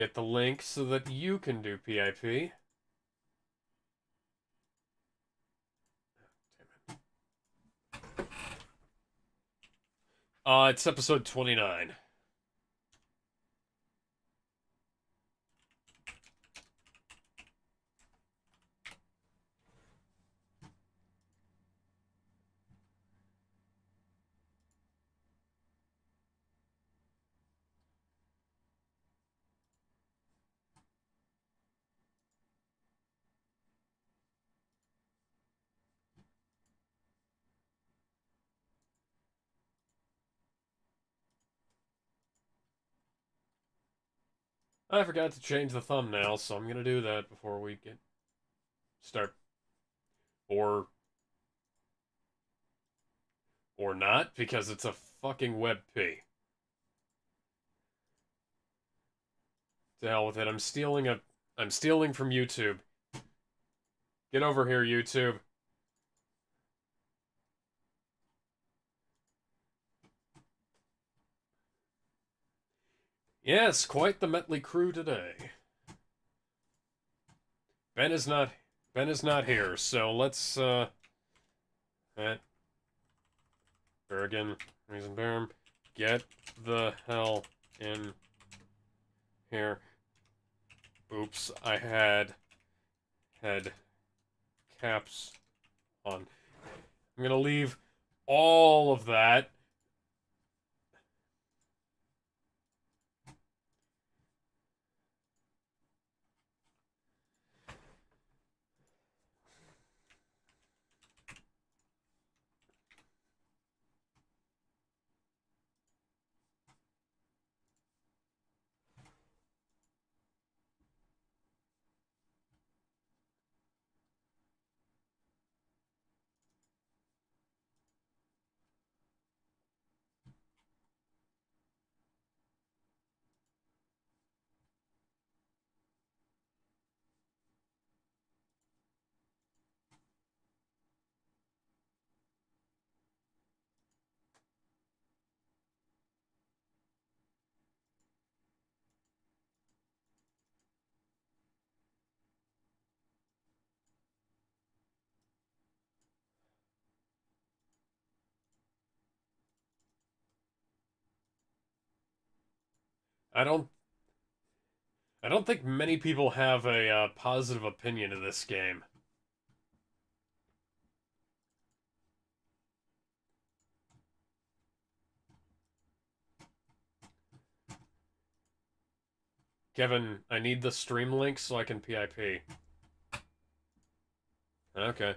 Get the link so that you can do PIP. It's episode 29. I forgot to change the thumbnail, so I'm gonna do that before we get start. Or not, because it's a fucking WebP. To hell with it. I'm stealing from YouTube. Get over here, YouTube. Yes, quite the motley crew today. Ben is not Ben is not here, so let's Bergen, Riesenbaum, get the hell in here. Oops, I had caps on. I'm gonna leave all of that. I don't I don't think many people have a positive opinion of this game. Kevin, I need the stream link so I can PIP. Okay.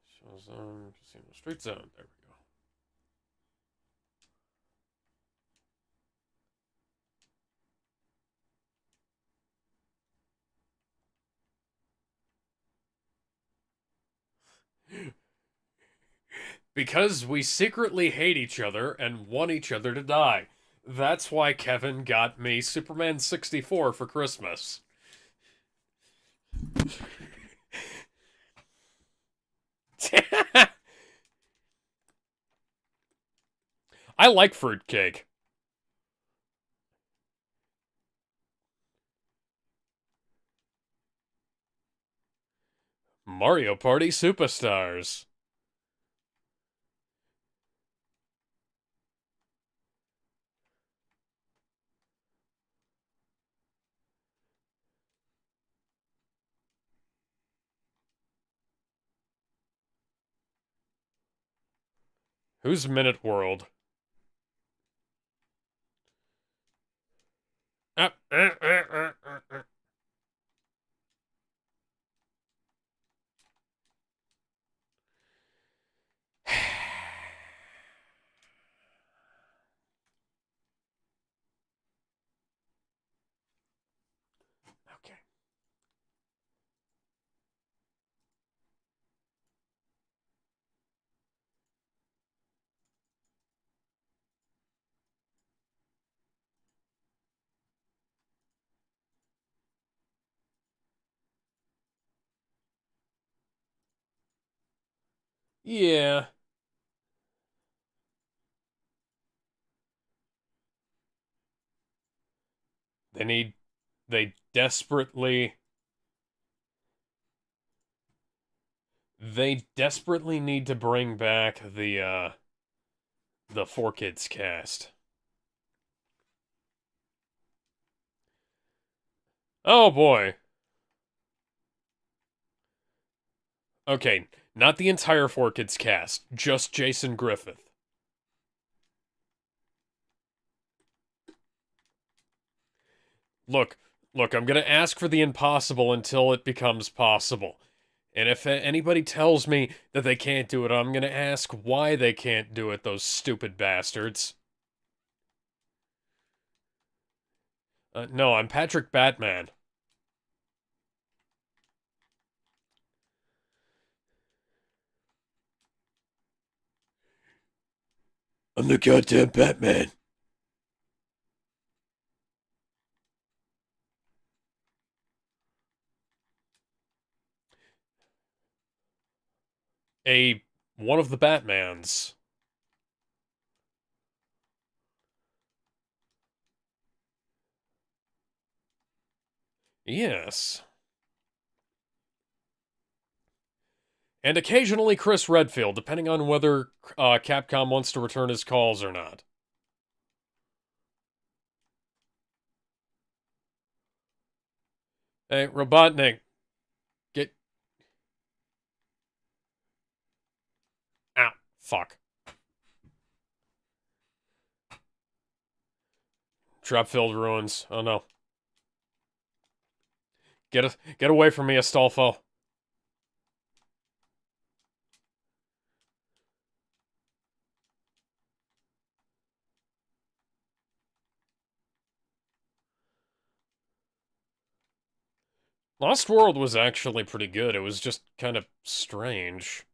Show zone, casino, street zone. There we go. Because we secretly hate each other and want each other to die. That's why Kevin got me Superman 64 for Christmas. I like fruitcake. Mario Party Superstars. Who's Minute World? Ah, okay. Yeah. They desperately... They desperately need to bring back the 4Kids cast. Oh boy. Okay, not the entire 4Kids cast, just Jason Griffith. Look, I'm gonna ask for the impossible until it becomes possible. And if anybody tells me that they can't do it, I'm gonna ask why they can't do it, those stupid bastards. No, I'm Patrick Batman. I'm the goddamn Batman. One of the Batmans. Yes. And occasionally Chris Redfield, depending on whether Capcom wants to return his calls or not. Hey, Robotnik, get... Ow, fuck. Drop-filled ruins. Oh no. Get away from me, Astolfo. Lost World was actually pretty good. It was just kind of strange.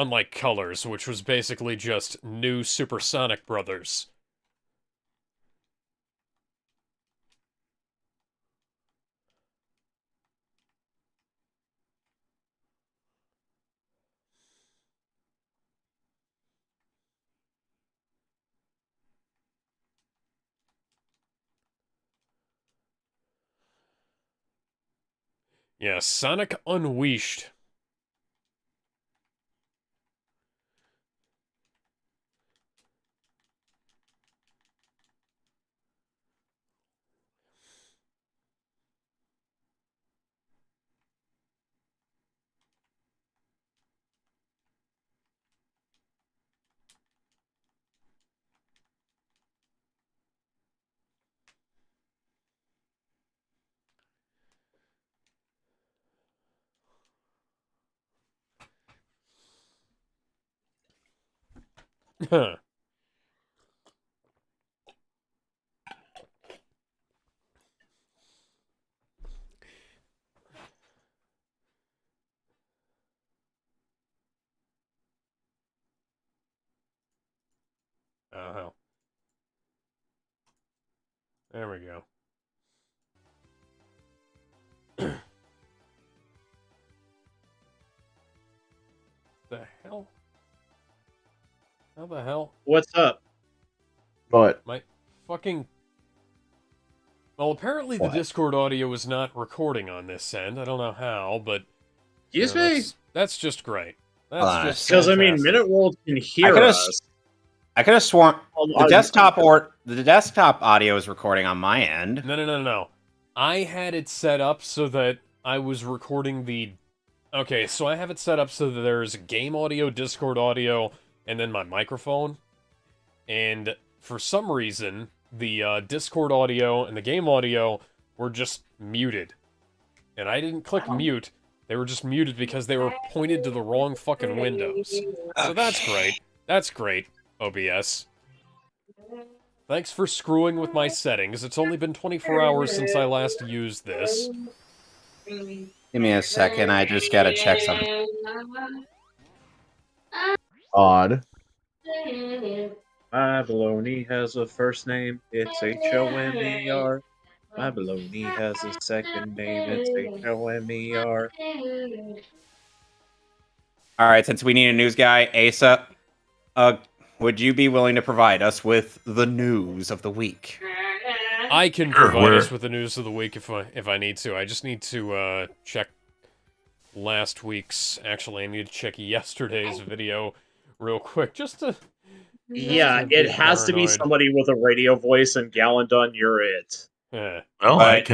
Unlike Colors, which was basically just new Supersonic Brothers. Yeah, Sonic Unleashed. Huh. Oh, hell. There we go. The hell? How the hell? What's up? But My fucking... Well, apparently the What? Discord audio is not recording on this end. I don't know how, but... Excuse me? That's just great. Hold on. That's just Because I mean, fantastic. Minute World can hear could've us. I could have sworn Oh, the desktop audio is recording on my end. No. I had it set up so that I was recording the... Okay, so I have it set up so that there's game audio, Discord audio, and then my microphone. And for some reason, the Discord audio and the game audio were just muted. And I didn't click mute. They were just muted because they were pointed to the wrong fucking windows. So that's great. That's great, OBS. Thanks for screwing with my settings. It's only been 24 hours since I last used this. Give me a second. I just gotta check something. Odd. My baloney has a first name. It's Homer. My baloney has a second name. It's Homer. All right, since we need a news guy, Asa, would you be willing to provide us with the news of the week? I can provide us with the news of the week if I need to. I just need to check last week's. Actually, I need to check yesterday's video real quick, just to. Yeah, Just to it be has to be paranoid. somebody with a radio voice, and Gallon you're it. Eh. Well, But-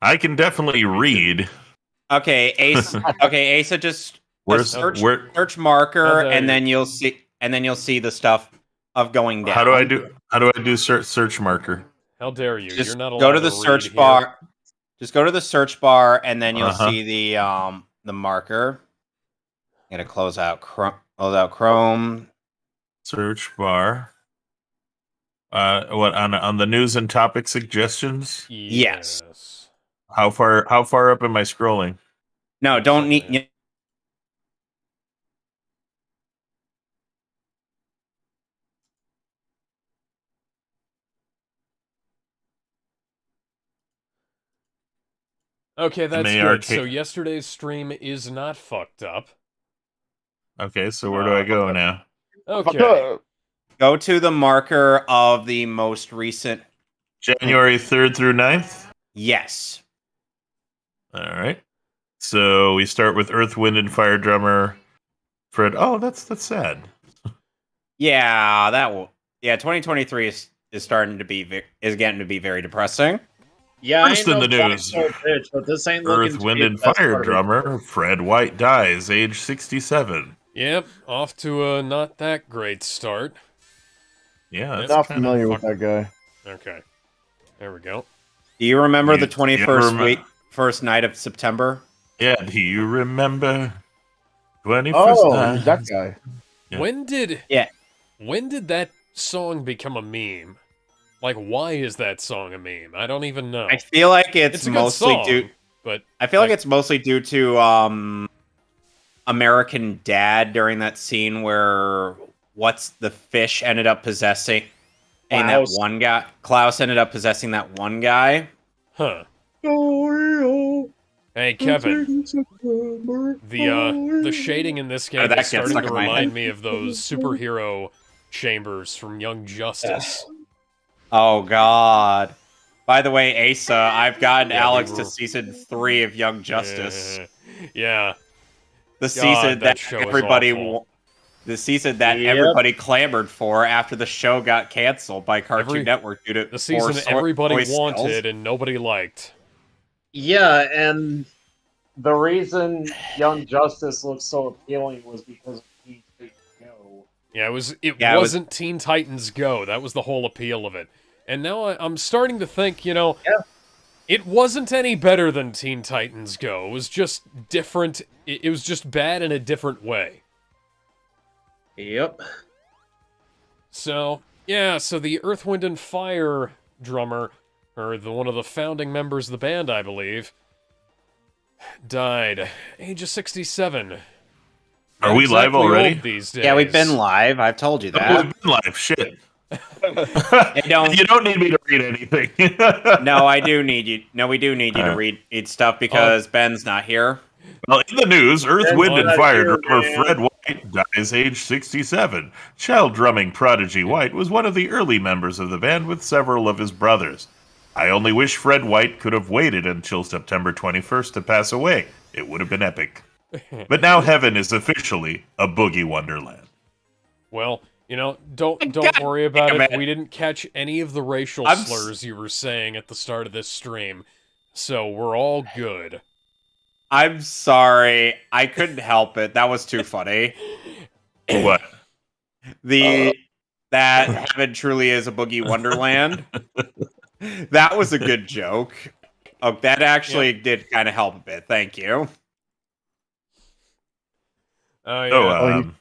I can definitely read. Okay, Asa, just Where's search marker, How dare and you. then you'll see the stuff of going down. How do I do search marker? How dare you? Just You're not allowed go to the read search here. bar. Just go to the search bar, and then you'll Uh-huh. see the marker. I'm gonna close out Chrome. Search bar. What on the news and topic suggestions? Yes. How far up am I scrolling? No, don't need. Okay, that's the good. arcade- So yesterday's stream is not fucked up. Okay, so where do I go now? Okay. Go to the marker of the most recent. January 3rd through 9th? Yes. All right. So we start with Earth, Wind, and Fire drummer Fred. Oh, that's sad. Yeah, that will. Yeah, 2023 is starting to be is getting to be very depressing. Yeah, First in the news. Bitch, but this ain't looking Earth, to Wind, be and the best Fire part of it. drummer Fred White dies, age 67. Yep, off to a not that great start. Yeah, that's Not kinda familiar with fuck- that guy. Okay. There we go. Do you remember You- the 21st you week, first night of September? Yeah, do you remember 21st Oh, night? he's that guy. Yeah. When did Yeah. When did that song become a meme? Like, why is that song a meme? I don't even know. I feel like it's It's a good mostly song, due. but I feel like like- it's mostly due to American Dad during that scene where what's the fish ended up possessing, and that Klaus. one guy Klaus ended up possessing that one guy. huh? Hey, Kevin. The shading in this game that is gets starting stuck to in my remind head. me of those superhero chambers from Young Justice. Oh God! By the way, Asa, I've gotten Yeah, Alex we to were- season 3 of Young Justice. Yeah. The season that show is everybody, awful. the season that Yep. everybody clamored for after the show got canceled by Cartoon Every- Network due to The season poor everybody voice skills. wanted and nobody liked. Yeah, and the reason Young Justice looks so appealing was because of Teen Titans Go. Yeah, it Yeah, it was- wasn't Teen Titans Go. That was the whole appeal of it. And now I'm starting to think, Yeah. it wasn't any better than Teen Titans Go. It was just different. It was just bad in a different way. Yep. So, yeah, so the Earth, Wind, and Fire drummer, or one of the founding members of the band, I believe, died. Age of 67. Are Not we live exactly already? old these days. Yeah, we've been live. I've told you Oh, that. we've been live. Shit. don't- You don't need me to read anything. No, I do need you. No, we do need you to Alright. read stuff because Ben's not here. Well, in the news, Earth, Ben's Wind, and not Fire here, drummer man. Fred White dies age 67. Child drumming prodigy White was one of the early members of the band with several of his brothers. I only wish Fred White could have waited until September 21st to pass away. It would have been epic. But now heaven is officially a boogie wonderland. Well, don't God worry about damn it. it. We didn't catch any of the racial I'm s- slurs you were saying at the start of this stream, so we're all good. I'm sorry. I couldn't help it. That was too funny. What? That heaven truly is a boogie wonderland. That was a good joke. Oh, that actually did kind of help a bit. Thank you. Oh yeah. So,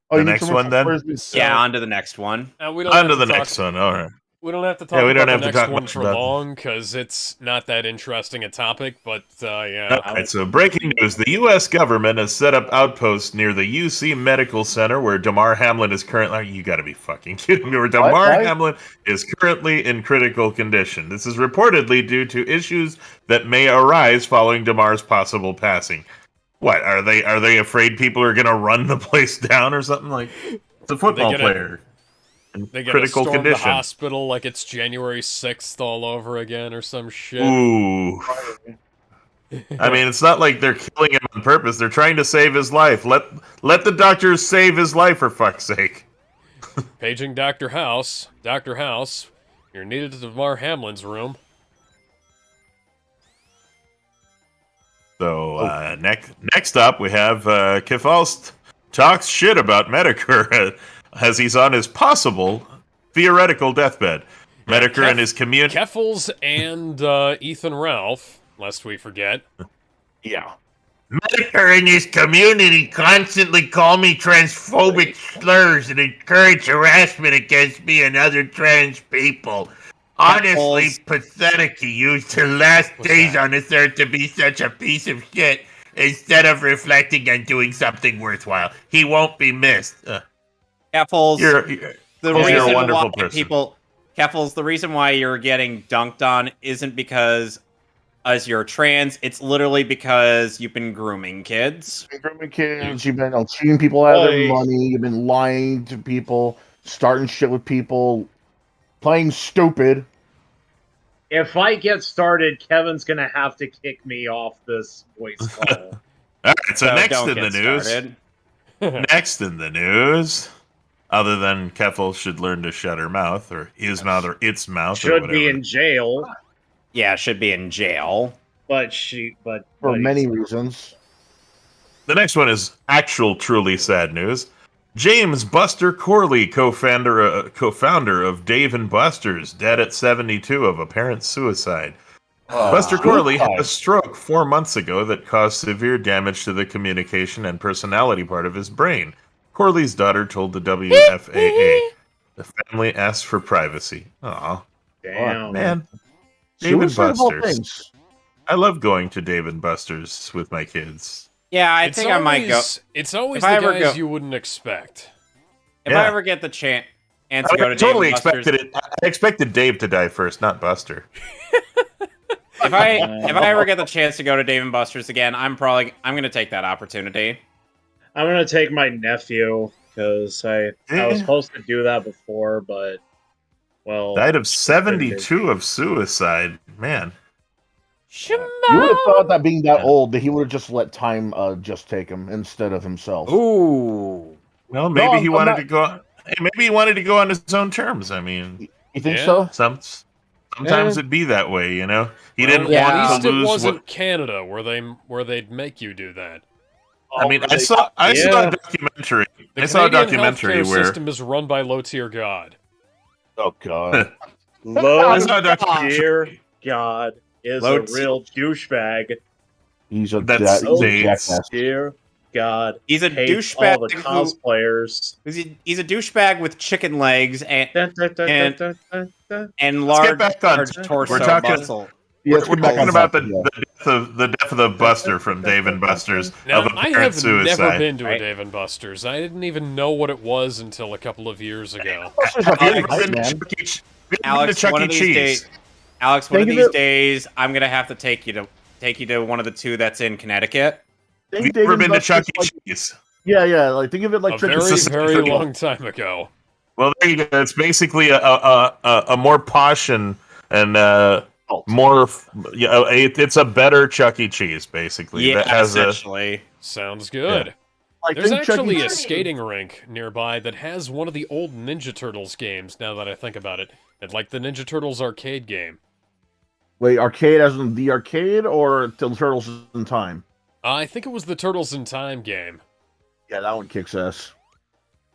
Oh, The next one, then? Yeah, on to the next one. We don't On have to the talk- next one. All right. We don't have to talk Yeah, we about don't have the to next talk one much for about long, because it's not that interesting a topic, but yeah. All right, so breaking news. The U.S. government has set up outposts near the UC Medical Center where Damar Hamlin is currently... You gotta be fucking kidding me. Where Damar Hamlin is currently in critical condition. This is reportedly due to issues that may arise following Damar's possible passing. What, are they afraid people are gonna run the place down or something? Like, it's a football player. They get Critical storm condition. the hospital like it's January 6th all over again or some shit. Ooh. I mean, it's not like they're killing him on purpose. They're trying to save his life. Let the doctors save his life, for fuck's sake. Paging Dr. House. Dr. House, you're needed at Damar Hamlin's room. So, next up, we have Kefalst talks shit about Medicare as he's on his possible theoretical deathbed. Medicare and his community... Keffels and Ethan Ralph, lest we forget. Yeah. Medicare and his community constantly call me transphobic slurs and encourage harassment against me and other trans people. Honestly, pathetic he used the last days on this earth to be such a piece of shit instead of reflecting and doing something worthwhile. He won't be missed. Keffels, You're the a reason wonderful why person. Keffels, the reason why you're getting dunked on isn't because as you're trans, it's literally because you've been grooming kids. You've been grooming kids, you've been cheating people out of their money, you've been lying to people, starting shit with people, playing stupid. If I get started, Kevin's gonna have to kick me off this voice call. All right, so next don't in the get news. started. Next in the news, other than Keffel should learn to shut her mouth, or his mouth, or its mouth, or Should whatever. be in jail, Yeah, should be in jail. but For many he's- reasons. The next one is actual truly sad news. James Buster Corley, co-founder of Dave & Buster's, dead at 72 of apparent suicide. Buster Corley had a stroke 4 months ago that caused severe damage to the communication and personality part of his brain. Corley's daughter told the WFAA. The family asked for privacy. Aw, Damn. man. Dave & Suicide of all Buster's. things. I love going to Dave & Buster's with my kids. Yeah, I think I might go. It's always If the I ever guys go- you wouldn't expect. If Yeah. I ever get the chance to I go to totally Dave & Buster's, expected it. I expected Dave to die first, not Buster. if I ever get the chance to go to Dave & Buster's again, I'm gonna take that opportunity. I'm gonna take my nephew because I was supposed to do that before, but well, Died of 72 of suicide. Man. You would have thought that being that old, that he would have just let time just take him instead of himself. Ooh. Well, maybe he I'm wanted not- to go. Hey, maybe he wanted to go on his own terms. I mean, You think Yeah. so? sometimes Yeah. it'd be that way, you know. He Well, didn't yeah. At want least to it lose. wasn't What, Canada where they'd make you do that. I mean, I saw a documentary. The I saw a Canadian documentary healthcare where system is run by low-tier God. Oh god. I saw a documentary. Dear God is Low a real douchebag. He's a That's he's a dates. jackass. Dear God He's a hates all douchebag. the cosplayers. He's a douchebag with chicken legs and Dun, dun, dun, And- dun, dun, dun. and Let's large, get back on- large torso we're talking- muscle. Yeah, We're talking about the yeah. death of the Buster from Dave & Buster's Now, of I apparent have suicide. never been to right? a Dave & Buster's. I didn't even know what it was until a couple of years ago. Buster's a Have you great ever been to man. Chuck E. Cheese? Have you been to Alex, Chuck one E. of these Cheese? days. Alex, one of Think these of it- days, I'm gonna have to take you to one of the two that's in Connecticut. Have Think you ever David been to Chuck E. Buster's like- Cheese? Yeah, like think of it like A Chuck E. very, Cheese. very long time ago. Well, there you go. It's basically a more posh and more. It's a better Chuck E. Cheese, basically. Yeah, that has a. essentially. Sounds good. Like, There's think Chuck E. actually a Cheese. skating rink nearby that has one of the old Ninja Turtles games, now that I think about it. It's like the Ninja Turtles arcade game. Wait, arcade as in the arcade or till Turtles in Time? I think it was the Turtles in Time game. Yeah, that one kicks ass.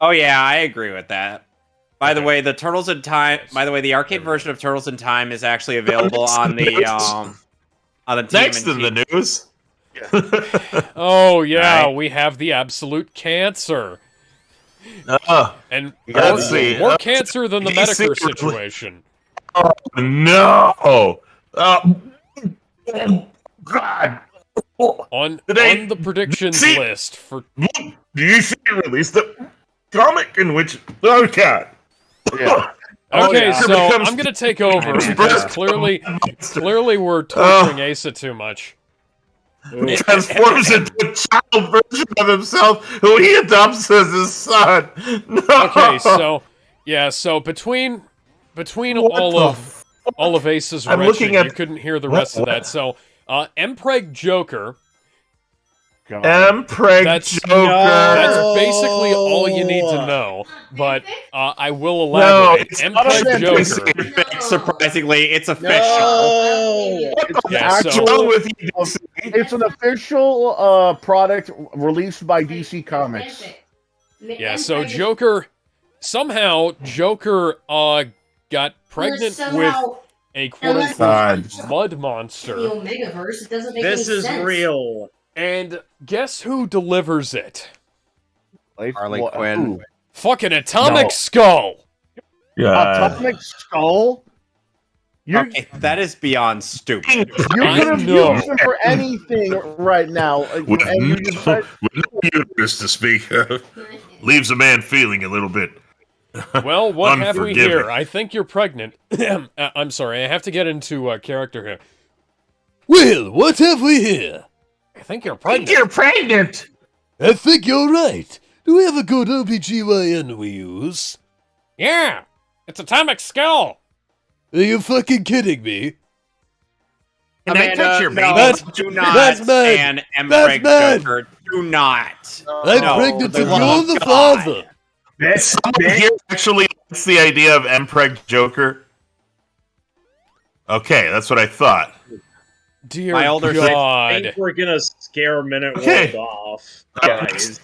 Oh yeah, I agree with that. By the Okay. way, the Turtles in Time. By the way, the arcade version of Turtles in Time is actually available on the Next in TMNT. the news. Oh, yeah, Right. we have the absolute cancer. And Let's see. more cancer than the DC Medicare situation. No. God. On Today, the predictions see- list for DC released a comic in which. Oh, God. Yeah. okay, yeah. so I'm gonna take over because clearly we're torturing Asa too much. Transforms into a child version of himself who he adopts as his son. No. Okay, so between all of Ace's I'm wretched, looking at- you couldn't hear the rest of that. So, Mpreg Joker. God. Mpreg That's- Joker. That's basically all you need to know. But I will No, elaborate. it's Mpreg Joker. Surprisingly, it's official. No! Yeah, so What's wrong with you? DC? It's an official product released by DC Comics. yeah, so Joker somehow got pregnant with a quote-unquote God. mud monster. Omegaverse, it doesn't make This any is sense. real. And guess who delivers it? Harley Quinn. Who? Fucking Atomic No. Skull! Atomic Skull? Okay, that is beyond stupid. You I could have know. used him for anything right now. With And you decided, no uterus to speak of. Leaves a man feeling a little bit. Well, what have we Unforgiving. here? I think you're pregnant. I'm sorry, I have to get into character here. Well, what have we here? I think you're pregnant. You're pregnant. I think you're right. Do we have a good OBGYN we use? Yeah, it's Atomic Skull. Are you fucking kidding me? Can I touch your baby? That's- Do not. that's mad. And That's Mpreg mad. Joker, do not. I'm No, pregnant the and love you're the of God. father. Someone here actually likes the idea of Mpreg Joker. Okay, that's what I thought. Dear My older I God. think we're gonna scare Minute Okay. World off, guys.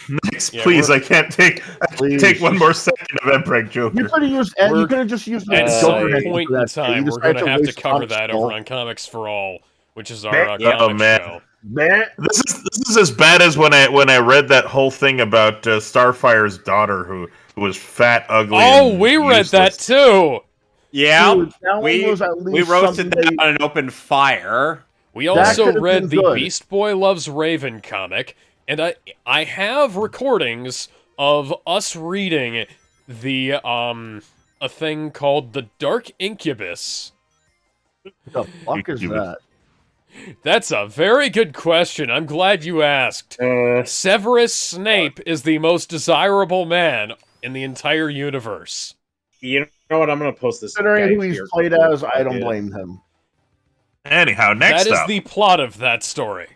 Next, Yeah, please. we're- I can't take one more second of Mpreg Joker. you could have used, We're- you could have just used At the some Joker head point for in that shit. You time, we're decided going to have to waste cover Atomic that Skull. over on Comics for All, which is our Oh, comic man. show. Man, This is as bad as when I read that whole thing about Starfire's daughter who was fat, ugly. Oh, and we read that useless. too. Yeah, dude, that one was at we least roasted that something on an open fire. We That also could've read been the good. Beast Boy Loves Raven comic, and I have recordings of us reading the a thing called the Dark Incubus. the fuck is that? That's a very good question. I'm glad you asked. Severus Snape is the most desirable man in the entire universe. You know what? I'm gonna post this. Considering guy who he's here played for as, I don't it. blame him. Anyhow, next That is up. the plot of that story.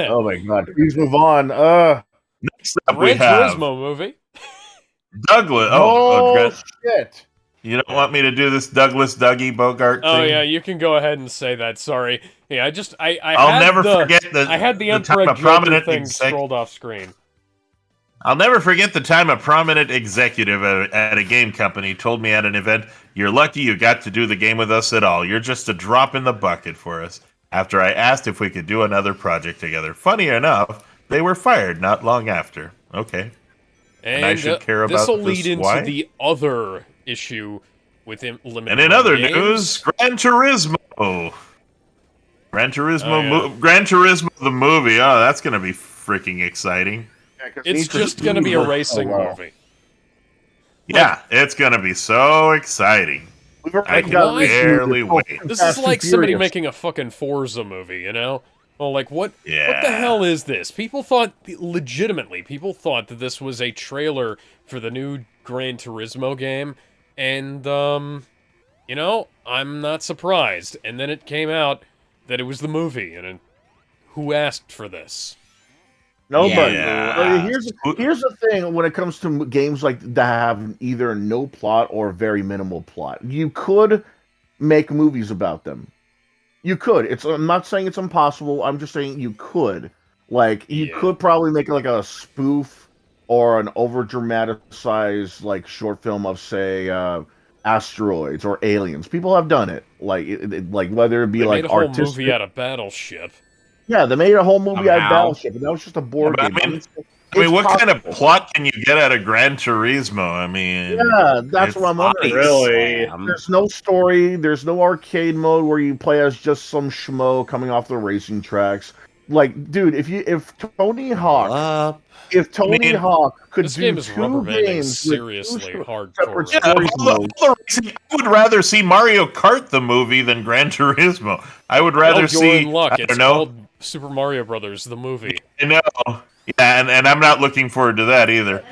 Oh my god, please move on. Next up we Gran have Turismo movie. Douglas. Oh, Grant, shit. you don't want me to do this Douglas Dougie Bogart Oh thing? yeah, you can go ahead and say that. Sorry. Yeah, I I'll had never the, forget the. I had the time Emperor a Joker prominent thing exec- scrolled off screen. I'll never forget the time a prominent executive at a game company told me at an event, "You're lucky you got to do the game with us at all. You're just a drop in the bucket for us." After I asked if we could do another project together. Funny enough, they were fired not long after. Okay. And, I should care this will about lead this. into Why? the other issue with him limited. And in other games. news, Gran Turismo. Gran Turismo, Oh, yeah. Gran Turismo the movie. Oh, that's going to be freaking exciting. Yeah, 'cause It's Need for just going to be a Speed racing worked so well. movie. Yeah, it's going to be so exciting. We've I already can got barely issues with wait. This Fast is and like somebody Furious. making a fucking Forza movie, you know? Well, like what? Yeah. What the hell is this? People thought, legitimately, people thought that this was a trailer for the new Gran Turismo game, and you know, I'm not surprised. And then it came out that it was the movie, and who asked for this? Nobody. Yeah. Here's the thing when it comes to games like that have either no plot or very minimal plot. You could make movies about them. You could. I'm not saying it's impossible. I'm just saying you could. Like you Yeah. could probably make like a spoof or an over dramatized like short film of say asteroids or aliens. People have done it. Like like whether it be They like made a whole artistic. movie out of Battleship. Yeah, they made a whole movie out of Somehow. Battleship, and that was just a board Yeah, but game. I mean, I mean, It's what kind of possible. plot can you get out of Gran Turismo? I mean, Yeah, that's it's what I'm wondering. Really? There's no story. There's no arcade mode where you play as just some schmo coming off the racing tracks. Like, dude, if Tony Hawk could This do game is 2 rubber-banding games with 2 seriously separate hardcore. Yeah, story of all modes, the racing, I would rather see Mario Kart the movie than Gran Turismo. I would Oh, rather you're see. in luck. I It's don't know. called Super Mario Brothers, the movie. I know. Yeah, and I'm not looking forward to that either.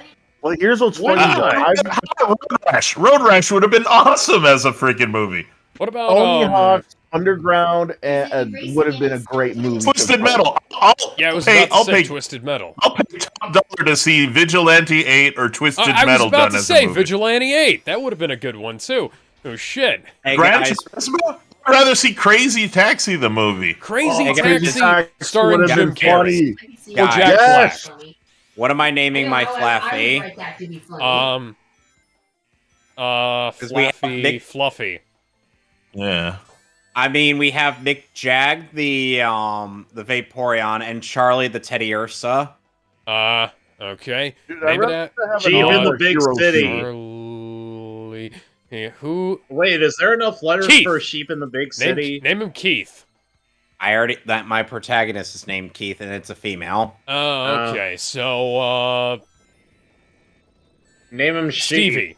well, here's what's funny. Why though. not? How about Road Rash? Road Rash would have been awesome as a freaking movie. What about Tony Hawk's Underground would have been a great movie. Twisted to Metal. Yeah, I was pay, about to say pay, Twisted Metal. I'll pay top dollar to see Vigilante 8 or Twisted I was Metal about done to as say a movie. Vigilante 8. That would have been a good one too. Oh shit. Hey, Gran guys, Turismo? I'd rather see Crazy Taxi the movie. Crazy Oh, Taxi Taxi starring would have Jim been Carrey. funny. Or Guys. Jack Yes. Black. what am I naming my Flaffy? we have Fluffy, Nick- Fluffy. Yeah. I mean, we have Nick Jag, the Vaporeon, and Charlie the Teddy Ursa. Okay. Dude, Name I'd it rather have Jeep an in the all big hero city. film. Charlie. Hey, who? Wait, is there enough letters Keith. for a sheep in the big city? Name him Keith. My protagonist is named Keith, and it's a female. Oh, okay. So, Name him sheep.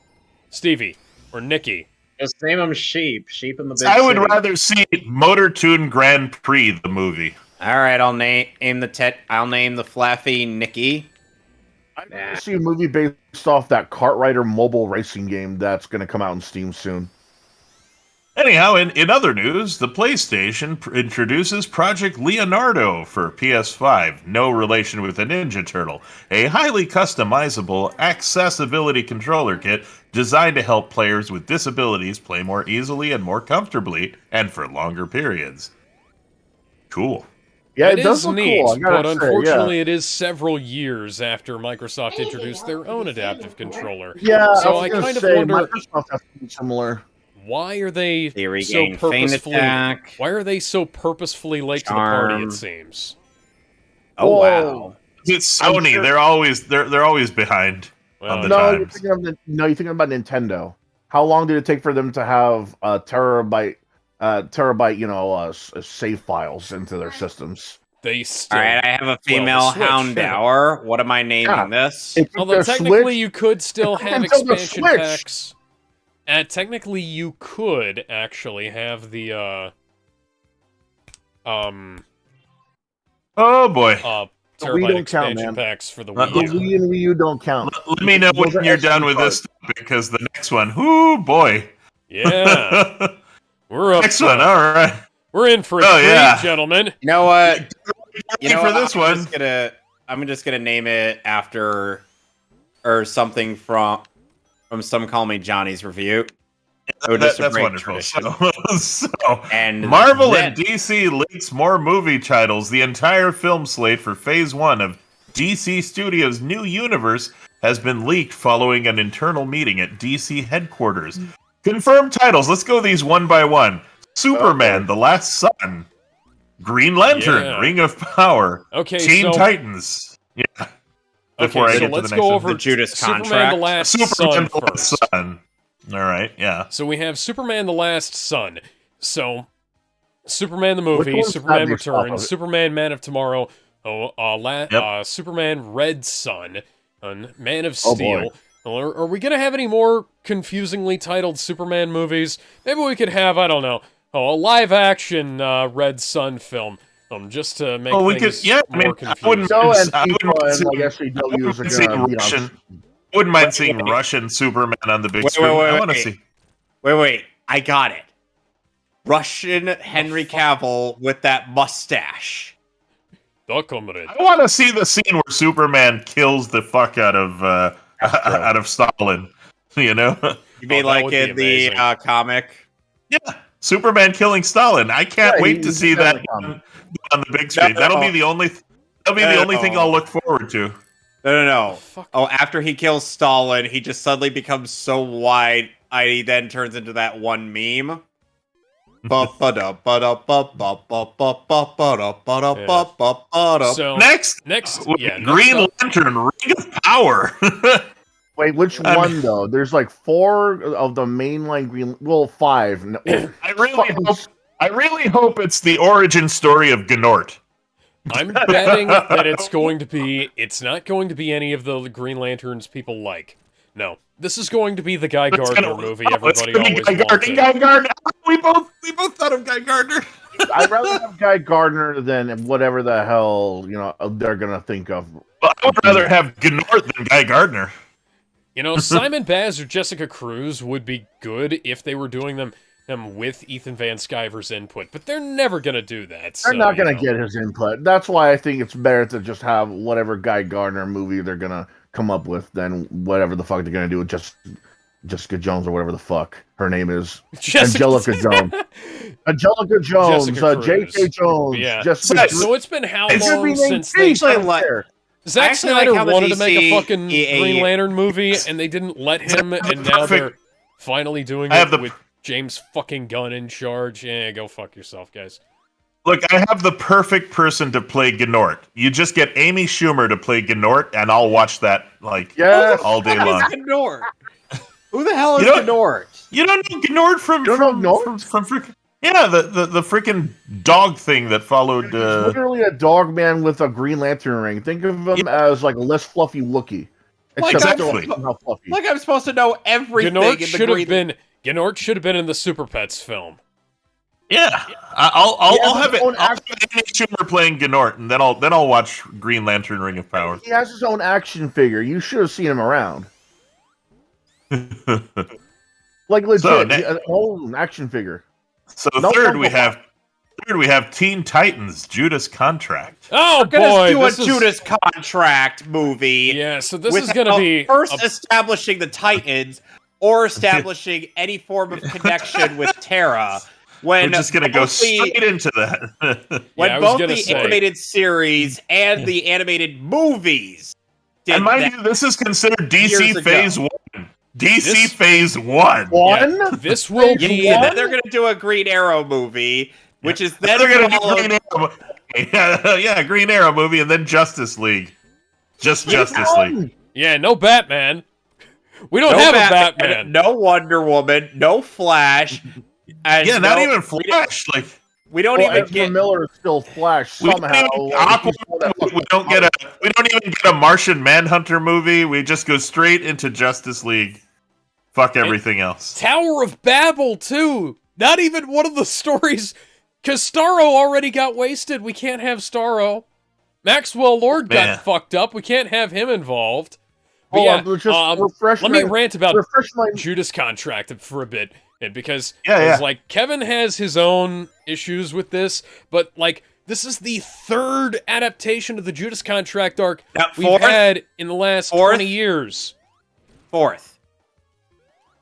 Stevie. Or Nikki. Just name him sheep. Sheep in the big I would city. rather see Motor Tune Grand Prix the movie. All right, I'll name the Flaffy Nikki. I'd like to see a movie based off that Kart Rider mobile racing game that's going to come out on Steam soon. Anyhow, in other news, the PlayStation introduces Project Leonardo for PS5, no relation with a Ninja Turtle, a highly customizable accessibility controller kit designed to help players with disabilities play more easily and more comfortably, and for longer periods. Cool. Yeah, It it does is look neat, cool. I gotta but say, unfortunately, it is several years after Microsoft introduced their own adaptive controller. yeah. So I I was gonna kind of say, wonder- Microsoft has something similar. Why are they They so regain Feint purposefully? Attack. Why are they so purposefully late to the party? Charm. It seems. Oh Whoa. wow! It's I'm Sony. sure- They're always behind on the No, times. you're thinking about Nintendo. How long did it take for them to have terabyte, save files into their systems? They still. All right, I have a female Switch. Houndour. What am I naming Yeah. this? It took Although their technically Switch- you could still it took have until the expansion Switch. packs. And technically you could actually have the Oh boy. The Wii terabyte don't count, expansion man. packs for the Uh, The Wii U. Wii and Wii U don't count. Let me know Those when are you're SD done with this cards. because the next one, whoo boy. Yeah, we're up. Next to- one, all right. We're in for a Oh, treat, yeah. gentlemen. You know what? You know for what? this one. I'm just gonna name it after or something from Some Call Me Johnny's review. Oh, just a That's great wonderful. tradition. So, And Marvel then- and DC leaks more movie titles. The entire film slate for Phase 1 of DC Studios' new universe has been leaked following an internal meeting at DC headquarters. Confirmed titles. Let's go these one by one. Superman, Okay. The Last Sun. Green Lantern, Yeah. Ring of Power. Okay, Teen so Titans. Yeah. Before I so get to let's the go next over one. The Judas Superman: Contract. The Last Superman, Son The Last first. Sun. All right, yeah. So we have Superman: The Last Son. So Superman the Which movie, one's Superman based off of Returns, it? Superman Man of Tomorrow, Yep. Superman Red Sun, and Man of Oh, boy. Steel. Are we gonna have any more confusingly titled Superman movies? Maybe we could have, I don't know, a live action Red Sun film. just to make we could, things yeah. I more mean, I confusing. wouldn't, So and I wouldn't FIFA mind and seeing- like SCWs are seeing gonna be Russian. on. wouldn't mind Wait, seeing wait. Russian Superman on the big Wait, screen. wait, I want to wait. see. Wait, I got it. Russian Henry Cavill with that mustache. The comrade. I want to see the scene where Superman kills the fuck out of Stalin. You know? You mean that like would be in the amazing. comic? Yeah, Superman killing Stalin. I can't Yeah, wait he- to he's see got that the comic. on the big screen. No. That'll be the only. That'll be the only thing No. I'll look forward to. No. Fuck. Oh, after he kills Stalin, he just suddenly becomes so wide-eyed, he then turns into that one meme. So Next, Green up. Lantern, Ring of Power. Wait, which I one mean- though? There's like 4 of the mainline Green. Well, 5. No, I really hope it's the origin story of Gnort. I'm betting that it's not going to be any of the Green Lanterns people like. No. This is going to be the Guy Gardner movie everybody always wanted. Guy Gardner. We both thought of Guy Gardner. I'd rather have Guy Gardner than whatever the hell they're gonna think of. Well, I would rather have Gnort than Guy Gardner. Simon Baz or Jessica Cruz would be good if they were doing them with Ethan Van Sciver's input, but they're never gonna do that. They're not gonna get his input. That's why I think it's better to just have whatever Guy Gardner movie they're gonna come up with than whatever the fuck they're gonna do with Jessica Jones or whatever the fuck her name is. Angelica Jones. Angelica Jones. J.K. Jones. Yeah. Jessica So it's been how It should long be named since they... Zack actually like Snyder how the wanted to make a DC fucking Green Lantern movie, and they didn't let him, and now they're finally doing it with James fucking Gunn in charge. Yeah, go fuck yourself, guys. Look, I have the perfect person to play Gnort. You just get Amy Schumer to play Gnort, and I'll watch that all day long. Gnort? Who the hell is Gnort? You don't know Gnort from freaking... Yeah, the freaking dog thing that followed... He's literally a dog man with a Green Lantern ring. Think of him as like a less fluffy Wookiee. Exactly. Like I'm supposed to know everything Gnort in the Gnort should have been in the Super Pets film. Yeah, I'll have Amy Schumer playing Gnort, and then I'll watch Green Lantern: Ring of Power. He has his own action figure. You should have seen him around. Like legit, an old action figure. So third we have Teen Titans: Judas Contract. Oh boy, we're gonna do a Judas Contract movie. Yeah, so this is gonna be first establishing the Titans or establishing any form of connection with Terra. We're just gonna go straight into that. When both the animated series and the animated movies. And mind you, this is considered DC Phase 1. Phase 1. Yeah, this will be... Then they're going to do a Green Arrow movie, which is then... They're going to do Green Arrow. Yeah, Green Arrow movie, and then Justice League. Justice League. Yeah, no Batman. We don't have a Batman. No Wonder Woman. No Flash. Yeah, not even Flash. Like... We don't even get Miller is still Flash somehow. We don't even get a Martian Manhunter movie. We just go straight into Justice League. Fuck everything else. Tower of Babel too. Not even one of the stories, because Starro already got wasted. We can't have Starro. Maxwell Lord got fucked up. We can't have him involved. But let me rant about Judas Contract for a bit. Because like Kevin has his own issues with this, but like this is the third adaptation of the Judas Contract arc we've had in the last 20 years. Fourth.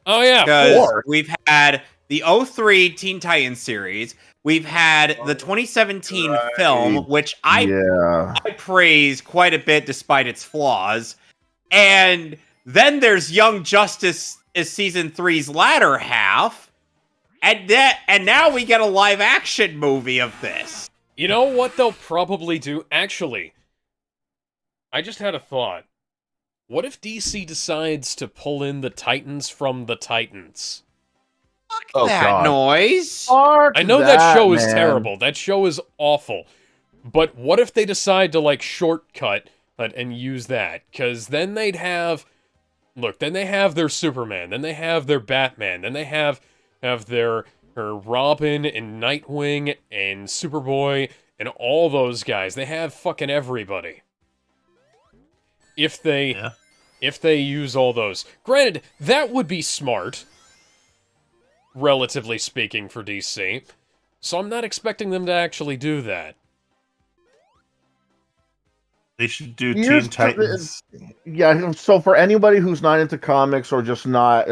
Oh yeah, fourth. We've had the 03 Teen Titans series. We've had the 2017 film, which I praise quite a bit despite its flaws. And then there's Young Justice is season 3's latter half, and now we get a live action movie of this. You know what they'll probably do? Actually, I just had a thought. What if DC decides to pull in the Titans from the Titans? Fuck that noise. I know that show is terrible. That show is awful. But what if they decide to like shortcut and use that? Because then they'd have... Look, then they have their Superman, then they have their Batman, then they have their Robin and Nightwing and Superboy and all those guys. They have fucking everybody. If they use all those. Granted, that would be smart, relatively speaking, for DC. So I'm not expecting them to actually do that. They should do Teen Titans. Yeah, so for anybody who's not into comics or just not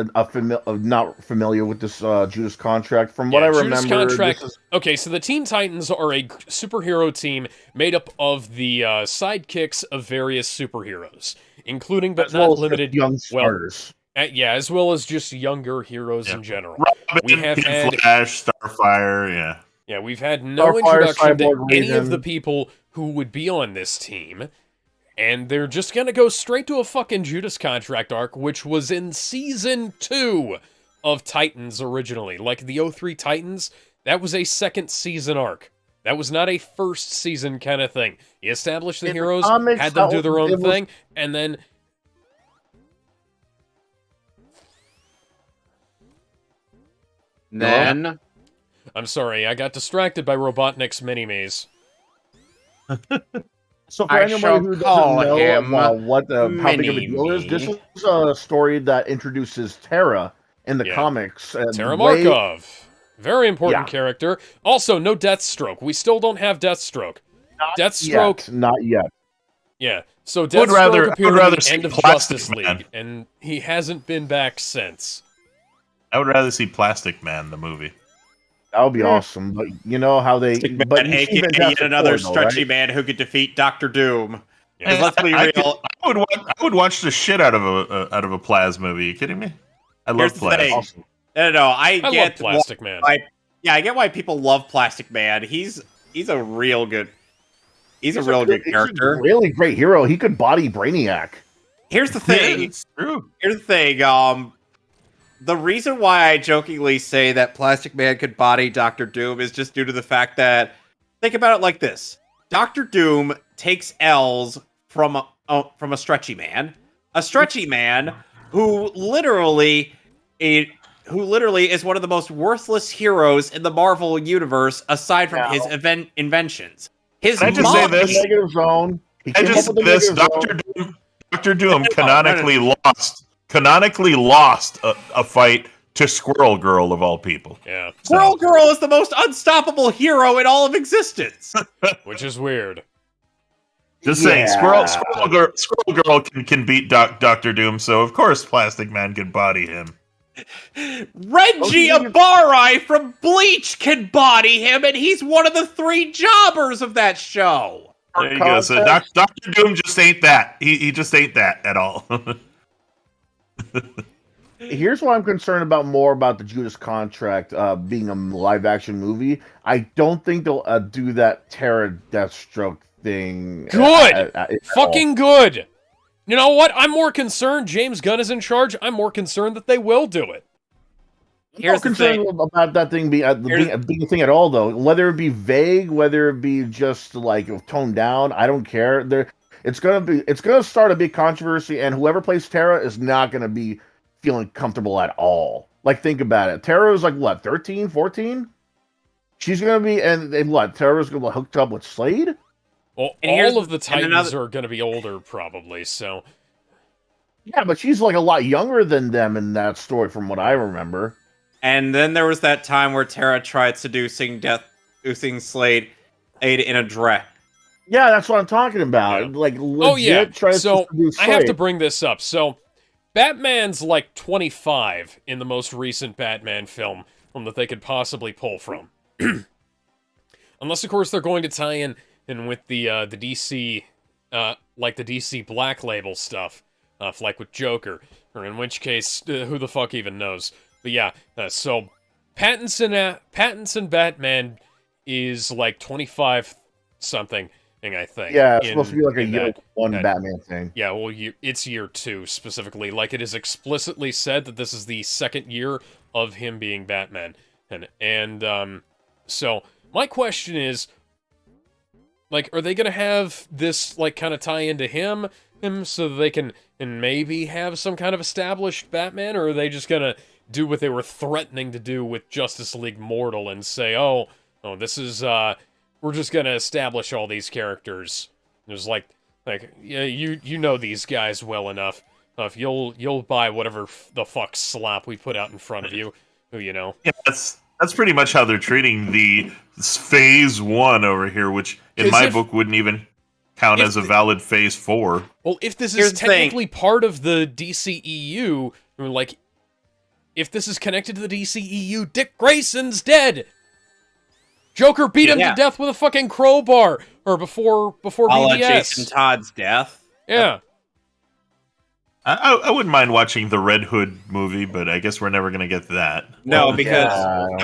familiar with this Judas Contract, from what I remember... Okay, so the Teen Titans are a superhero team made up of the sidekicks of various superheroes, including but not limited... young starters. Yeah, as well as just younger heroes in general. Robin, We have Kid had Flash, Starfire, yeah. Yeah, we've had no Starfire, introduction to Cyborg, any of the Raven. people who would be on this team, and they're just gonna go straight to a fucking Judas Contract arc, which was in Season 2 of Titans originally. Like the '03 Titans, that was a second season arc. That was not a first season kind of thing. He established the In the heroes, comics, had them that do their was- own it was- thing, and then... Then I'm sorry, I got distracted by Robotnik's mini-maze. So for I anybody shall who call doesn't know him how big of a deal is, this Mini-Me. is a story that introduces Terra in the Yeah. comics. And Tara way- Markov. Very important Yeah. character. Also, no Deathstroke. We still don't have Deathstroke. Deathstroke, Not yet. yeah. So would Deathstroke rather- I appeared would at rather the see end of Plastic Justice Man. League, and he hasn't been back since. I would rather see Plastic Man, the movie. That would be awesome. But you know how they. Stick Man, But you see aka yet Fantastic another Four, though, stretchy right? man who could defeat Doctor Doom. Yeah. Let's be I real. I would watch the shit out of a Plas movie. Are you kidding me? I love Here's the Plas. thing. Awesome. No. I I love get Plastic Man. why, yeah, I get why people love Plastic Man. He's a real good. He's a real good He's character. a really great hero. He could body Brainiac. Here's the Yeah, thing. it's true. Here's the thing. The reason why I jokingly say that Plastic Man could body Doctor Doom is just due to the fact that, think about it like this: Doctor Doom takes L's from a stretchy man, who literally is one of the most worthless heroes in the Marvel universe, aside from his inventions. His Can I just say mom- this? The negative zone. He I came just up with the this negative zone. Doctor Doom No. canonically lost a fight to Squirrel Girl of all people. Yeah, Squirrel Girl is the most unstoppable hero in all of existence. which is weird. Just saying, Yeah. Squirrel Girl can beat Doctor Doom, so of course Plastic Man can body him. Reggie Abari from Bleach can body him, and he's one of the 3 jobbers of that show. There you go. So Doctor Doom just ain't that. He just ain't that at all. Here's what I'm concerned about more about the Judas Contract being a live action movie. I don't think they'll do that Terra Deathstroke thing. Good! at all. Fucking good! You know what? I'm more concerned James Gunn is in charge. I'm more concerned that they will do it. I'm Here's not the concerned thing. about that thing being a thing at all, though. Whether it be vague, whether it be just like toned down, I don't care. It's gonna start a big controversy, and whoever plays Terra is not gonna be feeling comfortable at all. Like, think about it. Terra is like what, 13, 14? She's gonna be, and what? Terra's gonna be hooked up with Slade. Well, And here's- all of the and Titans another- are going to be older, probably, so... Yeah, but she's like a lot younger than them in that story, from what I remember. And then there was that time where Terra tried seducing Slade in a dress. Yeah, that's what I'm talking about. Yeah. Like, legit Oh, yeah. tries So, to seduce I have to Slade. bring this up. So, Batman's like 25 in the most recent Batman film that they could possibly pull from. Unless, of course, they're going to tie in with the DC, like the DC Black Label stuff, like with Joker, or in which case, who the fuck even knows? But yeah, so Pattinson Batman is like 25 something, I think. Yeah, it's supposed to be like a in year that- one that- Batman thing. Yeah, well, it's year 2 specifically. Like, it is explicitly said that this is the second year of him being Batman. And so my question is, like, are they gonna have this like kind of tie into him so that they can and maybe have some kind of established Batman, or are they just gonna do what they were threatening to do with Justice League Mortal and say, oh, this is we're just gonna establish all these characters. There's like yeah, you know these guys well enough. If you'll buy whatever the fuck slop we put out in front of you, who you know. Yeah, that's pretty much how they're treating the Phase 1 over here, which in 'Cause my if- book wouldn't even count if as a the- valid Phase 4. Well, if this Here's is the thing. technically part of the DCEU, I mean, like, if this is connected to the DCEU, Dick Grayson's dead. Joker beat him Yeah. to death with a fucking crowbar, or before A la BBS. Jason Todd's death. Yeah. I wouldn't mind watching the Red Hood movie, but I guess we're never gonna get to that. No, Well,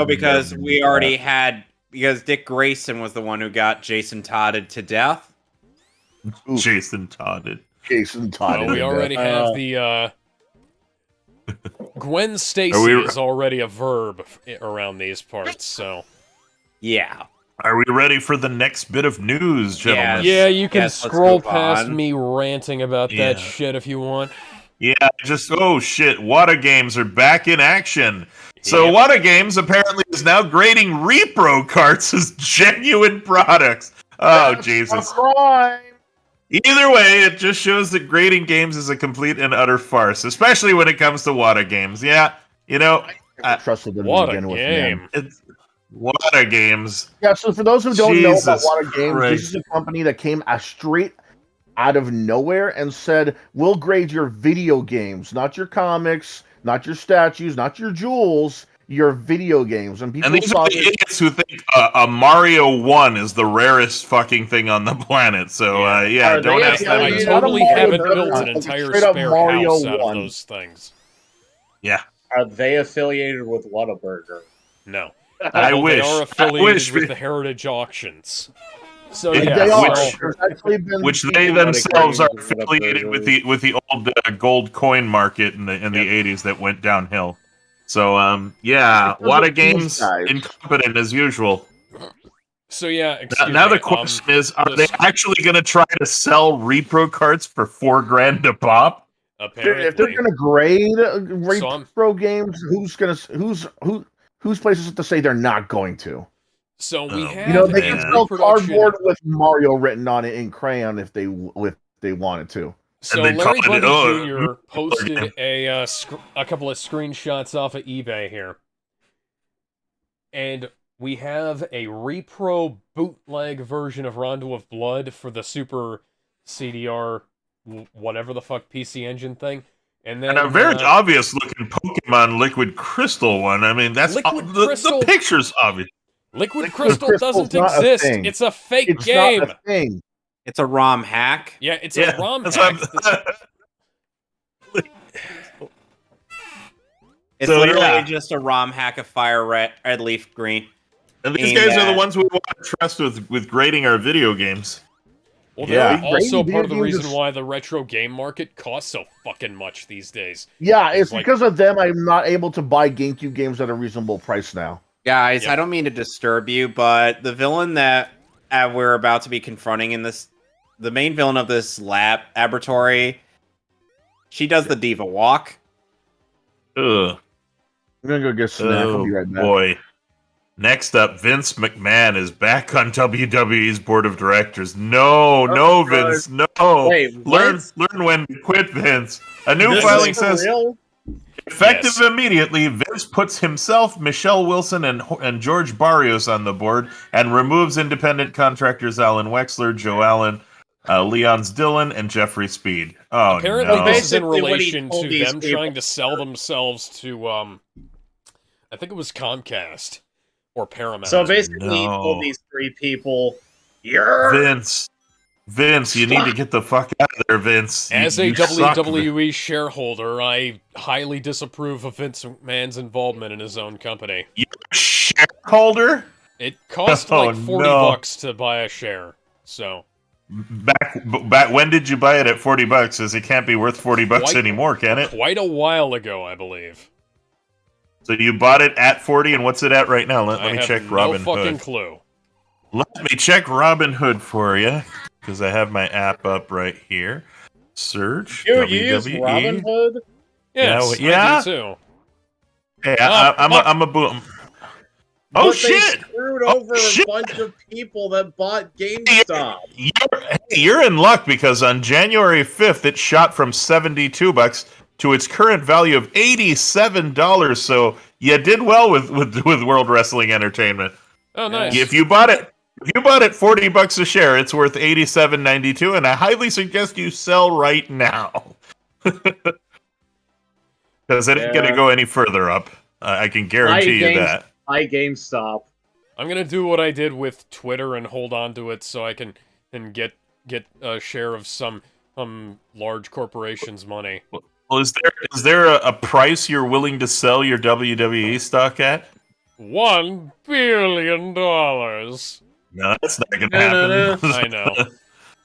because we already had, because Dick Grayson was the one who got Jason Todded to death. Oof. Jason Todd. Jason Todd. Well, we already have the Gwen Stacy is already a verb around these parts, so Yeah. Are we ready for the next bit of news, gentlemen? yeah, you can Yes, let's scroll move past on. me ranting about Yeah. that shit if you want. Yeah, oh shit, Wata Games are back in action. So Yep. Wata Games apparently is now grading repro carts as genuine products. Oh, That's Jesus. a crime. Either way, it just shows that grading games is a complete and utter farce, especially when it comes to Wata Games. Yeah, you know, I trusted them to What a begin with, man. game! it's Wata Games. Yeah, so for those who don't know about Jesus Water Games, Christ. this is a company that came straight out of nowhere and said, we'll grade your video games, not your comics, not your statues, not your jewels, your video games. And people And these saw are the this- idiots who think a Mario 1 is the rarest fucking thing on the planet. So, yeah, Are don't they ask them. I affiliated totally with haven't Mario built an Burger? entire Straight up spare Mario house out 1. of those things. Yeah, Are they affiliated with Whataburger? No. I Although wish. They are I affiliated wish with the Heritage Auctions. So Yeah, yeah, they are. so- There's actually been which people they that themselves are agree with affiliated Whataburger. with the old gold coin market in the Yep. 80s that went downhill. So, yeah, Because Wata of these Games guys. incompetent as usual. So yeah, excuse Now me. the question is, are the- they actually going to try to sell repro carts for $4,000 a pop? apparently, if they're going to grade So I'm- pro games, whose place is it to say they're not going to? so we Oh, have You know, they a can sell reproduction. cardboard with Mario written on it in crayon if they wanted to. So And they Larry call it, Bundy oh, Jr. posted a couple of screenshots off of eBay here, and we have a repro bootleg version of Rondo of Blood for the Super CDR, whatever the fuck PC Engine thing, and then And a very obvious looking Pokemon Liquid Crystal one. I mean, that's Liquid the Crystal- picture's obvious. Liquid Liquid Crystal Crystal's doesn't not a exist. thing. It's a fake It's game. not a thing. It's a ROM hack. Yeah, it's Yeah, a ROM that's hack. what I'm- It's So, literally yeah. just a ROM hack of Fire Red Leaf Green. And these And, guys are the ones we want to trust with grading our video games. Well, Yeah. they're also Rating part of the video reason games- why the retro game market costs so fucking much these days. Yeah, it's Like- because of them I'm not able to buy GameCube games at a reasonable price now. Guys, Yep. I don't mean to disturb you, but the villain that we're about to be confronting in this, the main villain of this laboratory, she does the diva walk. Ugh. I'm gonna go get a snack. I'll be right back. Boy. Next up, Vince McMahon is back on WWE's board of directors. No, no, God. Vince, no. Wait, learn what? when to quit, Vince. A new This filing is for says real? effective Yes. immediately. Vince puts himself, Michelle Wilson, and George Barrios on the board and removes independent contractors Alan Wexler, Joe Allen, Leon's Dillon, and Jeffrey Speed. Oh Apparently, no! this is in Basically, what he relation told to these them people- trying to sell themselves to, I think it was Comcast or Paramount. So basically, he No. told these three people, "You're Vince, you need to get the fuck out of there, Vince. As a you suck, WWE shareholder, I highly disapprove of Vince McMahon's involvement in his own company. shareholder. It cost Oh, like 40 no. bucks to buy a share. So, Back when did you buy it at $40? Because it can't be worth $40 Quite- anymore, can it? quite a while ago, I believe. So you bought it at 40, and what's it at right now? Let I me have check no Robin fucking Hood. clue. Let me check Robin Hood for you, because I have my app up right here. Search you use WWE. Robin Hood." Yes, yeah. I do too. Hey, Oh, I'm a boom. Oh But they shit! screwed Oh, over shit! a bunch of people that bought GameStop. You're in luck because on January 5th it shot from $72 to its current value of $87. So you did well with World Wrestling Entertainment. Oh, nice. If you bought it $40 a share, it's worth $87.92, and I highly suggest you sell right now. Because it ain't Yeah. gonna go any further up. I can guarantee you that. Buy GameStop. I'm gonna do what I did with Twitter and hold on to it so I can get a share of some large corporations' money. Well, is there a price you're willing to sell your WWE stock at? $1 billion. No, that's not gonna No. happen. I know.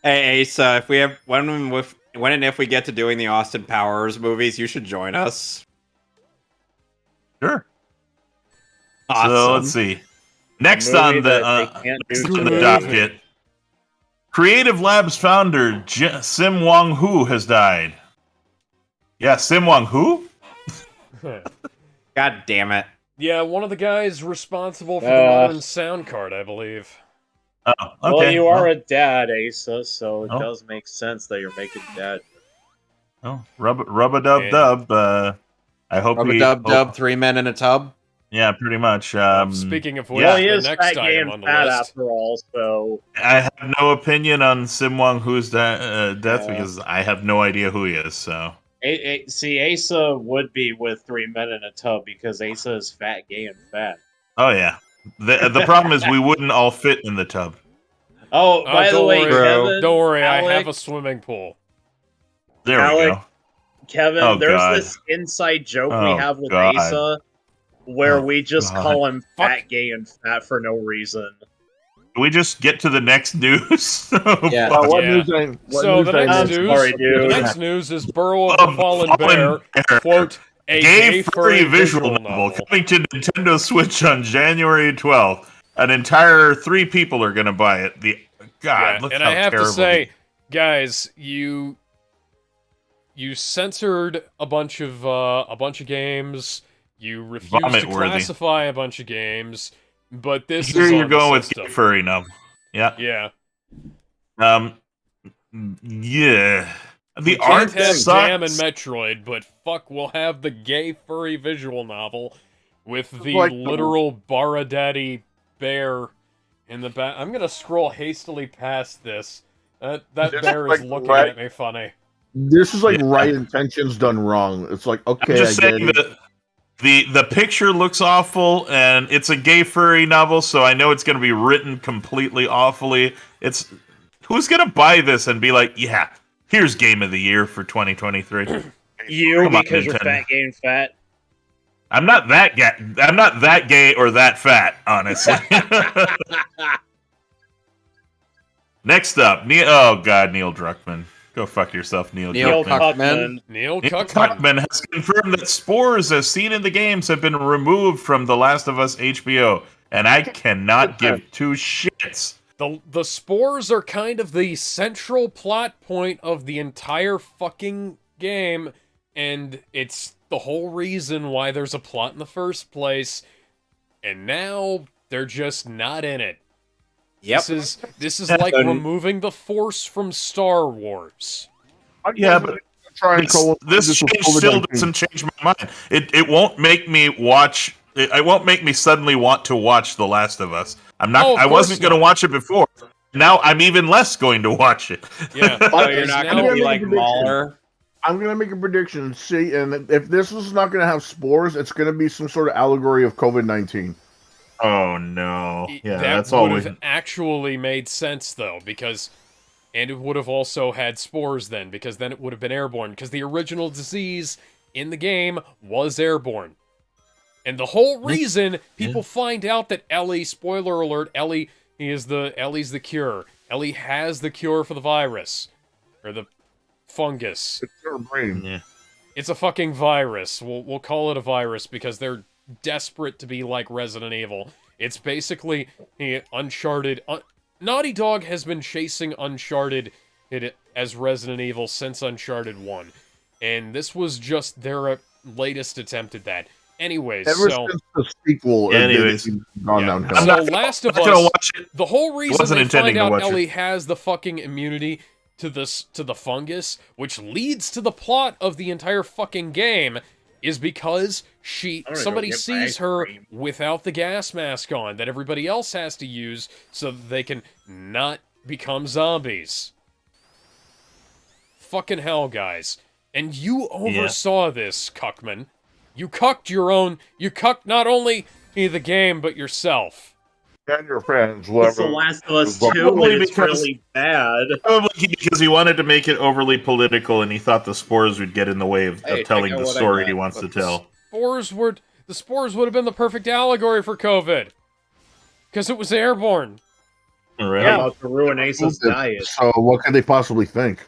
Hey, Ace, if we have when and if we get to doing the Austin Powers movies, you should join us. Sure. Awesome. So let's see. Next movie on that they can't next do on the today. docket, Creative Labs founder Sim Wong Hu has died. Yeah, Sim Wong Hu? God damn it. Yeah, one of the guys responsible for the modern sound card, I believe. Oh, okay. Well, you are a dad, Asa, so it Oh. does make sense that you're making dad. Oh, rub-a-dub-dub. I hope Rub a we... dub hope- dub, 3 men in a tub. Yeah, pretty much. Speaking of which, Well, he the is next fat, gay, item and on the fat list. after all, so... I have no opinion on Sim Wong Hu's death Yeah. because I have no idea who he is, so... See, Asa would be with 3 men in a tub because Asa is fat, gay, and fat. Oh, yeah. The problem is we wouldn't all fit in the tub. Oh, by the don't way, worry. Kevin... Don't worry, I Alec, have a swimming pool. There we Alec, go. Kevin, Oh, there's God. this inside joke we Oh, have with God. Asa where Oh, we just God. call him fat, Fuck. gay, and fat for no reason. Can we just get to the next news? Yeah. Well, what Yeah. news? So the next I'm news, sorry, dude. the next news is Burrow of the Fallen Bear, quote, a Gay furry visual novel coming to Nintendo Switch on January 12th. An entire 3 people are going to buy it. God, Yeah, look and how I have to terrible say, guys, you censored a bunch of games. You refused to Vomit-worthy. classify a bunch of games, but this Here is you're on the going with system. gay furry novel. Yeah. Yeah, Yeah. The we art can't have sucks. Jam and Metroid, but fuck, we'll have the gay furry visual novel with the Like- literal Barra Daddy bear in the back. I'm gonna scroll hastily past this. That This bear is is like looking right- at me funny. This is like Yeah. right intentions done wrong. It's like, okay, I'm just I get saying it. that the picture looks awful, and it's a gay furry novel, so I know it's going to be written completely awfully. It's who's going to buy this and be like, yeah, here's Game of the Year for 2023. You, Come on, because you're Nintendo. fat, gay, and fat. I'm not that gay. I'm not that gay or that fat, honestly. Next up, Neil Druckmann. Go fuck yourself, Neil Neil Druckmann. Cuckman. Neil Neil Cuckman. Cuckman has confirmed that spores as seen in the games have been removed from The Last of Us HBO, and I cannot give 2 shits. The spores are kind of the central plot point of the entire fucking game, and it's the whole reason why there's a plot in the first place, and now they're just not in it. Yep. This is like removing the Force from Star Wars. Yeah, but try and this change still doesn't change my mind. It won't make me watch. It won't make me suddenly want to watch The Last of Us. I'm not. Oh, of I wasn't course going to not. watch it before. Now I'm even less going to watch it. Yeah, So you're because not now- going to be Yeah, like prediction. Mauler. I'm gonna make a prediction. See, and if this is not gonna have spores, it's gonna be some sort of allegory of COVID-19. Oh no! Yeah, that that's all. would have actually made sense though, because and it would have also had spores then, because then it would have been airborne, because the original disease in the game was airborne. And the whole reason people find out that Ellie, spoiler alert, Ellie's the cure. Ellie has the cure for the virus. Or the fungus. It's your brain. Yeah. It's a fucking virus. We'll call it a virus because they're desperate to be like Resident Evil. It's basically Uncharted. Naughty Dog has been chasing Uncharted as Resident Evil since Uncharted 1. And this was just their latest attempt at that. Anyways, Ever so since the sequel, Anyways. it's gone Yeah. downhill. I'm So not- Last of I'm not gonna Us, watch it. the whole reason wasn't they intending find to out watch it. Ellie has the fucking immunity to the fungus, which leads to the plot of the entire fucking game, is because I'm gonna somebody go get my sees ice her cream. without the gas mask on that everybody else has to use so that they can not become zombies. Fucking hell, guys. And you oversaw this, Cuckman. You cucked not only the game, but yourself. And your friends, It's The whoever. Last of Us Probably 2, and it's because- really bad. Probably because he wanted to make it overly political, and he thought the spores would get in the way of Hey, check telling out the what I story got. he wants to tell. The spores would have been the perfect allegory for COVID. Because it was airborne. Right? I'm about to ruin Ace's diet. So what could they possibly think?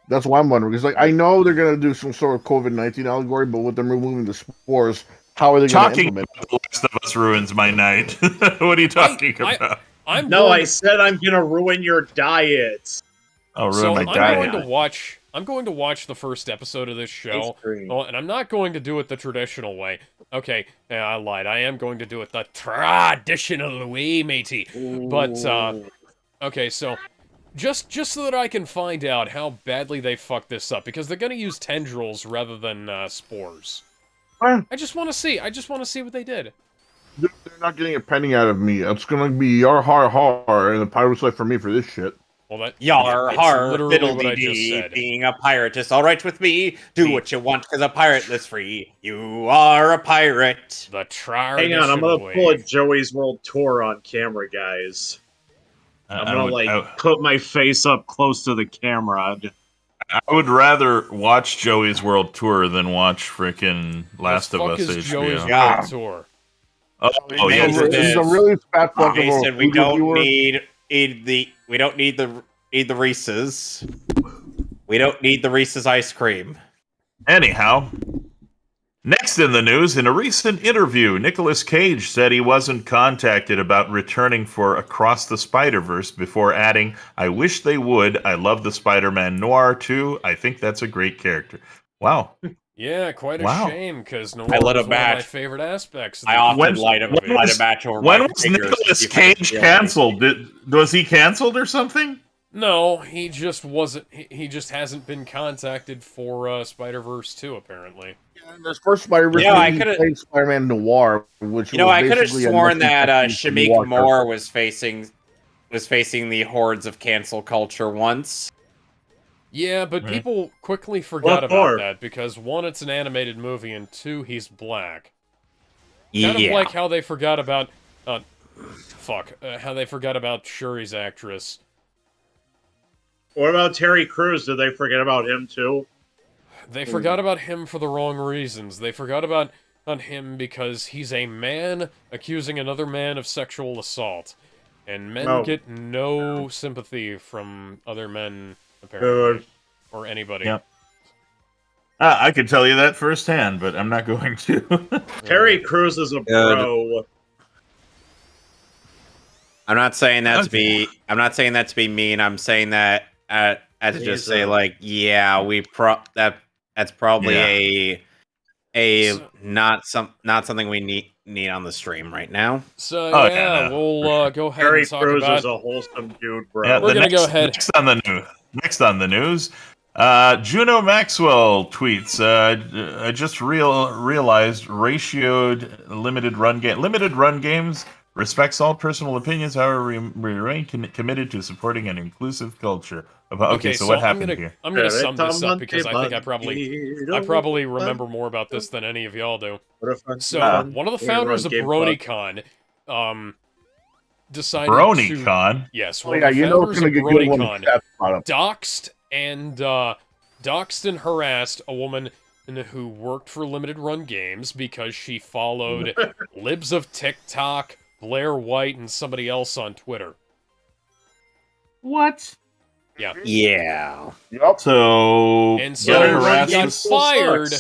That's what I'm wondering. Because like I know they're gonna do some sort of COVID-19 allegory, but with them removing the spores, how are they going to Talking implement? about The Last of Us ruins my night. What are you talking about? No, I said I'm gonna ruin your diet. Oh, ruin So my I'm diet. going to watch the first episode of this show. It's green. Oh, and I'm not going to do it the traditional way. Okay, yeah, I lied. I am going to do it the traditional way, matey. But okay, so just so that I can find out how badly they fucked this up, because they're going to use tendrils rather than spores. Huh? I just want to see. I just want to see what they did. They're not getting a penny out of me. It's going to be yar har har and the pirate's life for me for this shit. Well, that Yar, it's har, literally what I fiddle-dee-dee, just said. being a pirate is alright with me. Do what you want, because a pirate lives free. You are a pirate. The traditional Hang on, I'm gonna way. pull a Joey's World Tour on camera, guys. I'm gonna put my face up close to the camera. I would rather watch Joey's World Tour than watch freaking Last of Us The fuck is Joey's HBO. World Tour? Oh, He's yeah. a- This is a really fat fuck of a Jason, we food don't reviewer. need the Reese's. We don't need the Reese's ice cream. Anyhow, next in the news, in a recent interview, Nicolas Cage said he wasn't contacted about returning for Across the Spider-Verse before adding, "I wish they would. I love the Spider-Man Noir too. I think that's a great character." Wow. Yeah, quite a Wow. shame, because Noir I was lit a one of my match. favorite aspects. Of I the often When- light a movie. was- match over When my was fingers to Nicolas see if I can Cage feel canceled? Was he canceled or something? No, he just wasn't. He just hasn't been contacted for Spider-Verse 2, apparently. And this first Spider-Verse, You know, I he coulda- played Spider-Man Noir, which You know, was I could have basically a sworn that Netflix Shamik Noir Moore was facing the hordes of cancel culture once. Yeah, but Right. people quickly forgot What about for? that, because one, it's an animated movie, and two, he's black. Kind of Yeah. like how they forgot about... how they forgot about Shuri's actress. What about Terry Crews? Did they forget about him too? They forgot about him for the wrong reasons. They forgot about him because he's a man accusing another man of sexual assault. And men Oh. get no sympathy from other men, apparently. Good. Or anybody. Yep. I could tell you that firsthand, but I'm not going to. Terry Crews is a bro. I'm not saying that to be. I'm not saying that to be mean. I'm saying that to just He's say a- like, yeah, that's probably Yeah. not something we need on the stream right now. So, Oh, yeah, yeah, no. we'll go ahead Terry and talk Crews about... is a wholesome dude, bro. Yeah, We're gonna go ahead. Next on the news, Juno Maxwell tweets, I just realized ratioed limited run games respects all personal opinions, however, we remain committed to supporting an inclusive culture. Okay, so what happened here? I'm gonna sum this up because I think I probably remember more about this than any of y'all do. So, one of the founders of BronyCon, decided to... BronyCon? Yes, Oh one yeah, of the you know founders it's of gonna get good when BronyCon the chat's brought up. doxed and harassed a woman who worked for limited run games because she followed libs of TikTok, Blair White, and somebody else on Twitter. What? Yeah. Yeah. Yep. So, And so get he harassed got us? fired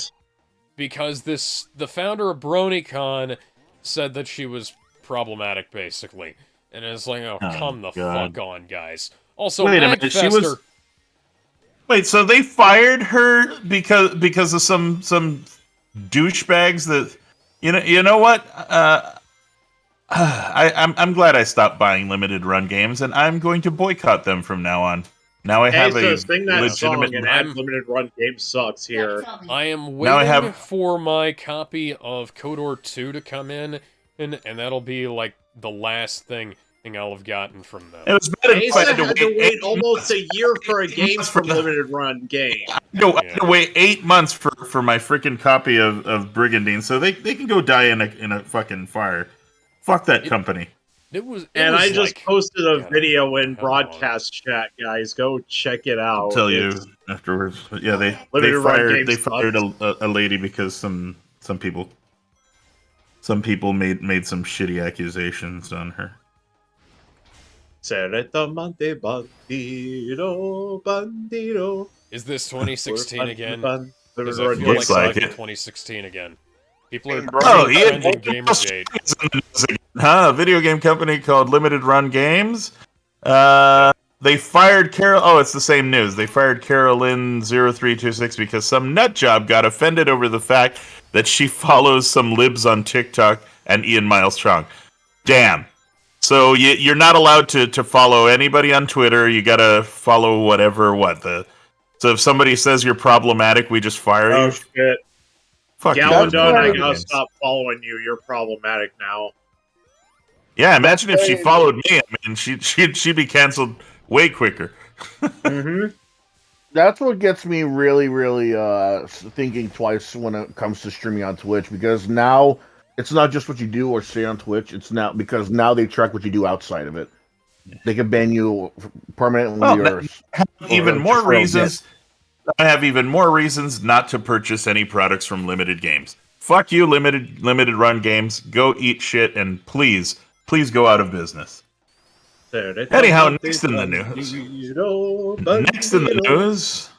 because the founder of BronyCon said that she was problematic, basically. And it's like, oh, Oh, come the God. fuck on, guys. Also, Wait a minute, she was- Magfester... Wait, so they fired her because of some douchebags that you know what? I'm glad I stopped buying limited run games, and I'm going to boycott them from now on. Now I have a sing that legitimate. song and add limited run game sucks here. I am Now I waiting have- for my copy of KOTOR 2 to come in, and that'll be like the last thing I'll have gotten from them. It was better if I Asa had had to wait almost a year for a game months from for the- limited run game. I had to wait 8 months for my freaking copy of Brigandine, so they can go die in a fucking fire. Fuck that company. And I just posted a video in how long? broadcast chat, guys. Go check it out. I'll tell you afterwards. But yeah, they fired a lady because some people made some shitty accusations on her. Seretamente bandido, bandido. Is this 2016 again? Bun, Because I feel Looks like like it's it. 2016 again. People are Ian, trending Gamergate. Huh? A video game company called Limited Run Games. They fired Carol. Oh, it's the same news. They fired Carolyn 0326 because some nut job got offended over the fact that she follows some libs on TikTok and Ian Miles Strong. Damn. So you're not allowed to follow anybody on Twitter. You gotta follow So if somebody says you're problematic, we just fire you. Oh shit! Fuck you. Galadon, I gotta stop following you. You're problematic now. Yeah, imagine if she followed me. I mean, she'd be canceled way quicker. That's what gets me really, really thinking twice when it comes to streaming on Twitch, because now it's not just what you do or say on Twitch. It's now because now they track what you do outside of it. They can ban you permanently. I have even more reasons not to purchase any products from Limited Games. Fuck you, limited run games. Go eat shit and please go out of business. Anyhow, next in the news,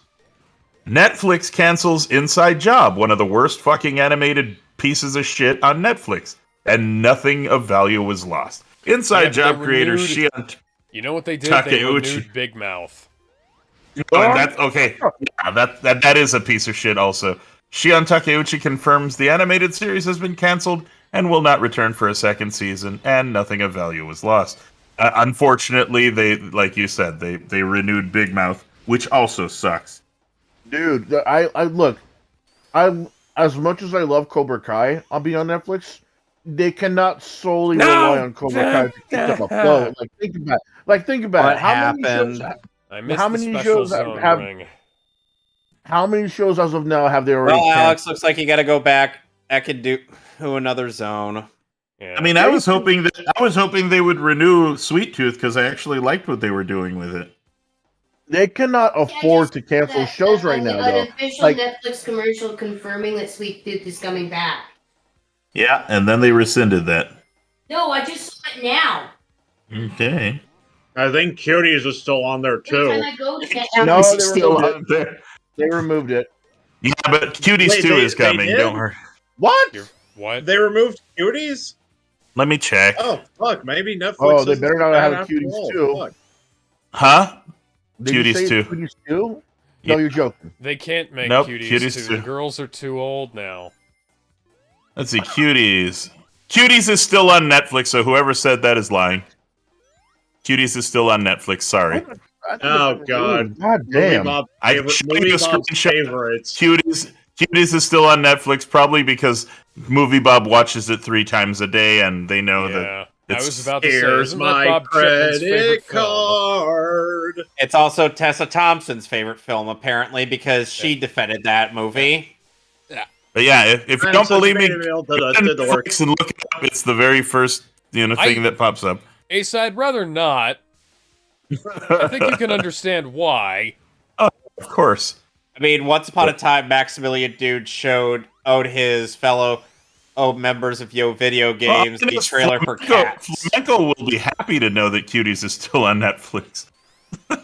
Netflix cancels Inside Job, one of the worst fucking animated pieces of shit on Netflix, and nothing of value was lost. Inside Job creator Shion. You know what they did? Takeuchi. They renewed Big Mouth. Oh, that's okay. Yeah, that is a piece of shit. Also, Shion Takeuchi confirms the animated series has been canceled and will not return for a second season, and nothing of value was lost. Unfortunately, they, like you said, they renewed Big Mouth, which also sucks. Dude, I look, as much as I love Cobra Kai, I'll be on Netflix. They cannot solely rely on Cobra Kai to keep them afloat. Think about it. How many shows as of now have they already? Well, Alex, looks like you got to go back. I could do another zone. Yeah. I mean, I was hoping they would renew Sweet Tooth because I actually liked what they were doing with it. They cannot afford to cancel shows right now, though. An official Netflix commercial confirming that Sweet Tooth is coming back. Yeah, and then they rescinded that. No, I just saw it now. Okay. I think Cuties is still on there too. Every time I go to No, It's still on there. They removed it. Yeah, but Cuties 2 is coming. Don't hurt. What? What? They removed Cuties? Let me check. Oh fuck! Maybe Netflix. Oh, they better not have after Cuties all. 2. Fuck. Huh? Did you Cuties say 2. Cuties 2? No, Yeah. you're joking. They can't make Nope, Cuties, Cuties 2. too. The girls are too old now. Let's see, Cuties. Cuties is still on Netflix, so whoever said that is lying. Cuties is still on Netflix, sorry. Oh god! God damn. I Movie showed you a Bob's screenshot. favorites. Cuties is still on Netflix, probably because Movie Bob watches it 3 times a day, and they know that Yeah. I it's... was about to say, Here's isn't that my Bob Chipman's favorite credit film? card. It's also Tessa Thompson's favorite film, apparently, because she defended that movie. But yeah, if you don't believe me, Mail go to to the door. Netflix and look it up. It's the very first thing that pops up. Ace, I'd rather not. I think you can understand why. Of course. I mean, once upon a time, Maximilian Dude owed his fellow members of Yo Video Games the trailer for Cats. Flamenco will be happy to know that Cuties is still on Netflix. All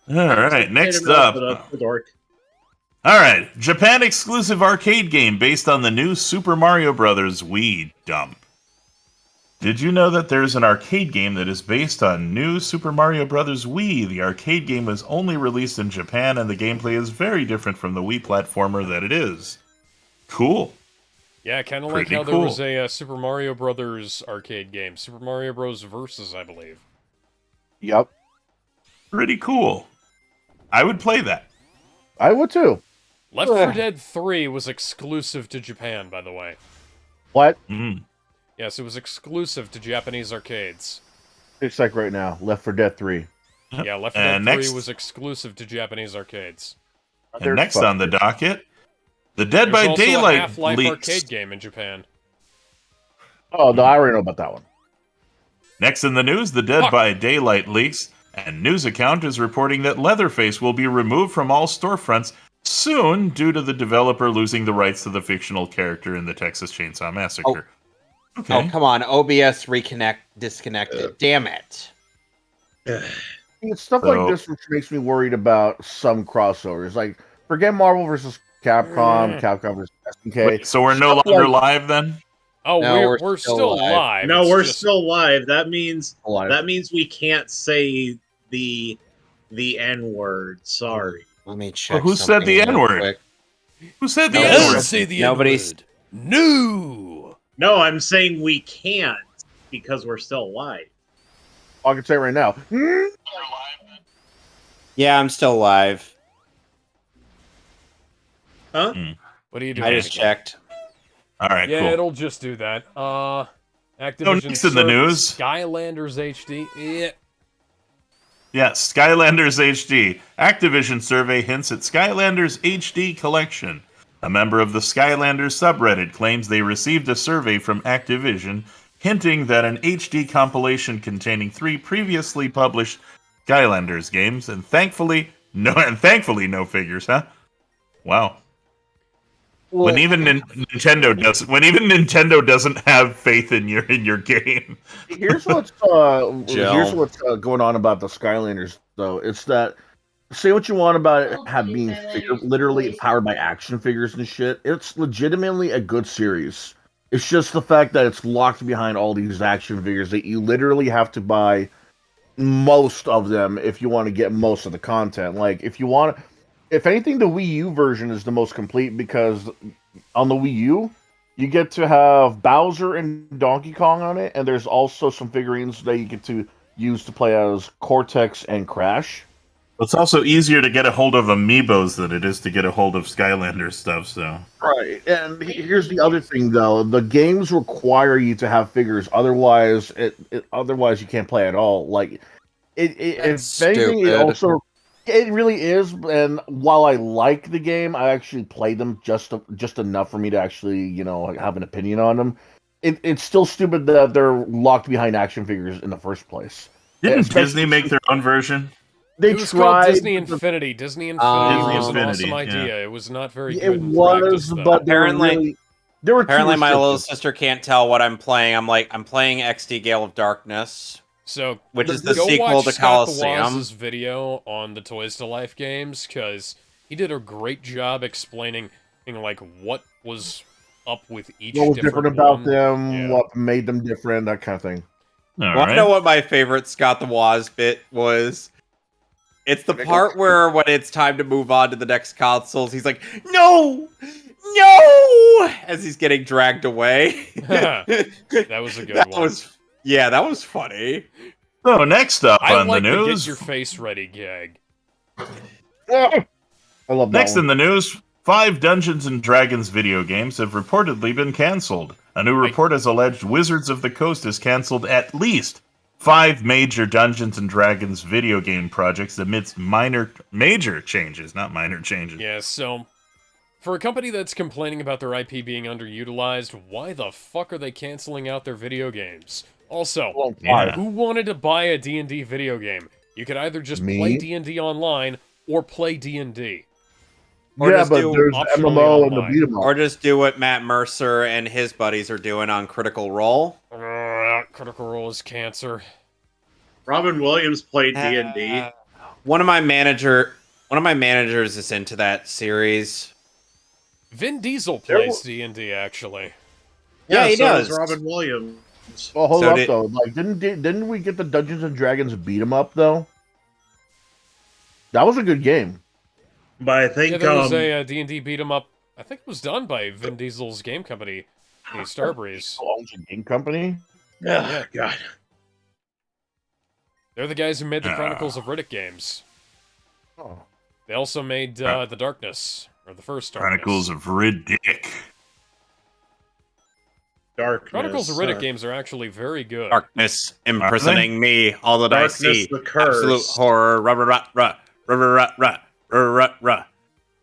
right, next up. All right, Japan exclusive arcade game based on the new Super Mario Bros. Wii dump. Did you know that there's an arcade game that is based on new Super Mario Bros. Wii? The arcade game was only released in Japan, and the gameplay is very different from the Wii platformer that it is. Cool. Yeah, kind of like Pretty how there cool. was a Super Mario Brothers arcade game. Super Mario Bros. Versus, I believe. Yep. Pretty cool. I would play that. I would too. Left 4 Dead 3 was exclusive to Japan, by the way. What? Yes, it was exclusive to Japanese arcades. It's like right now. Left 4 Dead 3. Yeah, Left 4 Dead 3 was exclusive to Japanese arcades. And next on the docket, the Dead There's by also Daylight a Half-Life leaks. arcade game in Japan. Oh, no, I already know about that one. Next in the news, the Dead by Daylight leaks, and news account is reporting that Leatherface will be removed from all storefronts soon due to the developer losing the rights to the fictional character in the Texas Chainsaw Massacre. Okay. Oh, come on. OBS disconnected. Damn it. It's stuff like this which makes me worried about some crossovers. Like, forget Marvel versus Capcom, Capcom versus SNK. Wait, so we're no longer live then? Oh, No, we're still live. No, It's we're just- still live. That means Alive. we can't say the N-word. Sorry. Let me check. Well, who said the something real N-word? quick. Who said the Nobody- N-word? say the Nobody's- N-word. No. No, I'm saying we can't because we're still live. I can say right now. Yeah, I'm still live. Huh? What are you doing? I just checked. All right, Yeah, cool. it'll just do that. Activision next in the served news. Skylanders HD. Yeah. Yes, Skylanders HD. Activision survey hints at Skylanders HD collection. A member of the Skylanders subreddit claims they received a survey from Activision hinting that an HD compilation containing 3 previously published Skylanders games, and thankfully no figures, huh? Wow. When even Nintendo doesn't have faith in your game. Here's what's going on about the Skylanders, though. It's that, say what you want about it being literally powered by action figures and shit. It's legitimately a good series. It's just the fact that it's locked behind all these action figures that you literally have to buy most of them if you want to get most of the content. Like, if anything, the Wii U version is the most complete because on the Wii U, you get to have Bowser and Donkey Kong on it, and there's also some figurines that you get to use to play as Cortex and Crash. It's also easier to get a hold of Amiibos than it is to get a hold of Skylander stuff, so. Right, and here's the other thing, though. The games require you to have figures, otherwise you can't play at all. Like, if anything, it really is, and while I like the game, I actually play them just enough for me to actually, have an opinion on them. It's still stupid that they're locked behind action figures in the first place. Didn't Disney make their own version? It was called Disney Infinity. Disney Infinity was an Infinity, awesome idea. yeah. It was not very good. It was, but Apparently my little restrictive. sister can't tell what I'm playing. I'm playing XD Gale of Darkness. So, which is the go sequel watch to Scott the Coliseum. Waz's video on the Toys to Life games, because he did a great job explaining, like, what was up with each What was different about them, Yeah. what made them different, that kind of thing. I know what my favorite Scott the Waz bit was. It's the part where when it's time to move on to the next consoles, he's like, no! As he's getting dragged away. That was a good one. That was funny. So next up on like the the news. get your face ready gag. I love that Next one. in the news, 5 Dungeons and Dragons video games have reportedly been canceled. A new report has alleged Wizards of the Coast has canceled at least 5 major Dungeons and Dragons video game projects amidst major changes, not minor changes. Yeah, so for a company that's complaining about their IP being underutilized, why the fuck are they canceling out their video games? Also, who wanted to buy a D&D video game? You could either just play D&D online or play D&D. Or yeah, just but do there's MMO and the beat 'em up. Or just do what Matt Mercer and his buddies are doing on Critical Role. Critical Role is cancer. Robin Williams played D&D. One of my managers is into that series. Vin Diesel plays D&D, actually. Yeah, he so does. does Robin Williams. Well, hold up though. Like, didn't we get the Dungeons and Dragons beat 'em up though? That was a good game. But I think there was a D&D beat 'em up. I think it was done by Vin Diesel's game company, the Starbreeze. Owns a game company. Yeah, God. They're the guys who made the Chronicles of Riddick games. Oh. They also made The Darkness, or the first Darkness. Chronicles of Riddick. Darkness. Chronicles of Riddick games are actually very good. Darkness imprisoning me, all that I see. The curse. Absolute horror. I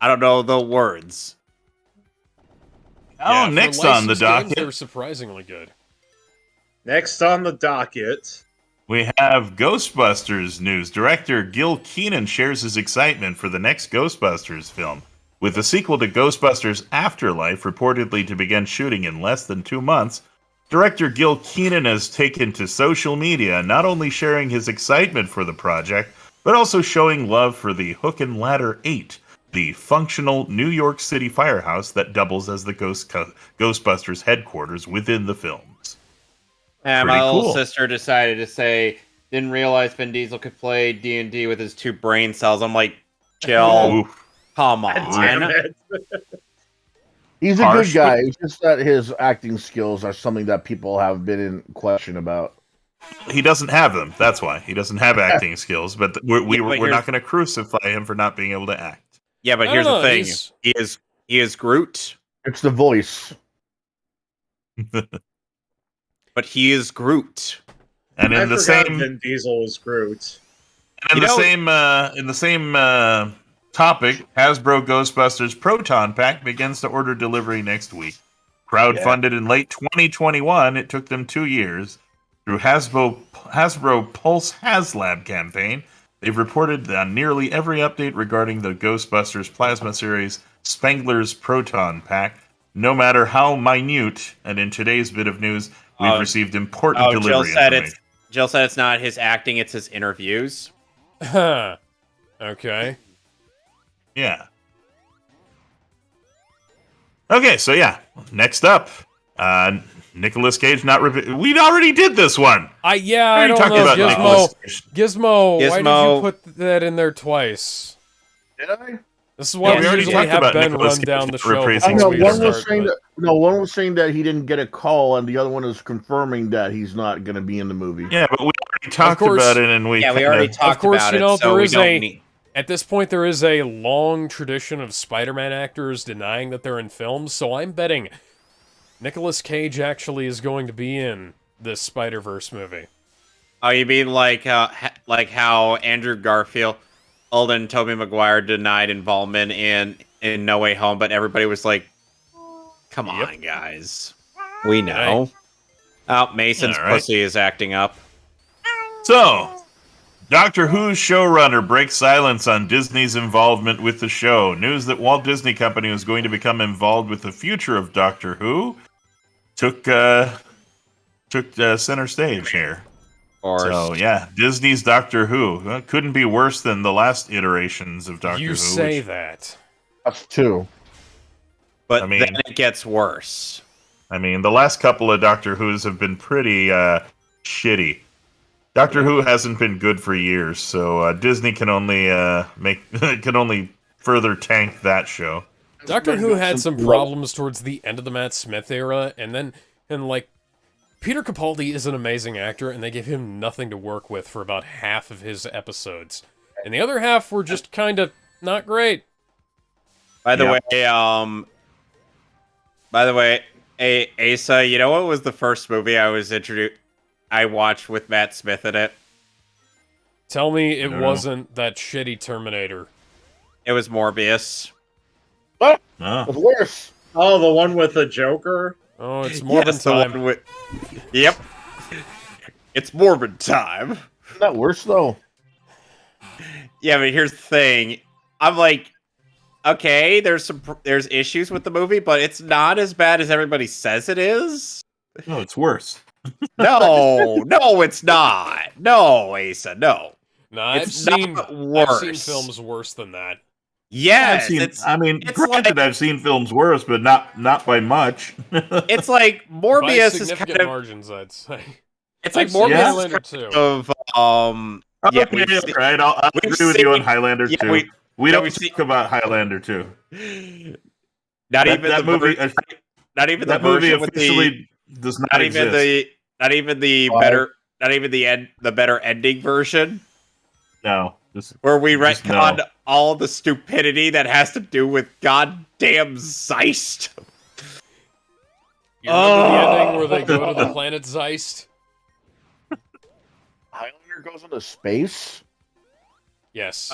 don't know the words. Oh, next on the docket. They're surprisingly good. Next on the docket, we have Ghostbusters news. Director Gil Keenan shares his excitement for the next Ghostbusters film, with the sequel to Ghostbusters Afterlife reportedly to begin shooting in less than 2 months. Director Gil Keenan has taken to social media, not only sharing his excitement for the project, but also showing love for the Hook and Ladder 8, the functional New York City firehouse that doubles as the Ghostbusters headquarters within the films. And Pretty my little cool. sister decided to say, didn't realize Vin Diesel could play D&D with his 2 brain cells. I'm like, chill. Oof. Come damn on. it. He's a Harsh, good guy. It's just that his acting skills are something that people have been in question about. He doesn't have them. That's why. He doesn't have acting skills, but we're here's- not going to crucify him for not being able to act. Yeah, but I here's don't the know, thing. he's- He is Groot, It's the voice. but he is Groot. And I in the forgot same Vin Diesel was Groot. in the same topic, Hasbro Ghostbusters Proton Pack begins to order delivery next week. Crowdfunded in late 2021, it took them 2 years. Through Hasbro Pulse HasLab campaign, they've reported on nearly every update regarding the Ghostbusters Plasma series Spengler's Proton Pack, no matter how minute. And in today's bit of news, we've received important delivery information. Jill said it's not his acting, it's his interviews. Okay. Yeah. Okay, so yeah. Next up, Nicolas Cage we already did this one. I We don't already talked know. about Nicolas Cage. Gizmo, why did Gizmo. you put that in there twice? Did I? This is why we we already usually talked have about Ben Nicolas run Cage down the show. replacing I know before we one start, was saying but- that one was saying that he didn't get a call, and the other one is confirming that he's not going to be in the movie. Yeah, but we already talked course. about it, and we already talked Of course, about you know, it, so there we is don't a- need... At this point, there is a long tradition of Spider-Man actors denying that they're in films, so I'm betting Nicolas Cage actually is going to be in this Spider-Verse movie. Oh, you mean like how Andrew Garfield and Tobey Maguire denied involvement in No Way Home, but everybody was like, come on, guys. We know. Oh, Mason's All right. pussy is acting up. So, Doctor Who's showrunner breaks silence on Disney's involvement with the show. News that Walt Disney Company was going to become involved with the future of Doctor Who took center stage here. So yeah, Disney's Doctor Who couldn't be worse than the last iterations of Doctor Who. You say which- that. That's two. But I mean- then it gets worse. I mean, the last couple of Doctor Who's have been pretty shitty. Doctor Who hasn't been good for years, so Disney can only can only further tank that show. Doctor Who had some problems towards the end of the Matt Smith era, and Peter Capaldi is an amazing actor, and they gave him nothing to work with for about half of his episodes. And the other half were just kind of not great. By the way, Asa, you know what was the first movie I watched with Matt Smith in it? Tell me it I don't know. wasn't that shitty Terminator. It was Morbius. Oh. It's worse. Oh, the one with the Joker? Oh, it's Morbin Yes, the time. one with... Yep. It's Morbin time. Isn't that worse though? Yeah, but here's the thing. I'm like, okay, there's issues with the movie, but it's not as bad as everybody says it is. No, it's worse. No, it's not. No, Asa, no. No, I've It's seen not I've seen worse. films worse than that. Yes, it's it's granted, I've seen films worse, but not by much. it's like By Morbius is significant kind of... margins, I'd say. It's like I've seen Morbius is Highlander kind too. of... yeah, Okay, we've seen- right. I'll we've agree with you on seen- Highlander yeah, too. we- We yeah, don't we've seen- talk about Highlander too. Not even That the movie, ver- not even the that movie version with the officially does not not even exist. the better ending version No, just where we Just retcon no. all the stupidity that has to do with goddamn Zeist. You remember the Oh. ending where they go to the planet Zeist? Highlander goes into space. Yes.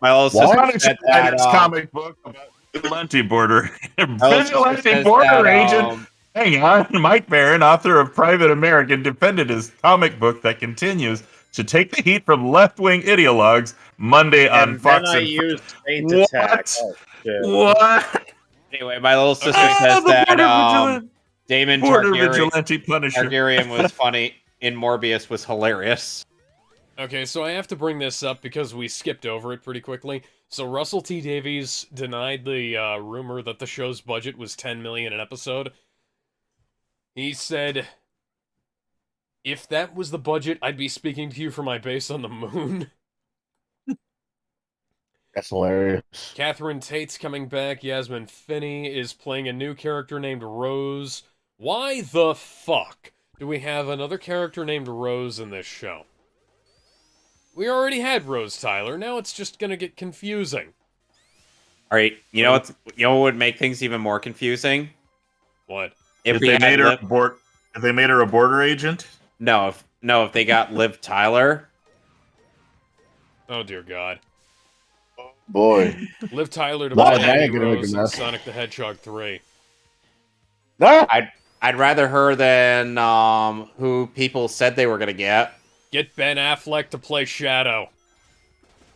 My little Why? sister said that, this comic book about vigilante border, my little sister vigilante says border that, agent. Hang on. Mike Barron, author of Private American, defended his comic book that continues to take the heat from left-wing ideologues Monday on And Fox then I and used Saint What? Attack. Oh, shit. What? Anyway, my little sister Okay. says the that Border Damon Vigilante Punisher. Targaryen was funny and Morbius was hilarious. Okay, so I have to bring this up because we skipped over it pretty quickly. So Russell T Davies denied the rumor that the show's budget was $10 million an episode. He said, "If that was the budget, I'd be speaking to you from my base on the moon." That's hilarious. Catherine Tate's coming back. Yasmin Finney is playing a new character named Rose. Why the fuck do we have another character named Rose in this show? We already had Rose Tyler. Now it's just gonna get confusing. All right, you know what would make things even more confusing? What? If they made her a border agent? if they got Liv Tyler. Oh dear God. Boy. Liv Tyler to Nah, play that ain't Amy gonna make Rose a in mess. Sonic the Hedgehog 3. Ah! I'd rather her than who people said they were gonna get. Get Ben Affleck to play Shadow.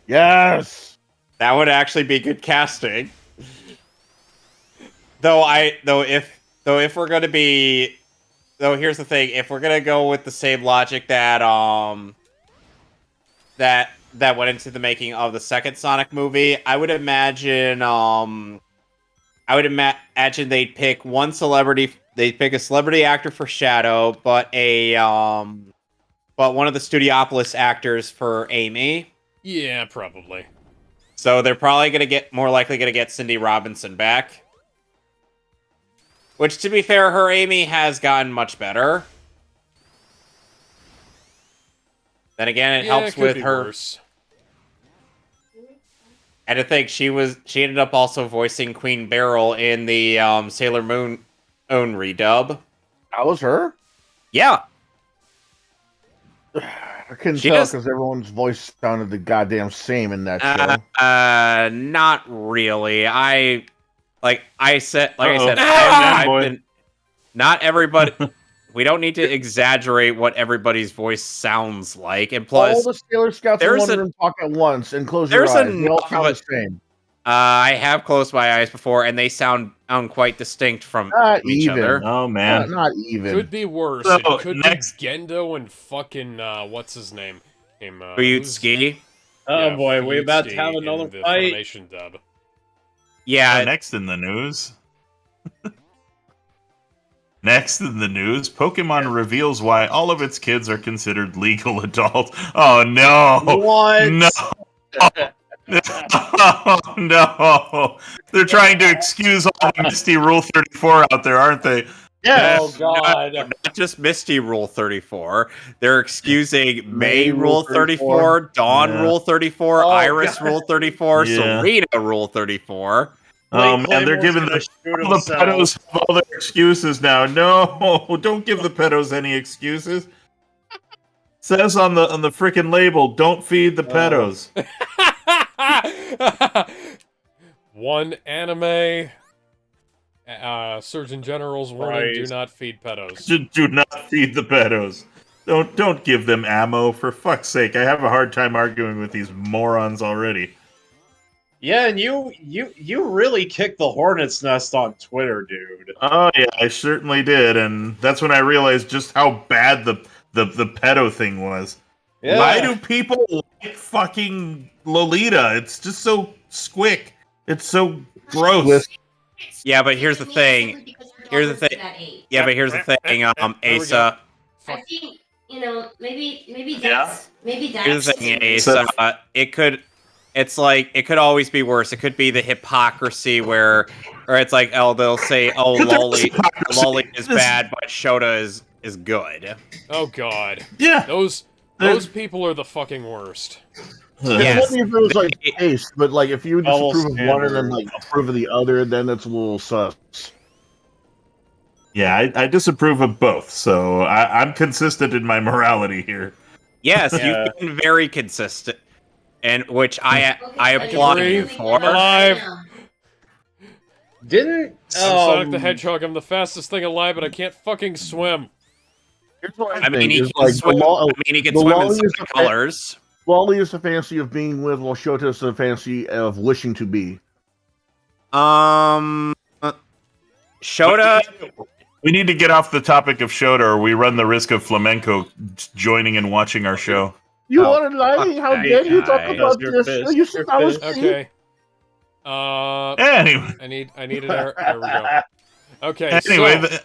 Yes. That would actually be good casting. If we're gonna be, here's the thing: if we're gonna go with the same logic that that went into the making of the second Sonic movie, I would imagine they'd pick one celebrity. They'd pick a celebrity actor for Shadow, but one of the Studiopolis actors for Amy. Yeah, probably. So they're probably more likely gonna get Cindy Robinson back. Which, to be fair, her Amy has gotten much better. Then again, it helps could with be her. worse. And I think she ended up also voicing Queen Beryl in the Sailor Moon own redub. That was her? Yeah. I couldn't She tell does- because everyone's voice sounded the goddamn same in that show. Not really. I've boy. been. Not everybody. We don't need to exaggerate what everybody's voice sounds like, and plus, all the Sailor Scouts in there's one a- room talk at once and close your there's eyes. They all enough sound of the same. I have closed my eyes before, and they sound quite distinct from Not each even. other. Oh, man. Not even. Could be worse. So, It could next- be Gendo and fucking what's his name? Ryutsuki. Oh boy, we about to have Ryutsuki another in the fight. Funimation dub. Yeah, Next in the news. Pokemon reveals why all of its kids are considered legal adults. Oh no! What? No! Oh, no! They're trying to excuse all the Misty Rule 34 out there, aren't they? Yes. Oh god! Not just Misty Rule 34. They're excusing May Rule 34, Dawn Yeah. Rule 34, Oh, Iris God. Rule 34, Yeah. Serena Rule 34. Oh man, they're giving the all the pedos have all their excuses now. No, don't give the pedos any excuses. Says on the freaking label, don't feed the pedos. One anime. Surgeon General's warning: do Christ. not feed pedos. Do not feed the pedos. Don't give them ammo, for fuck's sake. I have a hard time arguing with these morons already. Yeah, and you really kicked the hornet's nest on Twitter, dude. Oh yeah, I certainly did, and that's when I realized just how bad the pedo thing was. Yeah. Why do people like fucking Lolita? It's just so squick. It's so gross. Yeah, but here's the thing. Here's the thing. Yeah, but here's the thing, There we go. Asa. I think maybe Yeah. that's maybe Here's the that's thing, Asa. It could always be worse. It could be the hypocrisy or it's like, they'll say, Lolly is bad, but Shota is good. Oh god. Yeah. Those people are the fucking worst. Yes. What if it was like taste, but like if you Double disapprove of one and then standard. like approve of the other, then it's a little sus. Yeah, I disapprove of both, so I'm consistent in my morality here. Yes, Yeah. you've been very consistent, and which I Okay, applaud agree. you for. I'm alive. Didn't I'm Sonic the Hedgehog. I'm the fastest thing alive, but I can't fucking swim. Here's what I mean, think he is, can swim. the He can the swim in lolly so is many the colors. Lolly is the fancy of being with, while Shota is the fancy of wishing to be. Uh, Shota. We need to get off the topic of Shota, or we run the risk of flamenco joining and watching our show. You Oh, want to lie? fuck How that dare you talk guy. about Your this? fist, You said your I was fist. Okay. Anyway, I need an error. There we go. Okay, anyway, so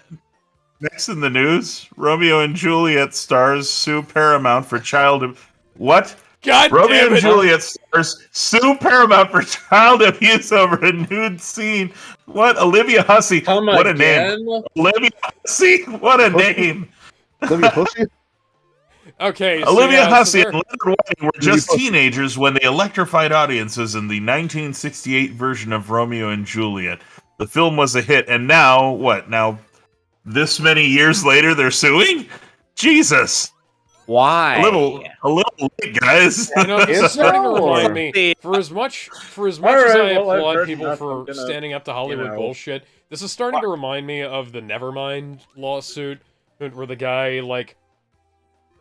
next in the news, Romeo and Juliet stars sue Paramount for what? God Romeo damn and it! Juliet stars sue Paramount for child abuse over a nude scene. What? Olivia Hussey. Come What a again? name. Olivia Hussey. What a name. Olivia Pussy. Okay, so Olivia yeah, Hussey so and Leonard Whiting were just teenagers when they electrified audiences in the 1968 version of Romeo and Juliet. The film was a hit, and now, what? Now, this many years later, they're suing? Jesus. Why? A little late, guys. you know, this is It's starting to not. remind me. For as much All as right, I well, I've applaud heard people enough. for I'm gonna, standing up to Hollywood bullshit, this is starting to remind me of the Nevermind lawsuit, where the guy like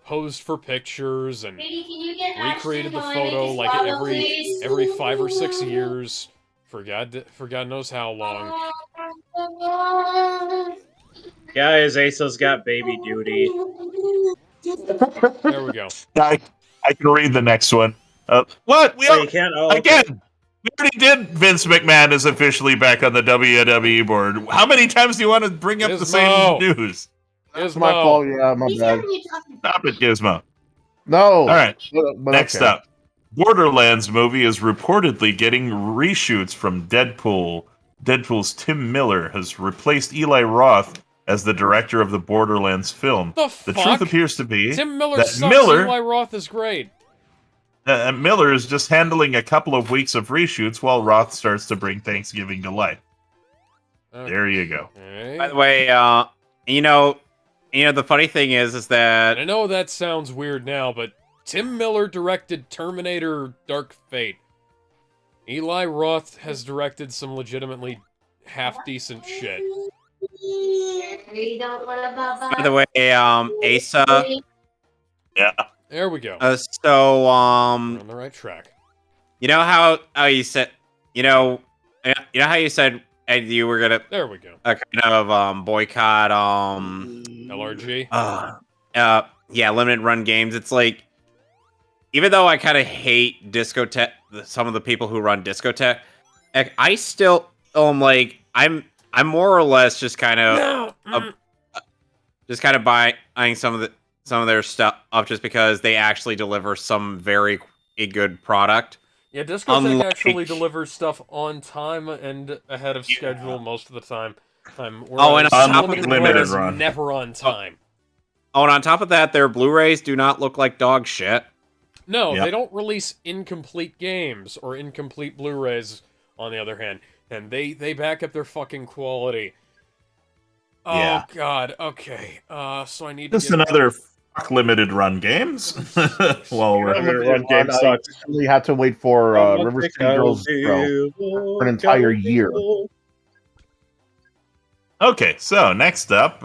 posed for pictures and recreated the photo like every 5 or 6 years for God knows how long. Guys, Asa's got baby duty. There we go. I can read the next one. What? We Oh, you can't? Oh, okay. again. We already did. Vince McMahon is officially back on the WWE board. How many times do you want to bring up the same news? It's my fault. Yeah, my bad. Stop it, Gizmo. No. All right. But Next okay. up, Borderlands movie is reportedly getting reshoots from Deadpool. Deadpool's Tim Miller has replaced Eli Roth as the director of the Borderlands film. The truth appears to be Tim Miller that sucks. Eli Roth is great. Miller is just handling a couple of weeks of reshoots while Roth starts to bring Thanksgiving to life. Okay. There you go. Okay. By the way, you know, the funny thing is that I know that sounds weird now, but Tim Miller directed Terminator: Dark Fate. Eli Roth has directed some legitimately half-decent shit. By the way, Asa. Yeah. There we go. We're on the right track. You know how you said, you know how you said you were gonna. There we go. Kind of boycott LRG. Yeah, limited run games. It's like, even though I kind of hate discotheque, some of the people who run discotheque, I still like I'm more or less just kind of buying some of their stuff up just because they actually deliver some very good product. Yeah, discotheque actually delivers stuff on time and ahead of schedule most of the time. And on top of limited run, never on time. Oh, and on top of that, their Blu-rays do not look like dog shit. No, they don't release incomplete games or incomplete Blu-rays, on the other hand. And they back up their fucking quality. Oh, God. Okay. So I need to just another limited run games. Well, limited run game sucks. We had to wait for River City Girls for an entire year. Okay, so next up,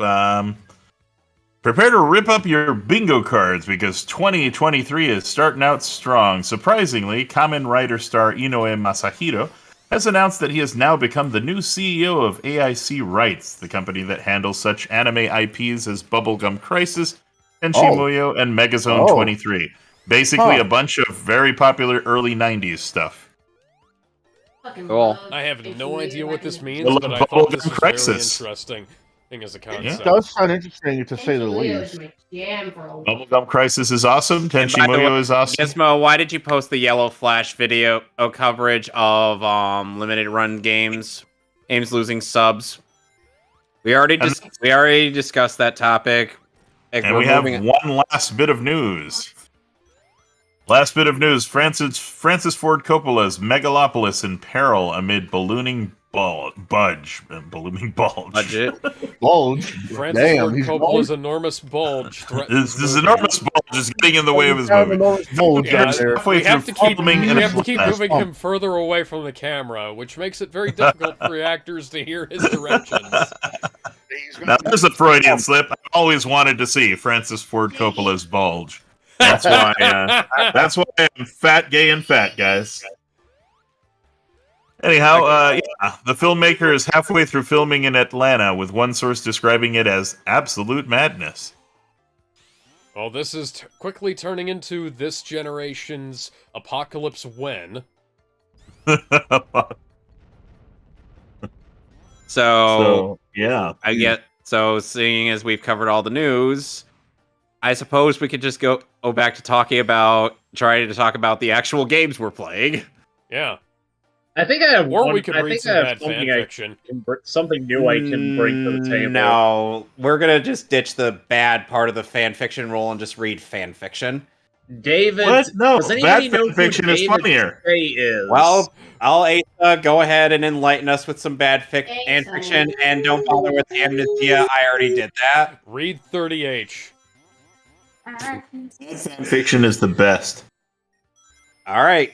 prepare to rip up your bingo cards because 2023 is starting out strong. Surprisingly, Kamen Rider star Inoue Masahiro has announced that he has now become the new CEO of AIC Rights, the company that handles such anime IPs as Bubblegum Crisis, Tenchi Muyo, and Megazone 23. Basically a bunch of very popular early 90s stuff. Cool. I have no idea what this means, but I thought this was very interesting thing as a concept. It does sound interesting, to say the least. Bubblegum Crisis is awesome. Tenchi Muyo is awesome. Gizmo, why did you post the Yellow Flash video coverage of limited run games losing subs? We already discussed that topic. And we have one last bit of news. Francis Ford Coppola's Megalopolis in peril amid ballooning Budge, ballooning bulge. Budget. Bulge. Francis Damn, Ford he's Coppola's enormous bulge threatens This movie. enormous bulge is getting in the way of his Got an movie. enormous bulge Yeah, in there. halfway we have through to keep filming in a blast. moving him further away from the camera, which makes it very difficult for actors to hear his directions. Now there's a Freudian slip. I always wanted to see Francis Ford Coppola's bulge. That's why. That's why I'm fat, gay, and fat, guys. Anyhow, yeah, the filmmaker is halfway through filming in Atlanta, with one source describing it as absolute madness. Well, this is quickly turning into this generation's Apocalypse When. So yeah, I get seeing as we've covered all the news, I suppose we could just go back to trying to talk about the actual games we're playing. Yeah. I think I have Or one, we could I read think some I have bad something fan fiction. something new I can bring to the table. No, we're gonna just ditch the bad part of the fan fiction role and just read fan fiction. David, what? No, does anybody bad know fan fiction who is David funnier. Spay is? Well, I'll Asa go ahead and enlighten us with some bad fan fiction, and don't bother with the amnesia. I already did that. Read 30H. Fan fiction is the best. All right.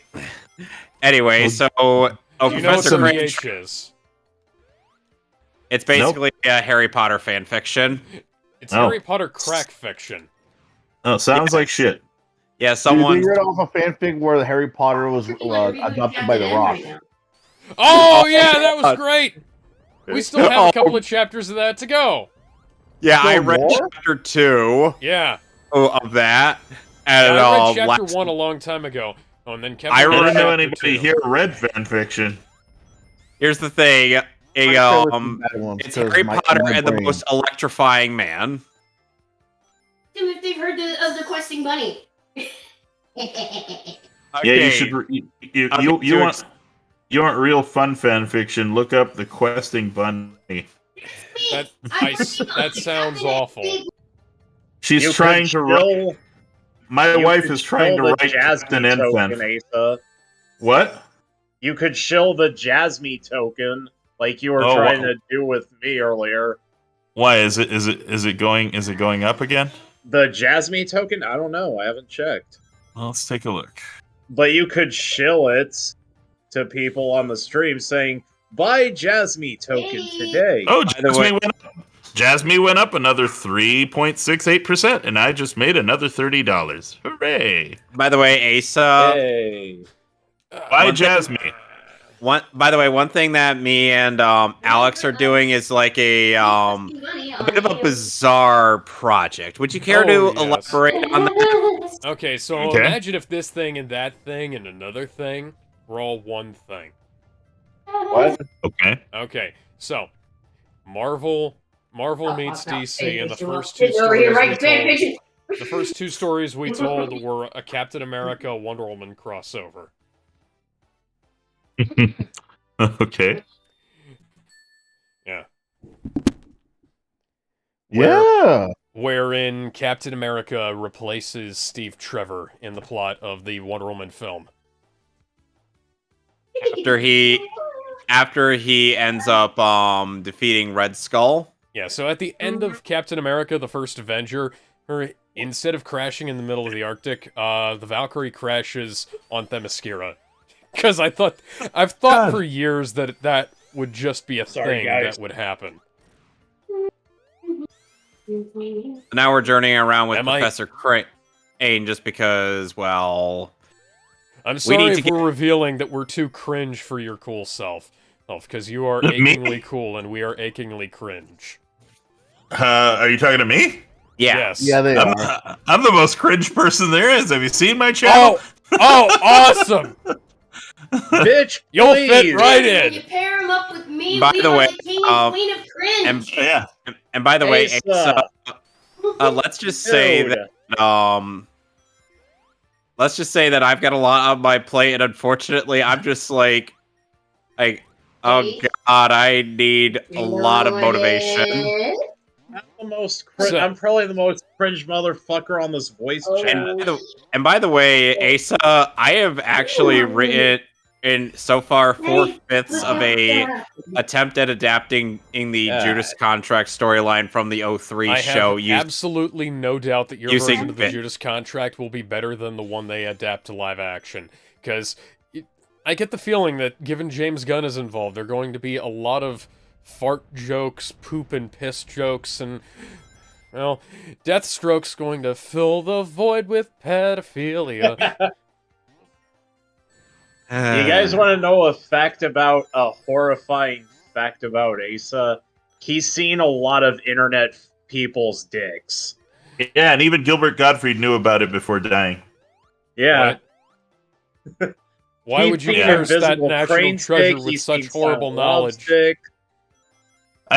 Anyway, so Do you know what Professor 30H is? It's basically a Harry Potter fan fiction. It's Oh. Harry Potter crack fiction. Oh, sounds like shit. Yeah, Dude, someone. they read off a fanfic where Harry Potter was adopted by the Rock. Oh, yeah, that was great! We still have a couple of chapters of that to go. Yeah, I Still read more? chapter 2 Yeah. of that. And I read chapter last- 1 a long time ago. Oh, and then kept I I reading don't know chapter anybody 2. here read fan fiction. Here's the thing. It's It's Harry Potter and the most electrifying man. Tim, if they've heard of the questing bunny. Yeah, you should. You want real fun fan fiction? Look up the questing bunny. That sounds awful. She's You trying could to write. still- My you wife could is trying to shill the write Jasmine an token, infant. Asa. What? You could shill the Jasmine token like you were Oh, trying wow. to do with me earlier. Why is it going up again? The Jasmine token? I don't know. I haven't checked. Well, let's take a look. But you could shill it to people on the stream saying, buy Jasmine token today. Oh, By the way- Jasmine went up another 3.68%, and I just made another $30. Hooray! By the way, Asa. Hey. Buy Jasmine. One thing that me and Alex are doing is like a bit of a bizarre project. Would you care to Oh, yes. elaborate on that? Okay, so Okay. imagine if this thing and that thing and another thing were all one thing. What? Okay. Okay, so Marvel meets DC, and the first It's two over here, stories right? we Fan told, fiction. the first two stories we told were a Captain America Wonder Woman crossover. Okay. Yeah. Yeah. Wherein Captain America replaces Steve Trevor in the plot of the Wonder Woman film. After he ends up defeating Red Skull. Yeah, so at the end of Captain America, the First Avenger, instead of crashing in the middle of the Arctic, the Valkyrie crashes on Themyscira. Because I've thought for years that would just be a Sorry, thing guys. that would happen. Now we're journeying around with Am I- Professor Crane just because, well, I'm We sorry need if to get- we're revealing that we're too cringe for your cool self. Because you are Me? achingly cool and we are achingly cringe. Are you talking to me? yeah. Yes. Yeah, they are. I'm the most cringe person there is. Have you seen my channel? Oh, awesome! Bitch, You'll please. fit right When in. you pair him up with me, By we the are way, the king and queen of cringe. and- Yeah. And by the way, Asa. let's just say Dude. that let's just say that I've got a lot on my plate, and unfortunately, I'm just like, oh god, I need a lot of motivation. I'm probably the most cringe motherfucker on this voice Oh. chat. And by the way, Asa, I have actually written. so far 4/5 of a attempt at adapting in the Judas Contract storyline from the 03 I show. have absolutely no doubt that your using version of the Vin. Judas Contract will be better than the one they adapt to live action. Because I get the feeling that, given James Gunn is involved, there are going to be a lot of fart jokes, poop and piss jokes, and, well, Deathstroke's going to fill the void with pedophilia. You guys want to know a horrifying fact about Asa? He's seen a lot of internet people's dicks. Yeah, and even Gilbert Gottfried knew about it before dying. Yeah. Why would you curse that national treasure with such horrible knowledge? It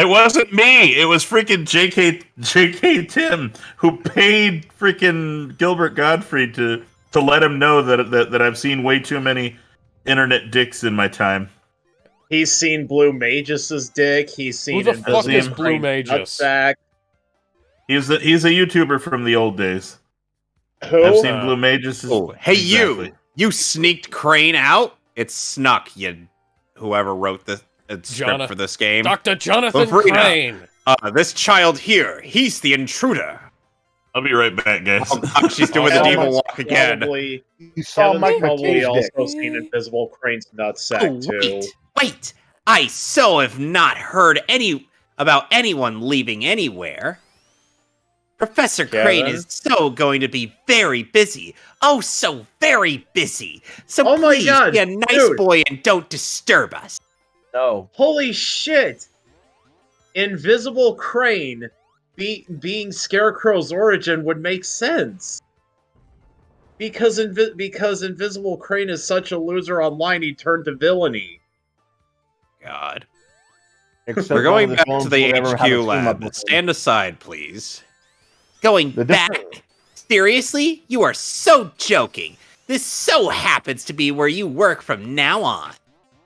wasn't me. It was freaking JK Tim who paid freaking Gilbert Gottfried to let him know that I've seen way too many internet dicks in my time. He's seen Blue Magus' dick. He's seen Who the fuck is Blue Magus? He's a YouTuber from the old days. Who? I've seen Blue Magus. Oh, hey, exactly. You sneaked Crane out? It's Snuck, whoever wrote the script for this game. Dr. Jonathan Crane! This child here, he's the intruder. I'll be right back, guys. Oh, she's doing the devil walk again. You saw Mike probably McKay's also seen Invisible Crane's nutsack, too. Wait! I so have not heard about anyone leaving anywhere. Professor Crane is so going to be very busy. Oh, so very busy. So please be a nice boy and don't disturb us. No. Holy shit! Invisible Crane being Scarecrow's origin would make sense. Because Invisible Crane is such a loser online, he turned to villainy. God. Except we're going back clones to the will ever have a HQ team lab. up Well, with them. stand aside, please. Going back? Seriously? You are so joking. This so happens to be where you work from now on.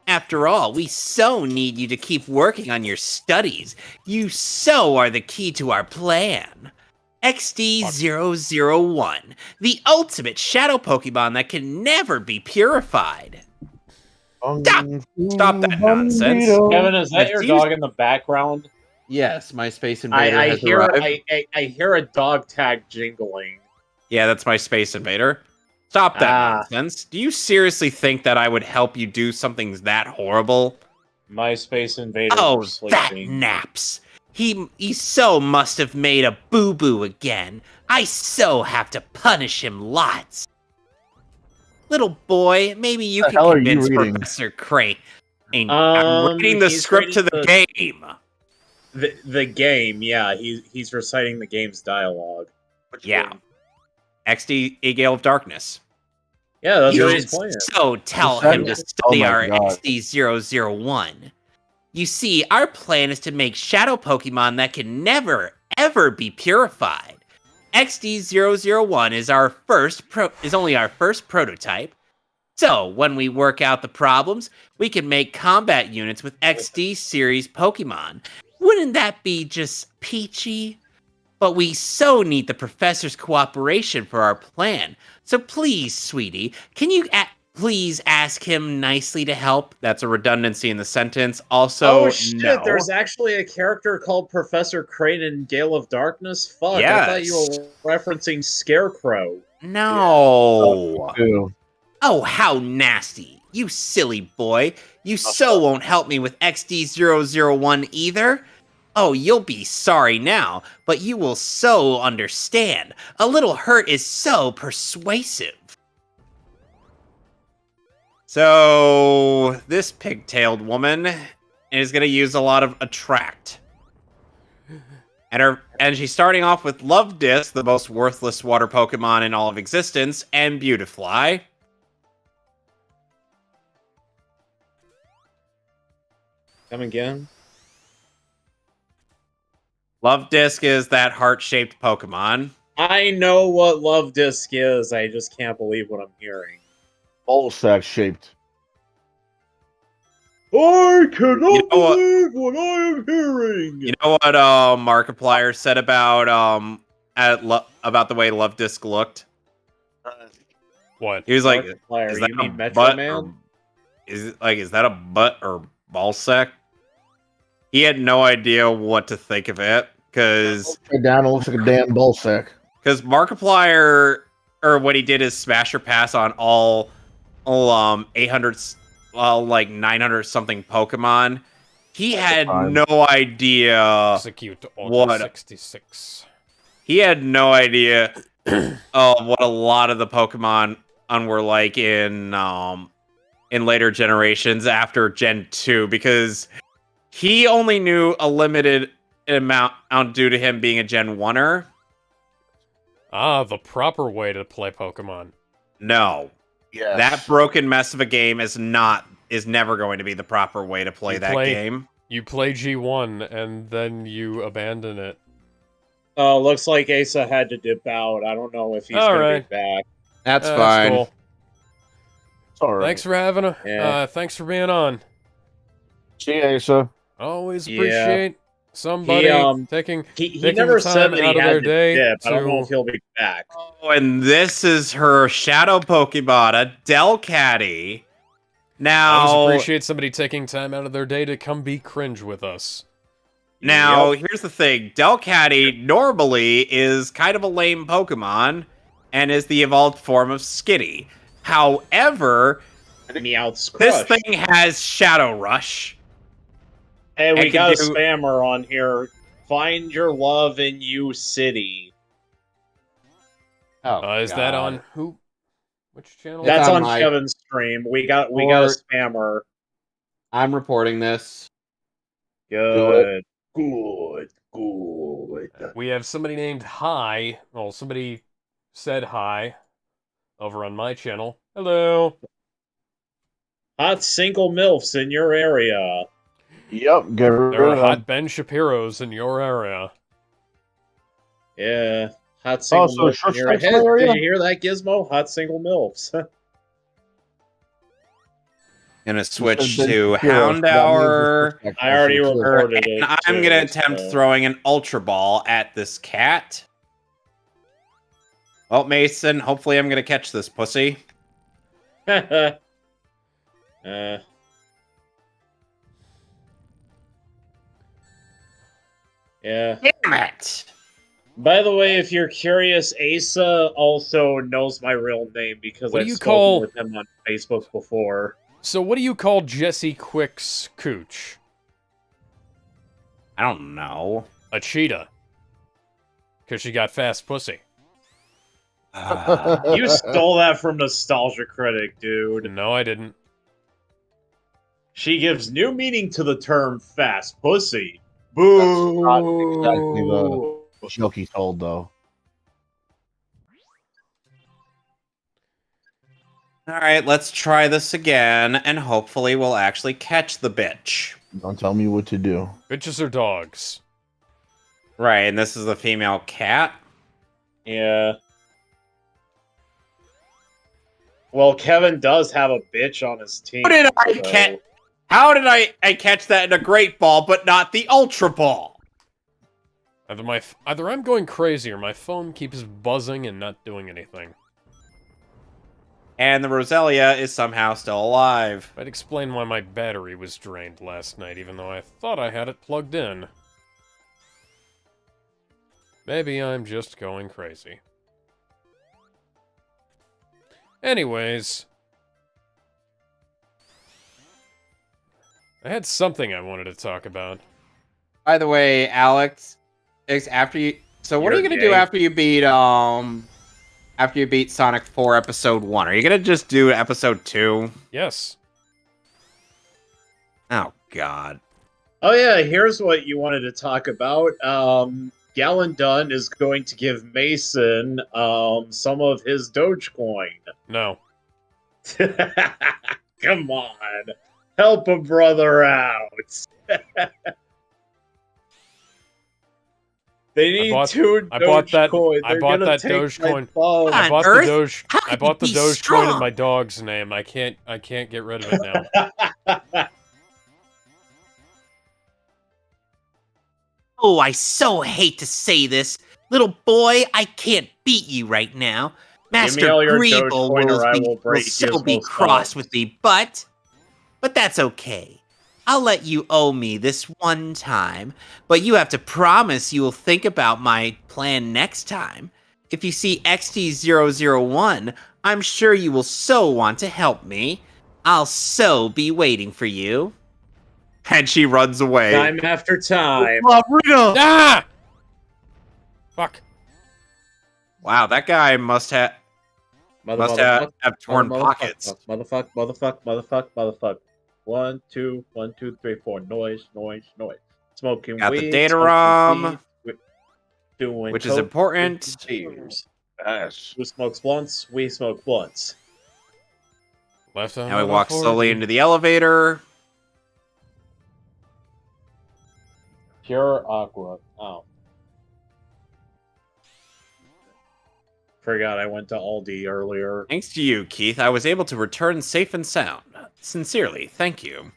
After all, we so need you to keep working on your studies. You so are the key to our plan. XD001, the ultimate shadow Pokemon that can never be purified. Stop that nonsense. Kevin, is that your dog in the background? Yes, my Space Invader I has hear arrived. I hear a dog tag jingling. Yeah, that's my Space Invader. Stop that nonsense. Do you seriously think that I would help you do something that horrible? My Space Invader. Oh, that naps. He so must have made a boo-boo again. I so have to punish him lots. Little boy, maybe you can convince Professor Crane. I'm reading the script to the game. The game, yeah. He's reciting the game's dialogue. Yeah. XD, A Gale of Darkness. Yeah, that's you what should he's playing. So tell him to study our XD001. You see, our plan is to make shadow Pokemon that can never, ever be purified. XD001 is only our first prototype. So, when we work out the problems, we can make combat units with XD series Pokemon. Wouldn't that be just peachy? But we so need the professor's cooperation for our plan. So please, sweetie, can you please ask him nicely to help? That's a redundancy in the sentence. Also, oh shit, no. There's actually a character called Professor Crane in Gale of Darkness? Fuck, yes. I thought you were referencing Scarecrow. No. Yeah. Oh, how nasty. You silly boy. You so won't help me with XD001 either? Oh, you'll be sorry now, but you will so understand. A little hurt is so persuasive. So, this pigtailed woman is going to use a lot of Attract. And she's starting off with Love Disc, the most worthless water Pokemon in all of existence, and Beautifly. Come again? Love Disc is that heart-shaped Pokemon. I know what Love Disc is, I just can't believe what I'm hearing. Ball sack shaped. I cannot believe what I am hearing! You know what Markiplier said about about the way Love Disc looked? What? He was like, Markiplier, is that you mean a Metro butt Man? or- is that a butt or ball sack? He had no idea what to think of it because Down, it looks like a damn ball sack. Because Markiplier, or what he did is smash or pass on all 800, like 900 something Pokemon. He had no idea Execute Order 66. He had no idea of what a lot of the Pokemon were like in later generations after Gen 2, because he only knew a limited amount due to him being a Gen 1er. Ah, the proper way to play Pokemon. No. Yes. That broken mess of a game is never going to be the proper way to play game. You play G1 and then you abandon it. Looks like Asa had to dip out. I don't know if he's gonna be back. That's fine. Cool. It's all right. Thanks for having thanks for being on. See you, Asa. Always appreciate somebody taking He the never time said that out he of had their to day dip. to... I don't know if he'll be back. Oh, and this is her shadow Pokemon, Delcatty. Now, I always appreciate somebody taking time out of their day to come be cringe with us. Now, here's the thing. Delcatty normally is kind of a lame Pokemon and is the evolved form of Skitty. However, Meowth's this Crush. thing has Shadow Rush. Hey, we I got a can do- spammer on here. Find your love in U City. Oh, Is that on who? Which channel? That's on on my- Kevin's stream. We got a spammer. I'm reporting this. Good. We have somebody named Hi. Well, somebody said hi over on my channel. Hello. Hot single MILFs in your area. Yep, get rid There are of hot Ben Shapiros in your area. Yeah. Hot single so MILFs short in your stretch in my area? Did you hear that, Gizmo? Hot single MILFs. Gonna switch Ben to Shapiro, Houndour. I already recorded And it. I'm too, gonna attempt so. throwing an Ultra Ball at this cat. Well, Mason, hopefully I'm gonna catch this pussy. Yeah. Damn it! By the way, if you're curious, Asa also knows my real name because What do I've you spoken call- with him on Facebook before. So what do you call Jesse Quick's cooch? I don't know. A cheetah. Because she got fast pussy. You stole that from Nostalgia Critic, dude. No, I didn't. She gives new meaning to the term fast pussy. Boo! not exactly the joke he told, though. All right, let's try this again, and hopefully we'll actually catch the bitch. Don't tell me what to do. Bitches or dogs? Right, and this is the female cat. Yeah. Well, Kevin does have a bitch on his team. How did I so- catch? How did I catch that in a Great Ball, but not the Ultra Ball? Either I'm going crazy or my phone keeps buzzing and not doing anything. And the Roselia is somehow still alive. Might explain why my battery was drained last night, even though I thought I had it plugged in. Maybe I'm just going crazy. Anyways, I had something I wanted to talk about. By the way, Alex, after you. So what are you You're gonna do gay. after you beat Sonic 4 Episode 1? Are you gonna just do Episode 2? Yes. Oh God. Oh yeah, here's what you wanted to talk about. Gallon Dunn is going to give Mason some of his Dogecoin. No. Come on. Help a brother out. They need two I bought that- Dogecoin. I They're bought gonna that take my Dogecoin. phone. Come on. I bought Earth? the Doge. How I could bought the you be Dogecoin in strong? my dog's name. I can't get rid of it now. Oh, I so hate to say this. Little boy, I can't beat you right now. me Master all your Greeble Dogecoin or I will will break so be Gizmo's cross thumbs. with me, but but that's okay. I'll let you owe me this one time, but you have to promise you will think about my plan next time. If you see XT001, I'm sure you will so want to help me. I'll so be waiting for you. And she runs away. Time after time. Rita! Ah! Fuck. Wow, that guy must have torn pockets. Motherfuck. 1, 2, 1, 2, 3, 4. Noise. Smoking Got weed. the data smoking ROM, weed, doing which is coke, important. drinking beers. Yes. Who smokes blunts? We smoke blunts. Left on Now we walk slowly into the elevator. Pure aqua. Oh. Forgot I went to Aldi earlier. Thanks to you, Keith, I was able to return safe and sound. Sincerely, thank you.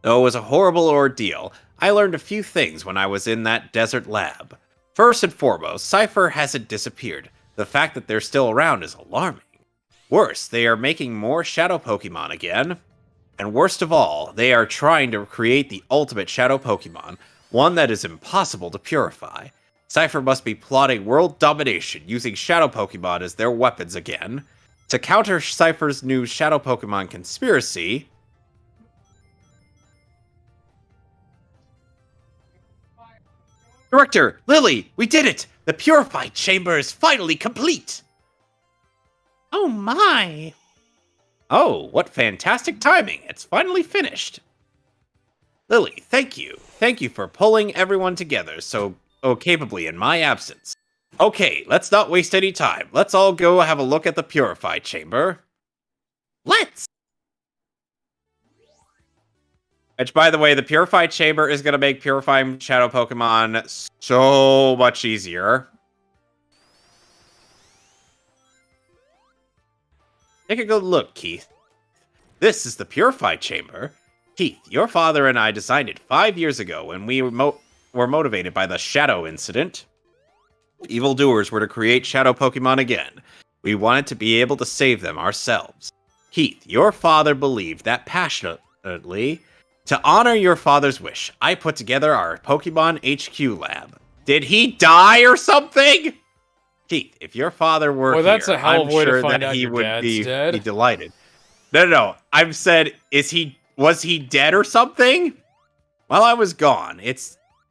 Though it was a horrible ordeal, I learned a few things when I was in that desert lab. First and foremost, Cypher hasn't disappeared. The fact that they're still around is alarming. Worse, they are making more shadow Pokemon again. And worst of all, they are trying to create the ultimate shadow Pokemon, one that is impossible to purify. Cypher must be plotting world domination using shadow Pokemon as their weapons again. To counter Cypher's new shadow Pokemon conspiracy, Director, Lily, we did it! The purified chamber is finally complete! Oh my! Oh, what fantastic timing! It's finally finished! Lily, thank you. Thank you for pulling everyone together so capably in my absence. Okay, let's not waste any time. Let's all go have a look at the purified chamber. Let's! Which, by the way, the purified chamber is going to make purifying shadow Pokemon so much easier. Take a good look, Keith. This is the purified chamber. Keith, your father and I designed it 5 years ago when we were motivated by the Shadow Incident. Evildoers were to create Shadow Pokemon again. We wanted to be able to save them ourselves. Keith, your father believed that passionately. To honor your father's wish, I put together our Pokemon HQ lab. Did he die or something? Keith, if your father were Well, that's here, a hell of I'm a way to sure find that out he your would dad's be dead. delighted. No. I've said, was he dead or something? While I was gone,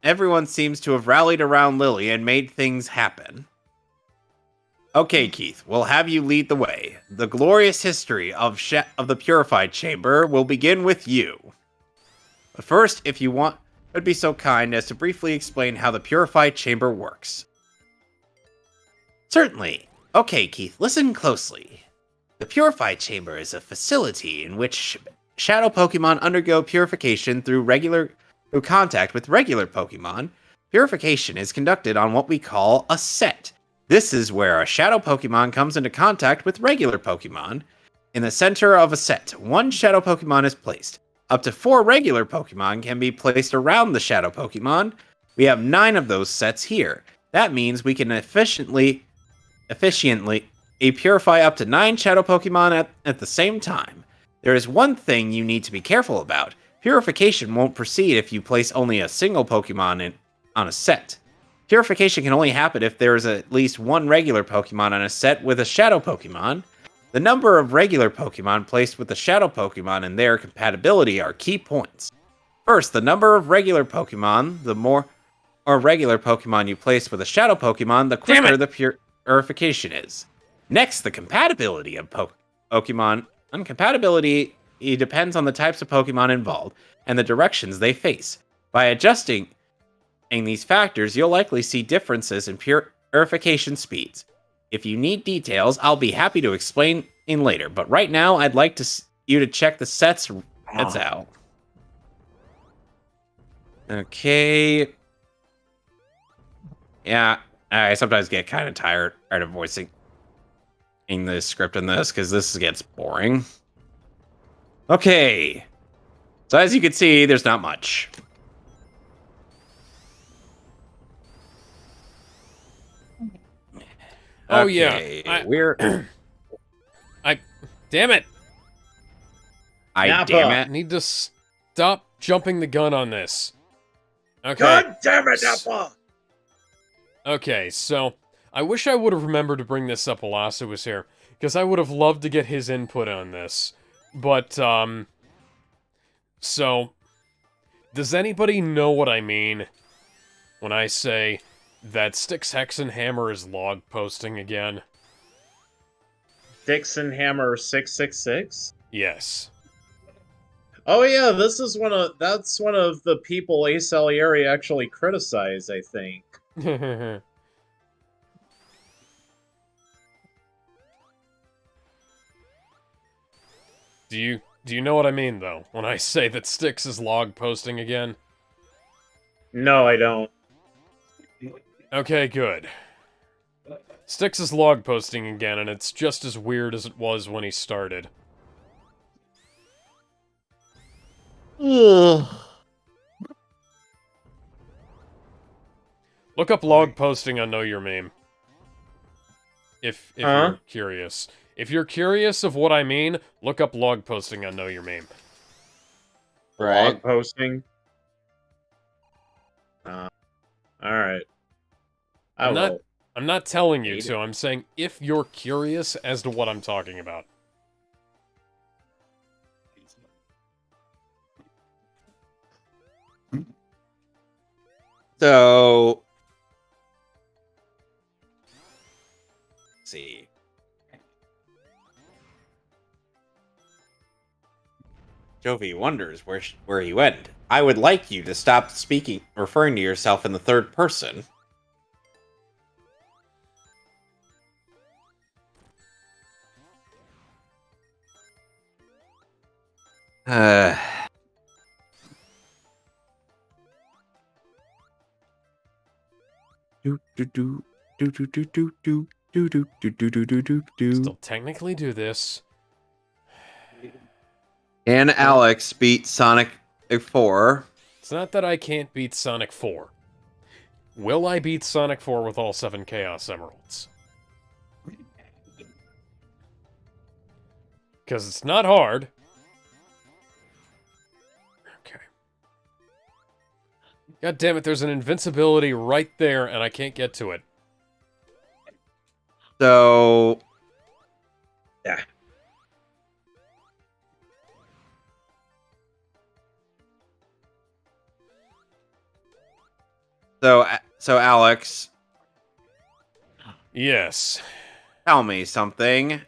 everyone seems to have rallied around Lily and made things happen. Okay, Keith, we'll have you lead the way. The glorious history of the Purified Chamber will begin with you. But first, if you would be so kind as to briefly explain how the Purified Chamber works. Certainly. Okay, Keith, listen closely. The Purified Chamber is a facility in which shadow Pokemon undergo purification through contact with regular Pokemon. Purification is conducted on what we call a set. This is where a shadow Pokemon comes into contact with regular Pokemon. In the center of a set, one shadow Pokemon is placed. Up to 4 regular Pokemon can be placed around the shadow Pokemon. We have 9 of those sets here. That means we can efficiently purify up to 9 shadow Pokemon at the same time. There is one thing you need to be careful about. Purification won't proceed if you place only a single Pokemon on a set. Purification can only happen if there is at least 1 regular Pokemon on a set with a shadow Pokemon. The number of regular Pokemon placed with the shadow Pokemon and their compatibility are key points. First, the number of regular Pokemon. The more regular Pokemon you place with a shadow Pokemon, the quicker the purification is. Next, the compatibility of Pokemon. Uncompatibility depends on the types of Pokemon involved and the directions they face. By adjusting these factors, you'll likely see differences in purification speeds. If you need details, I'll be happy to explain later, but right now I'd like you to check the sets out. Okay. Yeah, I sometimes get kind of tired of voicing the script in this because this gets boring. Okay. So as you can see, there's not much. Oh Okay, yeah, we're. damn it! Nappa. damn I it. need to stop jumping the gun on this. Okay. God damn it, Nappa! Okay, so I wish I would have remembered to bring this up while Asa was here, because I would have loved to get his input on this. But, so, does anybody know what I mean when I say that Styx Hexenhammer is log posting again? Dixon Hammer 666? Yes. Oh yeah, that's one of the people Ace Salieri actually criticized, I think. Do you know what I mean, though, when I say that Styx is log posting again? No, I don't. Okay, good. Styx is log posting again, and it's just as weird as it was when he started. Look up log posting on Know Your Meme. If you're curious. If you're curious of what I mean, look up log posting on Know Your Meme. Right. Blog posting. Alright. I will. I'm not telling you Read to, I'm saying if you're curious as to what I'm talking about. So, let's see. Jovi wonders where he went. I would like you to stop referring to yourself in the third person. Still technically do this. Can Alex beat Sonic 4? It's not that I can't beat Sonic 4. Will I beat Sonic 4 with all 7 Chaos Emeralds? Because it's not hard. Okay. God damn it, there's an invincibility right there, and I can't get to it. So... Yeah. So Alex, Yes. tell me something.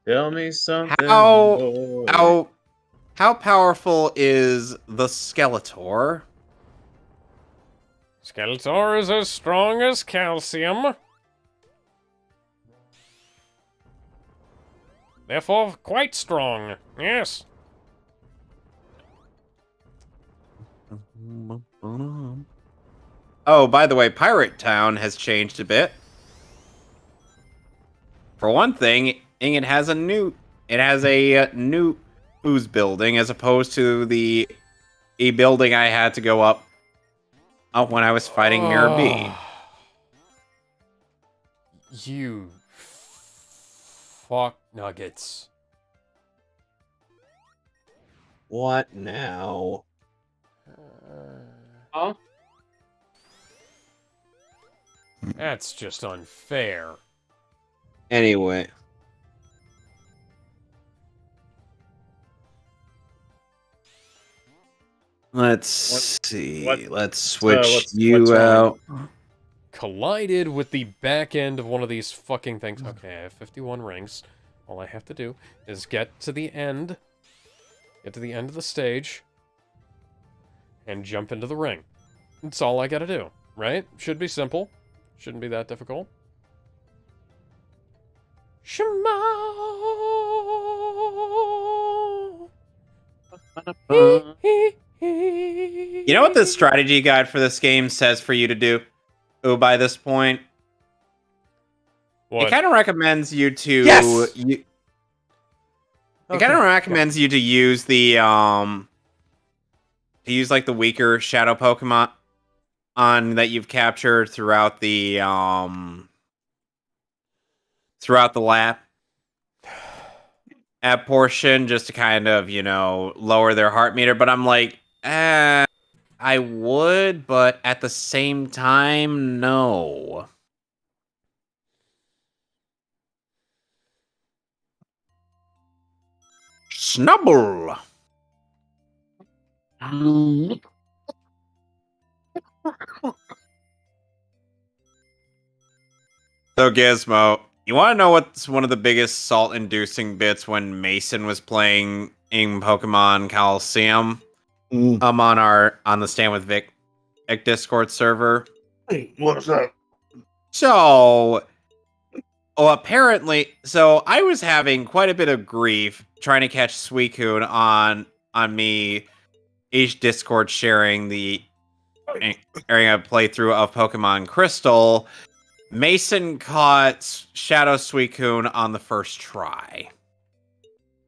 Tell me something. How powerful is the Skeletor? Skeletor is as strong as calcium. Therefore, quite strong. Yes. Oh, by the way, Pirate Town has changed a bit. For one thing, it has a new booze building as opposed to a building I had to go up when I was fighting Mirror B. You fuck nuggets. What now? Huh? That's just unfair. Anyway. Let's see. what- Let's switch what's you wrong? out. Collided with the back end of one of these fucking things. Okay, I have 51 rings. All I have to do is get to the end. Get to the end of the stage. And jump into the ring. That's all I gotta do, right? Should be simple. Shouldn't be that difficult. Shema. You know what the strategy guide for this game says for you to do? Oh, by this point, What? it kind of recommends you to Yes! It kind of recommends you to use the like the weaker shadow Pokemon that you've captured throughout the lap. at portion just to kind of, lower their heart meter. But I'm like, I would, but at the same time, no. Snubble. So Gizmo, you want to know what's one of the biggest salt-inducing bits when Mason was playing in Pokemon Coliseum? On the Stand with Vic Discord server. Hey, what's that? So, apparently, I was having quite a bit of grief trying to catch Suicune on me. Each Discord sharing a playthrough of Pokemon Crystal. Mason caught Shadow Suicune on the first try.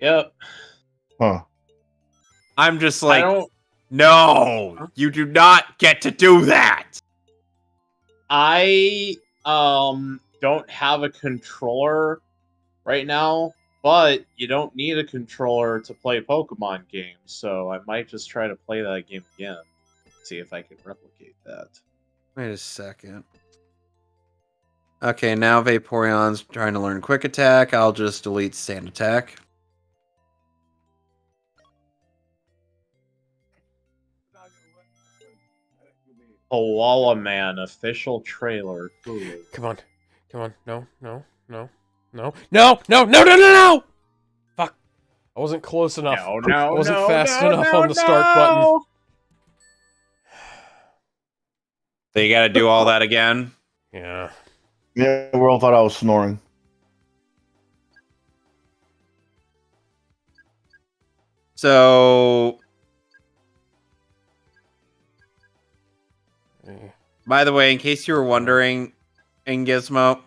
Yep. Huh. I'm just like, no, you do not get to do that. I don't have a controller right now, but you don't need a controller to play Pokemon games, so I might just try to play that game again. See if I can replicate that. Wait a second. Okay, now Vaporeon's trying to learn Quick Attack. I'll just delete Sand Attack. Koala Man official trailer. Hulu. Come on. No. Fuck. I wasn't close enough. I wasn't fast enough on the start button. So you gotta do all that again? Yeah. Yeah, we all thought I was snoring. So, by the way, in case you were wondering, in Gizmo,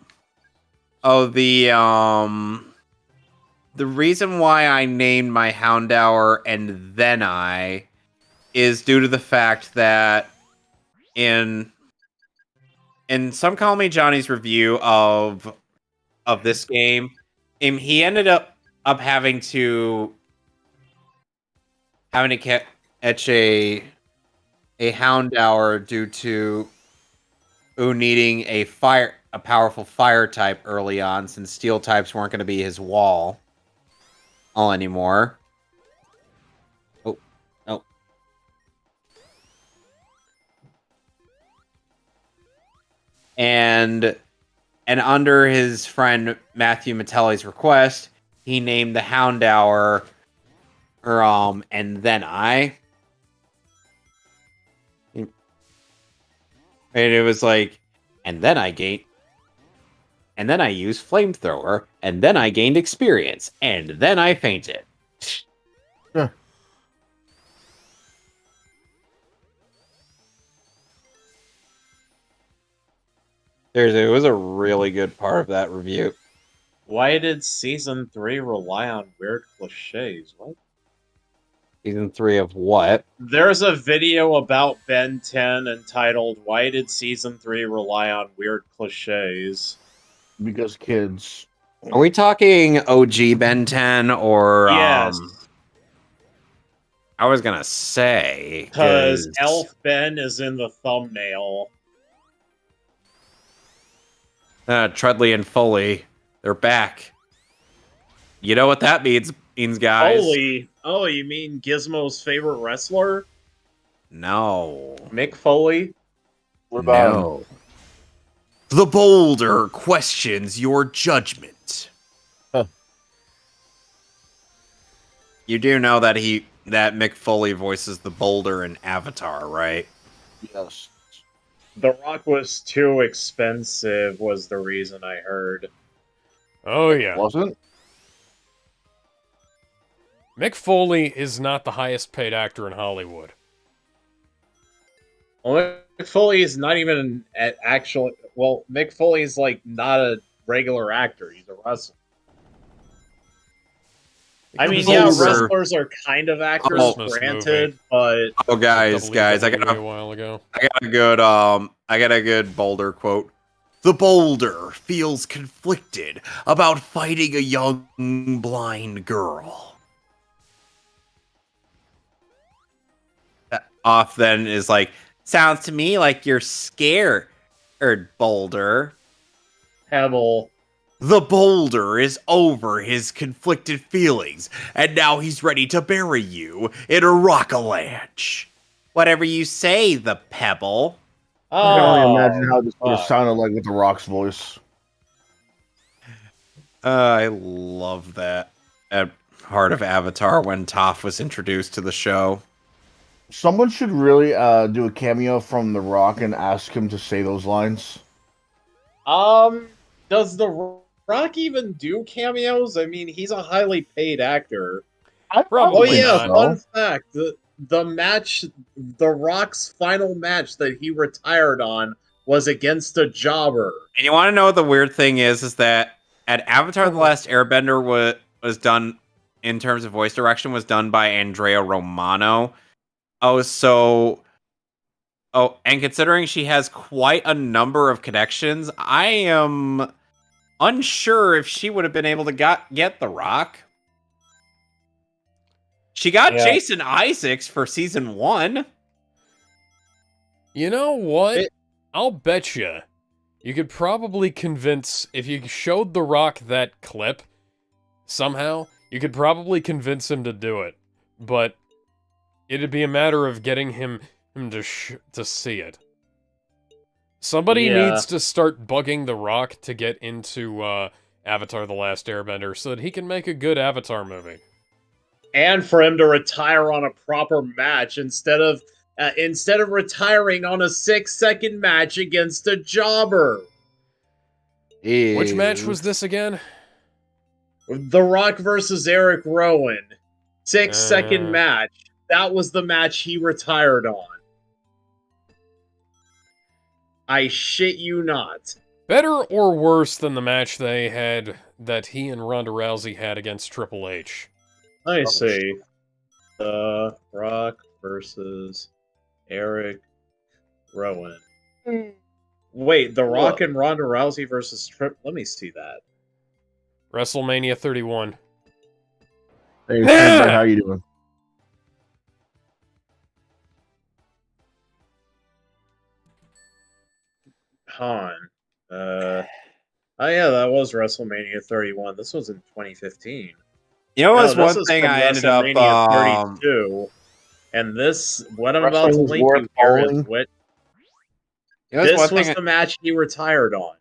the reason why I named my Houndour and then I is due to the fact that in Some Call Me Johnny's review of this game, he ended up having to catch a Houndour due to needing a powerful fire type early on, since steel types weren't going to be his wall all anymore. Oh. And under his friend Matthew Mattelli's request, he named the Houndour and then I. And it was like, and then I used Flamethrower, and then I gained experience, and then I fainted. Yeah. It was a really good part of that review. Why did Season 3 rely on weird cliches? What? Season 3 of what? There's a video about Ben 10 entitled, Why Did Season 3 Rely on Weird Cliches? Because kids. Are we talking OG Ben 10 or... Yes. I was gonna say... Because Elf Ben is in the thumbnail. Treadley and Foley, they're back. You know what that means, guys? Foley? Oh, you mean Gizmo's favorite wrestler? No. Mick Foley? What about him? No. The Boulder questions your judgment. Huh. You do know that Mick Foley voices the Boulder in Avatar, right? Yes. The Rock was too expensive, was the reason I heard. Oh, yeah. Wasn't? Mick Foley is not the highest paid actor in Hollywood. Well, Mick Foley is not even an actual... Well, Mick Foley is, like, not a regular actor. He's a wrestler. I mean, yeah, wrestlers are kind of actors, granted, but... Oh, guys, I got a while ago. a good Boulder quote. The boulder feels conflicted about fighting a young blind girl. Off then is like, sounds to me like you're scared, Boulder. Pebble. The boulder is over his conflicted feelings, and now he's ready to bury you in a rock-a-lanche. Whatever you say, the pebble. I can only imagine how Oh, this would have fuck. sounded like with the Rock's voice. I love that at Heart of Avatar when Toph was introduced to the show. Someone should really do a cameo from The Rock and ask him to say those lines. Does The Rock even do cameos? I mean, he's a highly paid actor. Probably Oh yeah, not. fun fact: the match, The Rock's final match that he retired on was against a jobber. And you want to know what the weird thing is that at Avatar: The Last Airbender was done in terms of voice direction was done by Andrea Romano. And considering she has quite a number of connections, I am unsure if she would have been able to get The Rock. She got Yeah. Jason Isaacs for season 1. You know what? I'll bet you could probably convince, if you showed The Rock that clip, somehow, you could probably convince him to do it. But it'd be a matter of getting him to see it. Somebody Yeah. needs to start bugging The Rock to get into Avatar: The Last Airbender so that he can make a good Avatar movie. And for him to retire on a proper match instead of retiring on a 6-second match against a jobber. Which match was this again? The Rock versus Eric Rowan. 6-second match. That was the match he retired on. I shit you not. Better or worse than the match they had that he and Ronda Rousey had against Triple H? Let me see. The Rock versus Eric Rowan. Wait, The Rock and Ronda Rousey versus Trip. Let me see that. WrestleMania 31. Hey, Sandberg, how you doing? Han. Oh yeah, that was WrestleMania 31. This was in 2015. You know, No, what's this one is thing from I ended up WrestleMania 32. And this, what I'm about to Wrestling's link worth you here is following. what You know, what's this one was thing the match he retired on.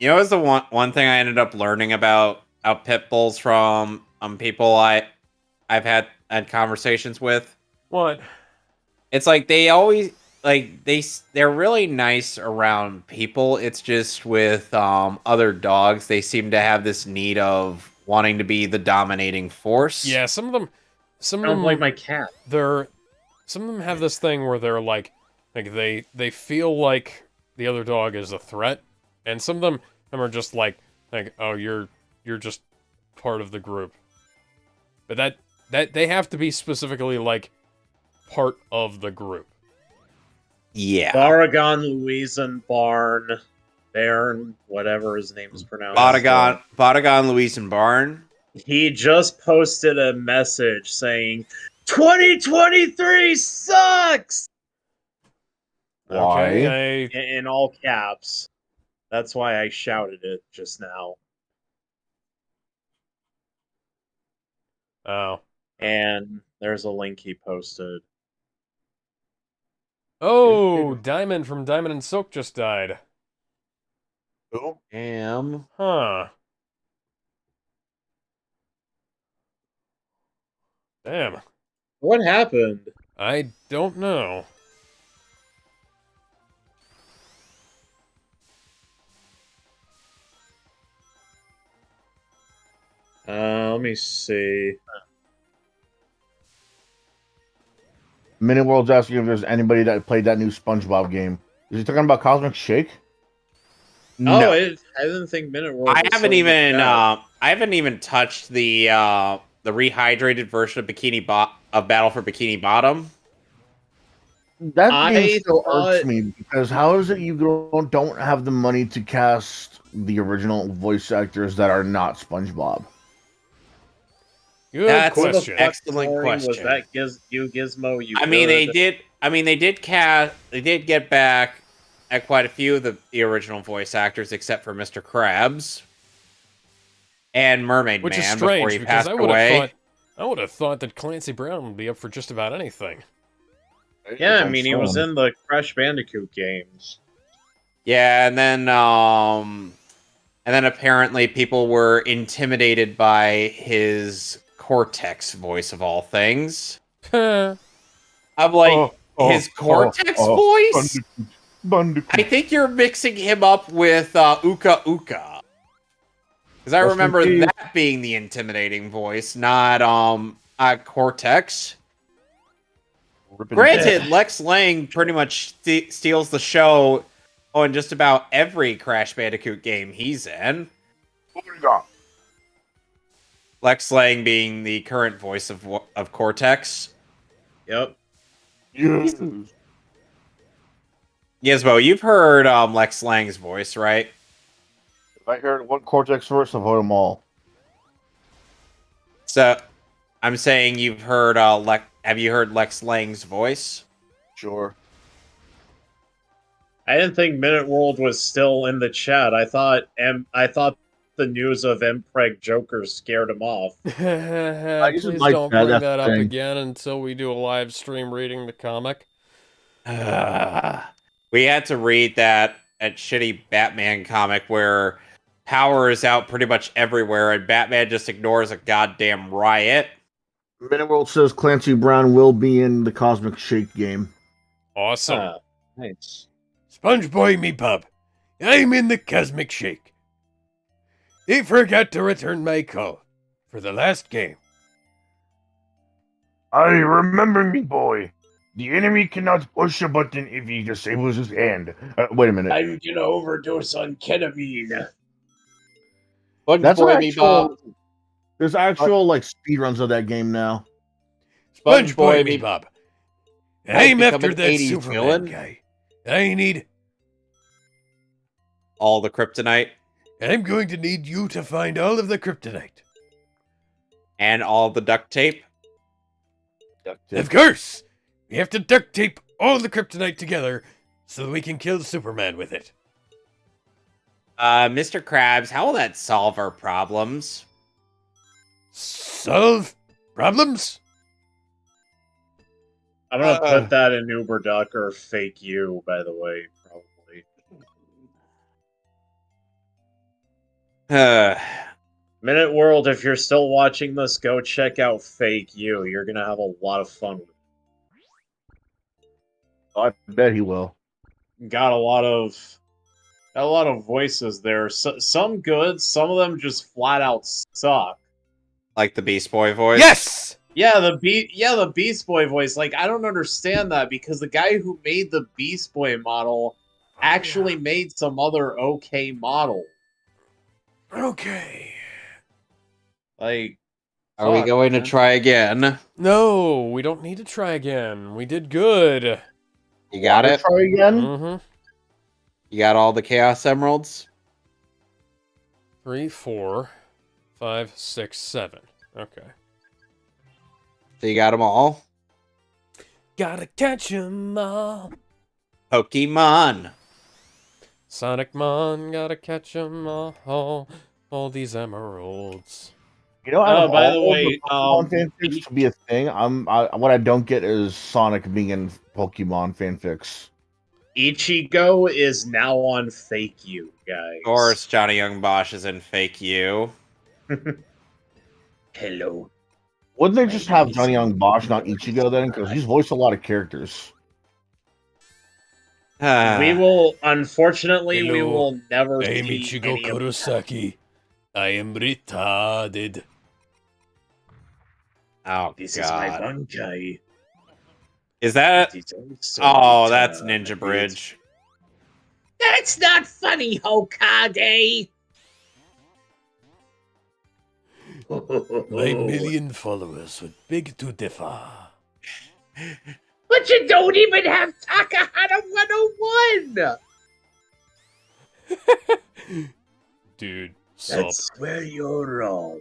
You know, it's the one thing I ended up learning about pit bulls from people I've had conversations with. What? It's like they always they're really nice around people. It's just with other dogs, they seem to have this need of wanting to be the dominating force. Yeah, some of them Sounds like my cat. some of them have this thing where they're like they feel like the other dog is a threat, and some of them are just like oh, you're just part of the group. But that they have to be specifically like part of the group. Yeah. Baragon Louisan Bairn, whatever his name is pronounced. Bodagon, Luis, and Barn. He just posted a message saying, 2023 sucks! Why? Okay, In all caps. That's why I shouted it just now. oh. And there's a link he posted. Oh, Diamond from Diamond and Silk just died. Who? Huh. Damn. What happened? I don't know. Let me see. Minute World's asking if there's anybody that played that new SpongeBob game. Is he talking about Cosmic Shake? No. I didn't think Minute World. I was haven't so even bad. I haven't even touched the rehydrated version of Battle for Bikini Bottom. That game I still irks thought- me because how is it you don't have the money to cast the original voice actors that are not SpongeBob? Good That's Who the question. fuck Excellent snoring was question. that? You Gizmo, you I mean, they good? did. I mean, they did cast. They did get back at quite a few of the original voice actors, except for Mr. Krabs and Mermaid Which is Man before strange he because passed away. I would have thought that Clancy Brown would be up for just about anything. Yeah, I mean, he was in the Crash Bandicoot games. Yeah, and then apparently people were intimidated by his Cortex voice of all things. I'm like, his Cortex voice? I think you're mixing him up with Uka Uka. Because I Rest in remember peace. that being the intimidating voice, not Cortex. Granted, Lex Lang pretty much steals the show on just about every Crash Bandicoot game he's in. Lex Lang being the current voice of Cortex. Yep. Yes. Gizmo, you've heard Lex Lang's voice, right? If I heard one Cortex verse, I'll vote them all. So, I'm saying you've heard have you heard Lex Lang's voice? Sure. I didn't think Minute World was still in the chat. I thought the news of Mpreg Joker scared him off. Please like don't that, bring that's that the up thing. again until we do a live stream reading the comic. We had to read that shitty Batman comic where power is out pretty much everywhere and Batman just ignores a goddamn riot. Minute World says Clancy Brown will be in the Cosmic Shake game. Awesome. Ah, nice. SpongeBob me bub, I'm in the Cosmic Shake. They forgot to return my call for the last game. I remember me, boy. The enemy cannot push a button if he disables his hand. Wait a minute. I'm gonna overdose on ketamine. That's SpongeBob an me Bob. actual. There's actual like speedruns of that game now. SpongeBob me bub, I'm become after an that 80s Superman villain? guy. I need. All the kryptonite I'm going to need you to find all of the kryptonite. and all the duct tape. Of course! We have to duct tape all the kryptonite together so that we can kill Superman with it. Mr. Krabs, how will that solve our problems? Solve problems? I'm gonna put that in Uber Duck or Fake You, by the way, probably. Minute World, if you're still watching this, go check out Fake You. You're gonna have a lot of fun with it. I bet he will. Got a lot of voices there. Some good, some of them just flat out suck. Like the Beast Boy voice? Yes! Yeah, the Beast Boy voice. Like, I don't understand that because the guy who made the Beast Boy model actually made some other okay model. Okay. Like, Are we fuck, going to man. try again? No, we don't need to try again. We did good. You got it? Try again. Mm-hmm. You got all the Chaos Emeralds? 3, 4, 5, 6, 7. Okay. So you got them all? Gotta catch 'em all. Pokemon. Sonic Mon, gotta catch 'em all. All these emeralds. You know, out of by the all way, Pokemon fanfics to be a thing, what I don't get is Sonic being in Pokemon fanfics. Ichigo is now on Fake You, guys. Of course, Johnny Young Bosch is in Fake You. Hello. Wouldn't they just have Johnny Young Bosch, not Ichigo, then? Because he's voiced a lot of characters. We will, unfortunately, we Hello. will never I'm see Ichigo any of Kurosaki. I am retarded. Oh, This is my God. Bankai. Is that... It is also Oh, that's retarded. Ninja Bridge. That's not funny, Hokage! My million followers would beg to differ. But you don't even have Takahata 101! Dude, sup. That's where you're wrong.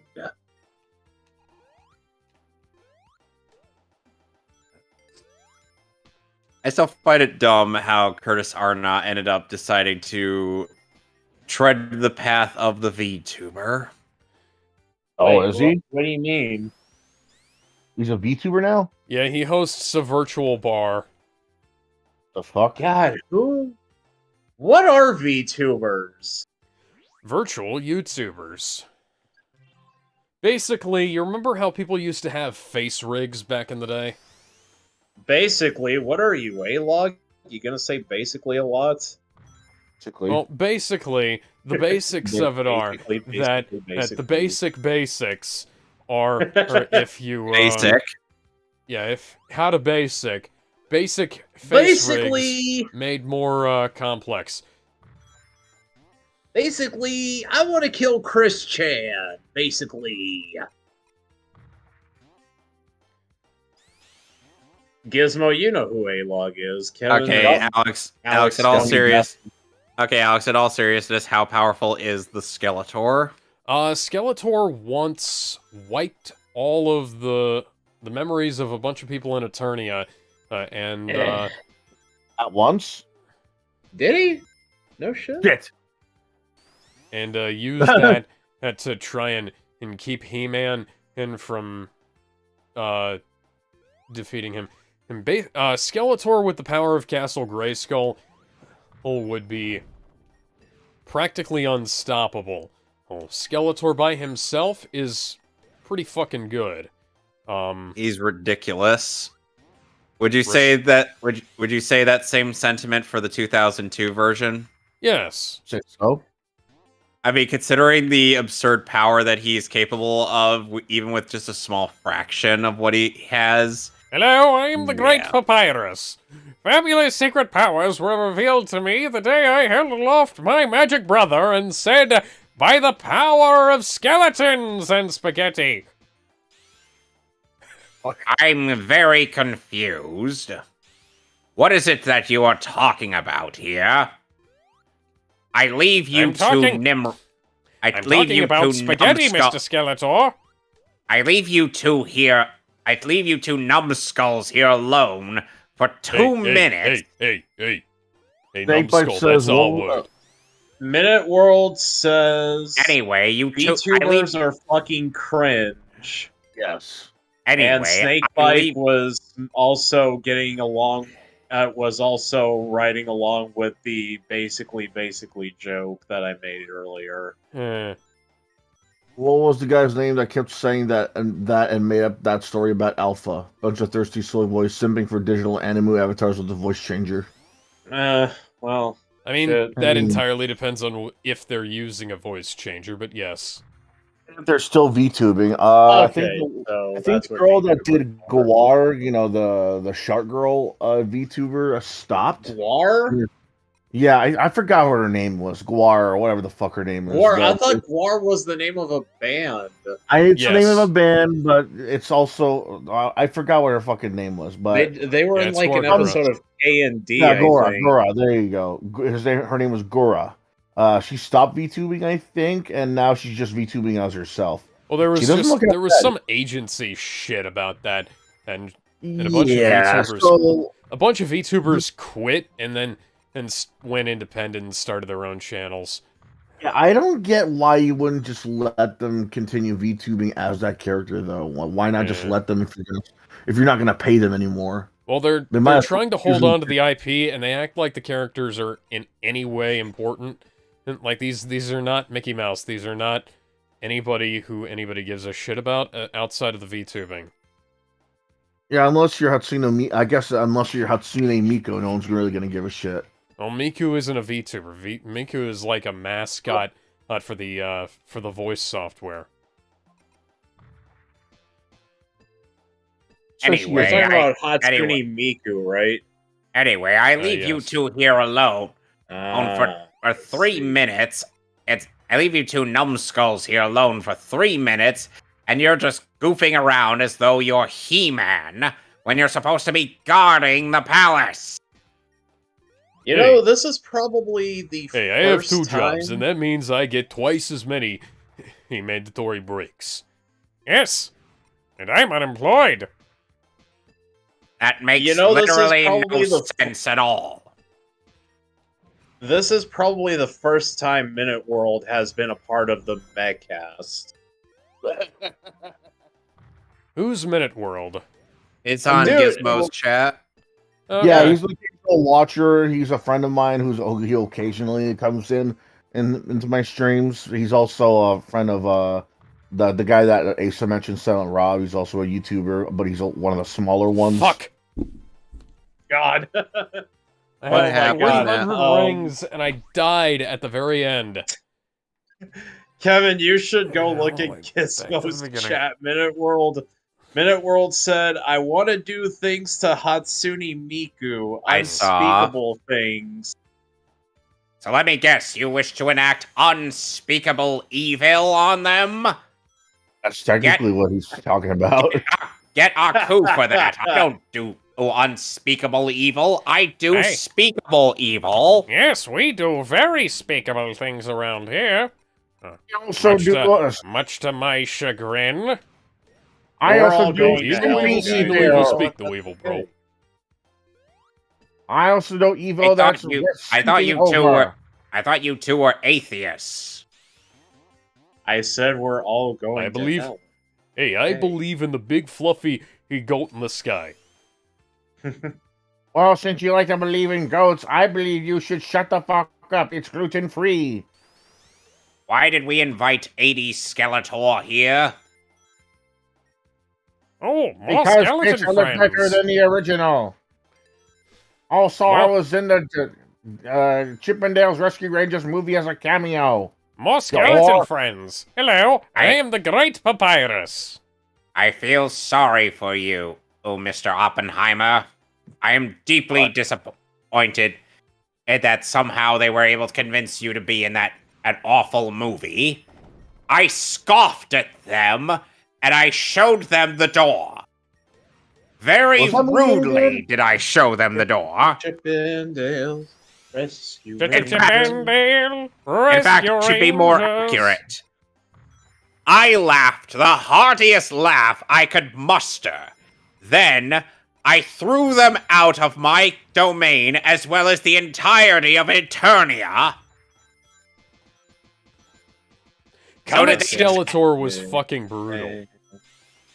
I still find it dumb how Curtis Arnott ended up deciding to tread the path of the VTuber. Oh, Wait, is he? What do you mean? He's a VTuber now? Yeah, he hosts a virtual bar. The fuck? God, who? What are VTubers? Virtual YouTubers. Basically, you remember how people used to have face rigs back in the day? Basically, what are you, A-Log? You gonna say basically a lot? Basically. Well, basically, the basics of it are that the basic basics are, or if you Basic. yeah, if how to basic face Basically, rigs made more complex. basically, I want to kill Chris Chan. Basically, Gizmo, you know who A-Log is. Kevin. Okay, Alex, in all Alex, serious. Okay, Alex, in all seriousness, how powerful is the Skeletor? Skeletor once wiped all of the memories of a bunch of people in Eternia, and At once? Did he? No shit. Shit. and used that to try and keep He-Man and from defeating him. And Skeletor with the power of Castle Grayskull would be practically unstoppable. Skeletor by himself is pretty fucking good. He's ridiculous. Would you say that? Would you say that same sentiment for the 2002 version? Yes. So? I mean, considering the absurd power that he's capable of, even with just a small fraction of what he has. Hello, I'm the Great Yeah. Papyrus. Fabulous secret powers were revealed to me the day I held aloft my magic brother and said, "By the power of skeletons and spaghetti." I'm very confused. What is it that you are talking about here? I leave you I'm talking- to Nim. I'm talking about spaghetti, Mr. Skeletor. I leave you two here. I leave you two numbskulls here alone for 2 minutes. Hey, Snakebite numbskull, says, that's all well, wood. Minute World says Anyway, you two. VTubers are fucking cringe. Yes. Anyway, And Snakebite was also getting along. Was also riding along with the basically joke that I made earlier. What was the guy's name that kept saying that and made up that story about Alpha? Bunch of thirsty soy boys simping for digital anime avatars with the voice changer. Well, I mean, shit. that entirely depends on if they're using a voice changer, but yes. They're still VTubing. I think the girl that did Gawar, you know, the shark girl VTuber, stopped. Gawar? Yeah, I forgot what her name was. Gawar or whatever the fuck her name is. Gawar. I thought Gawar was the name of a band. It's the name of a band, but it's also I forgot what her fucking name was. But they were in like an episode of A&D. Yeah, Gora. There you go. Her name was Gora. She stopped VTubing, I think, and now she's just VTubing as herself. Well, there was some agency shit about that, and a bunch of VTubers. A bunch of VTubers quit and then went independent and started their own channels. Yeah, I don't get why you wouldn't just let them continue VTubing as that character, though. Why not just let them if you're not gonna pay them anymore? Well, they're trying to hold on to the IP, and they act like the characters are in any way important. Like these are not Mickey Mouse. These are not anybody who anybody gives a shit about outside of the VTubing. Yeah, unless you're I guess unless you're Hatsune Miku, no one's really gonna give a shit. Well, Miku isn't a VTuber. Miku is like a mascot for the voice software. Anyway, you're talking about Hatsune Miku, right? Anyway, I leave you two here alone for 3 minutes. I leave you two numbskulls here alone for 3 minutes, and you're just goofing around as though you're He-Man. when you're supposed to be guarding the palace. You Hey. know, this is probably the Hey, I have first 2 time... jobs, and that means I get twice as many mandatory breaks. Yes, and I'm unemployed. That makes You know, this is literally probably no the- sense at all. This is probably the first time Minute World has been a part of the Mehcast. Who's Minute World? It's on Dude, Gizmo's chat. Okay. Yeah, he's like a watcher. He's a friend of mine he occasionally comes into my streams. He's also a friend of the guy that Asa mentioned, Silent Rob. He's also a YouTuber, but he's one of the smaller ones. Fuck! God. I What had happened? 300 rings, and I died at the very end. Kevin, you should go look Oh, at back to the Gizmo's beginning. chat. Minute World said, I want to do things to Hatsune Miku. I saw. Unspeakable things. So let me guess, you wish to enact unspeakable evil on them? That's technically what he's talking about. Get Aku for that. I don't do unspeakable evil. I do Hey. speakable evil. Yes, we do very speakable things around here. I also much, do. to, much to my chagrin. I We're also all do. going You to do hell, evil, guys. speak the evil, speak the evil, bro. I also do evil. I That's thought you skipping two over. were. I thought you two were atheists. I said we're all going I believe- to hell. Hey, I Hey. believe in the big fluffy goat in the sky. Well, since you like to believe in goats, I believe you should shut the fuck up. It's gluten free. Why did we invite 80 Skeletor here? Oh, more Because it's skeleton a lot better friends. than the original. Also, I Well- was in the Chippendales Rescue Rangers movie as a cameo. More skeleton Or- friends. Hello, I am the Great Papyrus. I feel sorry for you, oh Mr. Oppenheimer. I am deeply disappointed that somehow they were able to convince you to be in an awful movie. I scoffed at them, and I showed them the door. Very Was that movie rudely good? did I show them the door. Chippendales Rescue Chippendale In fact, it should be more Rangers. accurate. I laughed the heartiest laugh I could muster. Then I threw them out of my domain as well as the entirety of Eternia. So Comet did they, Skeletor was fucking brutal.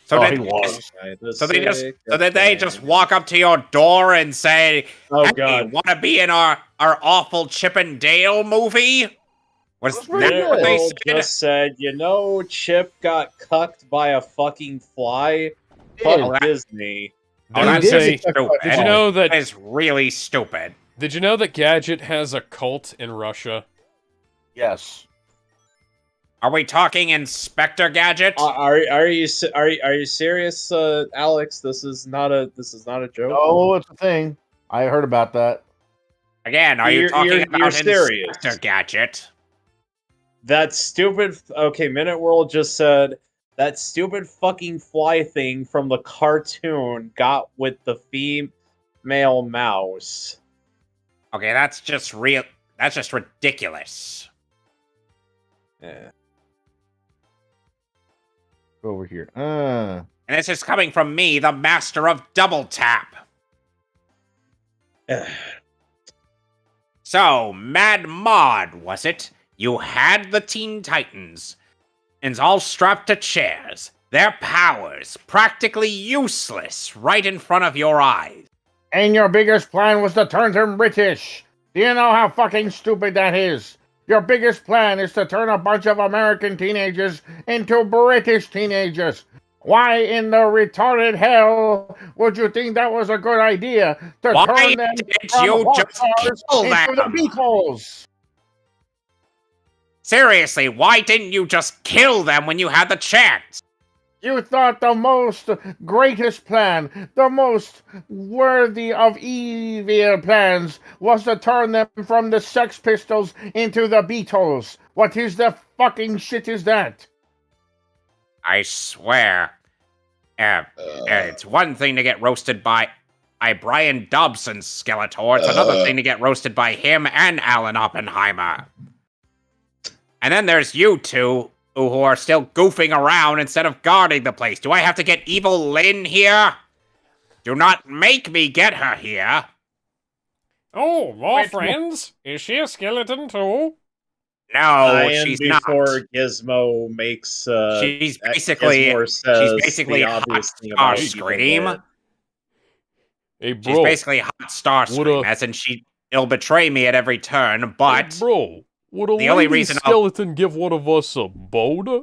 so Oh, did, he was. so did they just walk up to your door and say, Oh "Hey, god. want to be in our awful Chippendale movie?" Was That's that pretty Minute what they World said? just said, you know, Chip got cucked by a fucking fly. Fuck Oh, that- Disney. Oh, Did that's you did say- get stuck stupid. by Did you know That that? is really stupid. Did you know that Gadget has a cult in Russia? Yes. Are we talking Inspector Gadget? Are you serious, Alex? This is not a joke. Oh, it's a thing. I heard about that. Again, are you You're- talking you're about serious. Inspector Gadget? That stupid. Okay, Minute World just said that stupid fucking fly thing from the cartoon got with the female mouse. Okay, that's just real. That's just ridiculous. Yeah. Go over here. And this is coming from me, the master of Double Tap. So, Mad Mod, was it? You had the Teen Titans, and all strapped to chairs. Their powers practically useless right in front of your eyes. And your biggest plan was to turn them British. Do you know how fucking stupid that is? Your biggest plan is to turn a bunch of American teenagers into British teenagers. Why in the retarded hell would you think that was a good idea to Why turn them didn't from you rock just stars kill into them? the Beatles? Seriously, why didn't you just kill them when you had the chance? You thought the most greatest plan, the most worthy of evil plans, was to turn them from the Sex Pistols into the Beatles. What is the fucking shit is that? I swear, It's one thing to get roasted by Brian Dobson's Skeletor. It's another thing to get roasted by him and Alan Oppenheimer. And then there's you two who are still goofing around instead of guarding the place. Do I have to get evil Lynn here? Do not make me get her here. Oh, more friends? Is she a skeleton too? No, she's not. Before Gizmo makes She's basically the Hot obvious thing Star about Scream. Hey, bro. She's basically Hot Star Scream, as in she'll betray me at every turn, but Hey, bro, would a the only lady reason skeleton give one of us a boner?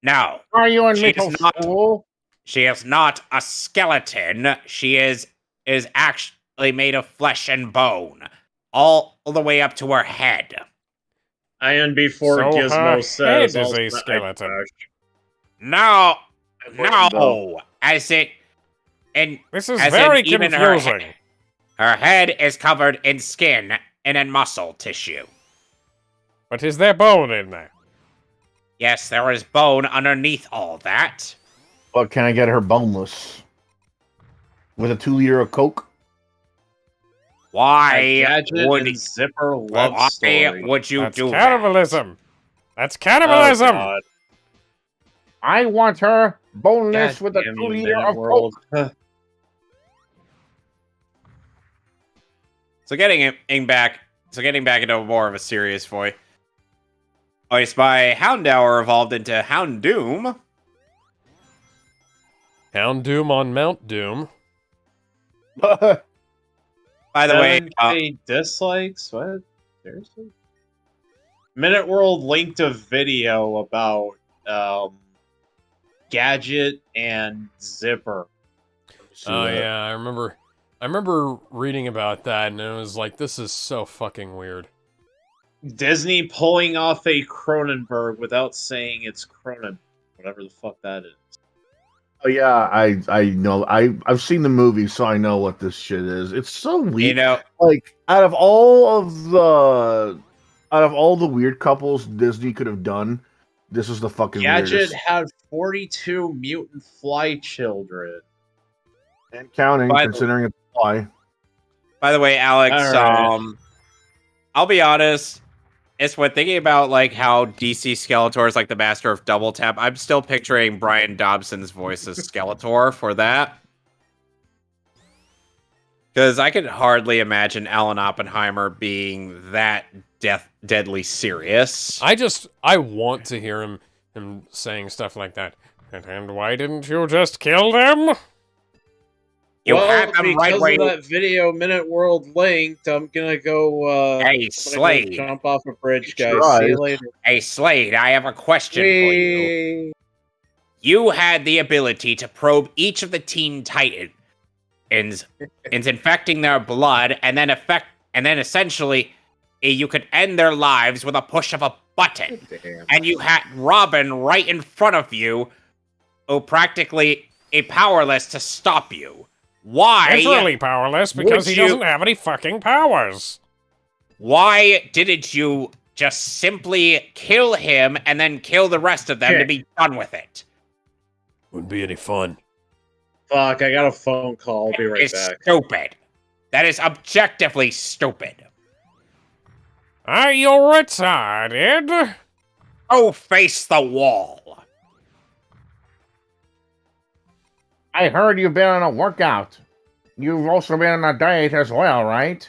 No. Are you in She middle is not- school? She is not a skeleton. She is actually made of flesh and bone, all the way up to her head. And before So Gizmo her says, head is also, a skeleton. No, No. as it, and This is as very in even confusing. her head is covered in skin and in muscle tissue. But is there bone in there? Yes, there is bone underneath all that. But can I get her boneless? With a 2-liter of Coke? Why Gadget would and Zipper love why story. would you That's do cannibalism. That's Oh, cannibalism. God. I want her boneless God with a damn you, 2-liter Man of World. Coke. So getting back into more of a serious voice by Houndour evolved into Houndoom. Houndoom on Mount Doom. By the way, 7K dislikes? What? Seriously? Minute World linked a video about Gadget and Zipper. Oh yeah, I remember reading about that, and it was like, this is so fucking weird. Disney pulling off a Cronenberg without saying it's Cronen, whatever the fuck that is. Oh yeah, I know. I've seen the movie, so I know what this shit is. It's so weird. you know, Like out of all the weird couples Disney could have done, this is the fucking Gadget weirdest. had 42 mutant fly children. And counting, By the- considering it's fly. by the way, Alex, All right. I'll be honest. It's when thinking about like how DC Skeletor is like the master of double tap. I'm still picturing Brian Dobson's voice as Skeletor for that. Because I could hardly imagine Alan Oppenheimer being that deadly serious. I want to hear him saying stuff like that. And why didn't you just kill them? You well, had them right because where of you... that video Minute World linked, I'm gonna go Hey, Slade. jump off a bridge, guys. Tries. See you later. Hey, Slade, I have a question for you. Whee! You had the ability to probe each of the Teen Titans, infecting their blood, and then essentially you could end their lives with a push of a button. Damn. And you had Robin right in front of you, who practically powerless to stop you. Why? Literally powerless because he would you- doesn't have any fucking powers. Why didn't you just simply kill him and then kill the rest of them to be done with it? Wouldn't be any fun. Fuck, I got a phone call. I'll be right It's back. stupid. That is objectively stupid. Are you retarded? Oh, face the wall. I heard you've been on a workout. You've also been on a diet as well, right?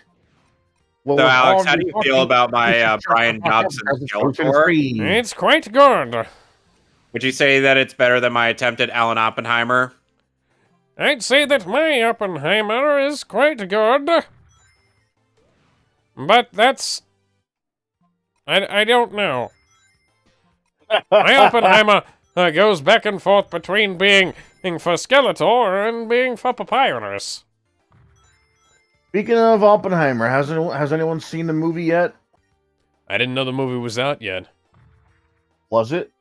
Well, So, with Alex, all how do the you talking, feel about my you should Brian shut the fuck up, Dobson because it's Skeletor? gluten-free. It's quite good. Would you say that it's better than my attempt at Alan Oppenheimer? I'd say that my Oppenheimer is quite good. But that's... I don't know. My Oppenheimer goes back and forth between being for Skeletor and being for Papyrus. Speaking of Oppenheimer, has anyone seen the movie yet? I didn't know the movie was out yet. Was it?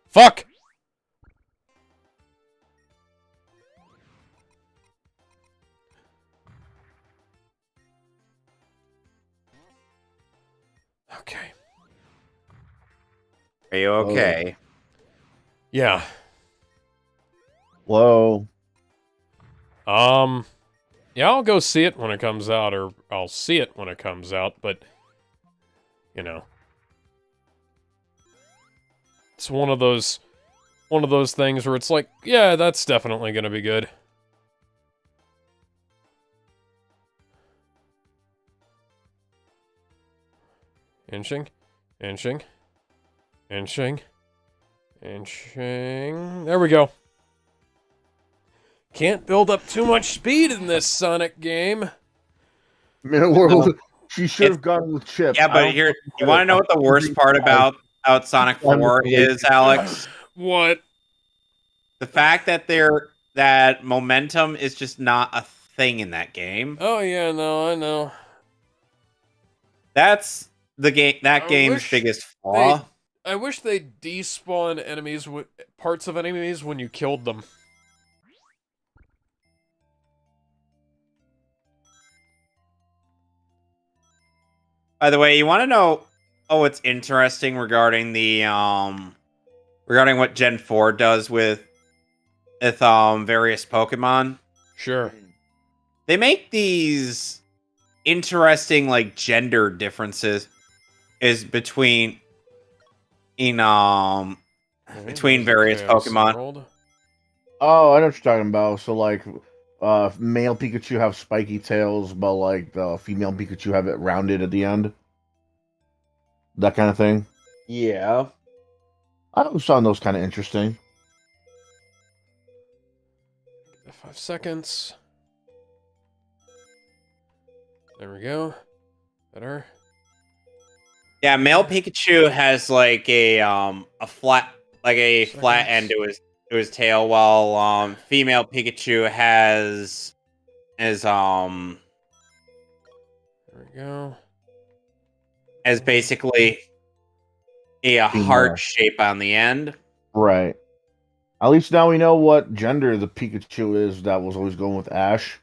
Fuck! Okay. Are you okay? Yeah. Whoa. Yeah, I'll go see it when it comes out, or I'll see it when it comes out, but, you know. It's one of those things where it's like, yeah, that's definitely gonna be good. Inching. Inching. Inching. Inching. There we go. Can't build up too much speed in this Sonic game. Man, she should have gone with Chip. Yeah, but here, you want to know what the worst part about Sonic 4 is, Alex? What? The fact that that momentum is just not a thing in that game. Oh yeah, no, I know. That's that game's biggest flaw. I wish they despawn enemies with parts of enemies when you killed them. By the way, you want to know what's interesting regarding the regarding what Gen 4 does with various Pokemon? Sure. They make these interesting like gender differences between various Pokemon. Oh, I know what you're talking about. So like male Pikachu have spiky tails, but like the female Pikachu have it rounded at the end. That kind of thing. Yeah. I always found those kind of interesting. 5 seconds. There we go. Better. Yeah, male Pikachu has like a flat end to his tail, while female Pikachu has There we go. As basically a heart shape on the end. Right. At least now we know what gender the Pikachu is that was always going with Ash.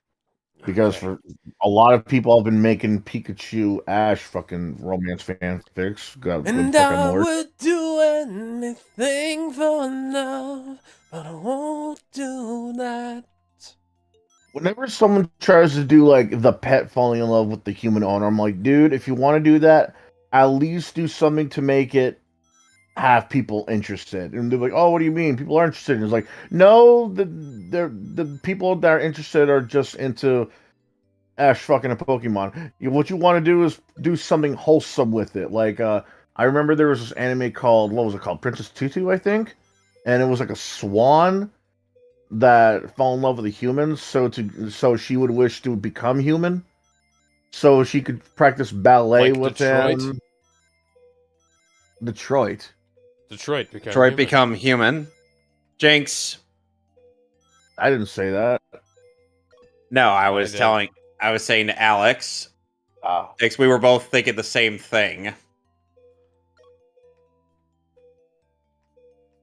Because for a lot of people have been making Pikachu Ash fucking romance fanfics. And I would do anything for love, but I won't do that. Whenever someone tries to do like the pet falling in love with the human owner, I'm like, dude, if you want to do that, at least do something to make it have people interested. And they're like, oh, what do you mean? People are interested. And it's like, no, the people that are interested are just into Ash fucking a Pokemon. What you want to do is do something wholesome with it. Like, I remember there was this anime called, what was it called? Princess Tutu, I think? And it was like a swan that fell in love with a human, so she would wish to become human, so she could practice ballet like with Detroit? him. Detroit become human. Jinx. I didn't say that. No, I was saying to Alex. Because we were both thinking the same thing.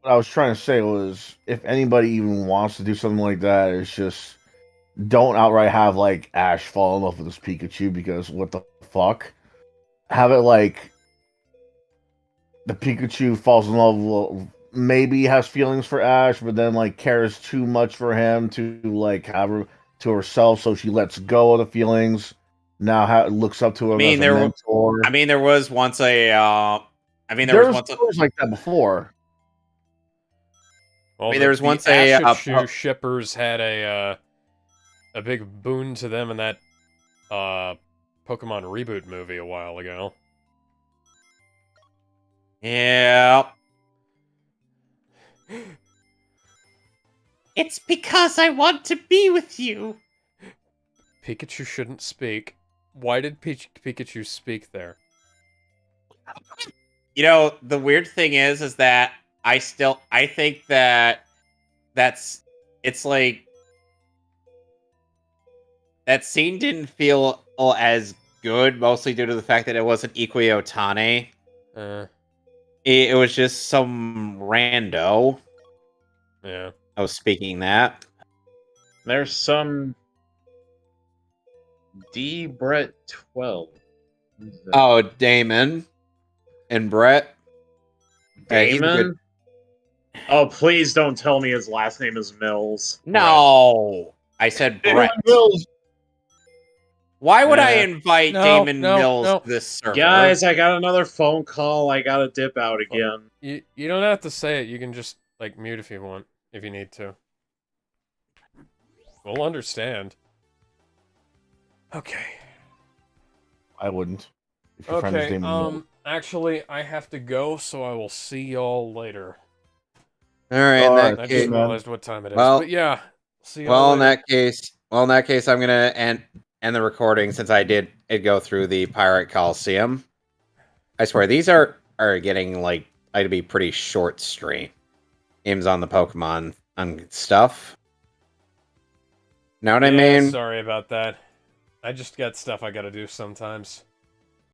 What I was trying to say was, if anybody even wants to do something like that, it's just don't outright have like Ash fall in love with this Pikachu, because what the fuck? Have it like the Pikachu falls in love, maybe has feelings for Ash, but then like cares too much for him to like have her to herself, so she lets go of the feelings. Now looks up to him as a mentor. There was once a. There was stories like that before. Well, there was once Ash shippers had a big boon to them in that Pokemon reboot movie a while ago. Yeah. It's because I want to be with you. Pikachu shouldn't speak. Why did Pikachu speak there? You know, the weird thing is that I think it's like that scene didn't feel as good, mostly due to the fact that it wasn't Ikue Otani. It was just some rando. Yeah. I was speaking that. There's some D Brett 12. Oh, Damon and Brett. Hey, he's a good- Damon? Oh, please don't tell me his last name is Mills. No, I said Brett. Mills. Why would I Yeah. invite No, Damon no, Mills no. to this server? Guys, I got another phone call. I gotta dip out again. You don't have to say it. You can just like mute if you want, if you need to. We'll understand. Okay. I wouldn't. If your friend is Okay. Damon Mills. Actually, I have to go, so I will see y'all later. All right, in Alright, that I case, just realized what time it is. Well- but yeah, see y'all well, in later. that case, I'm gonna end the recording since I did go through the Pirate Coliseum. I swear these are getting like to be pretty short streams on the Pokemon and stuff. Know what I Yeah, mean? sorry about that. I just got stuff I gotta do sometimes.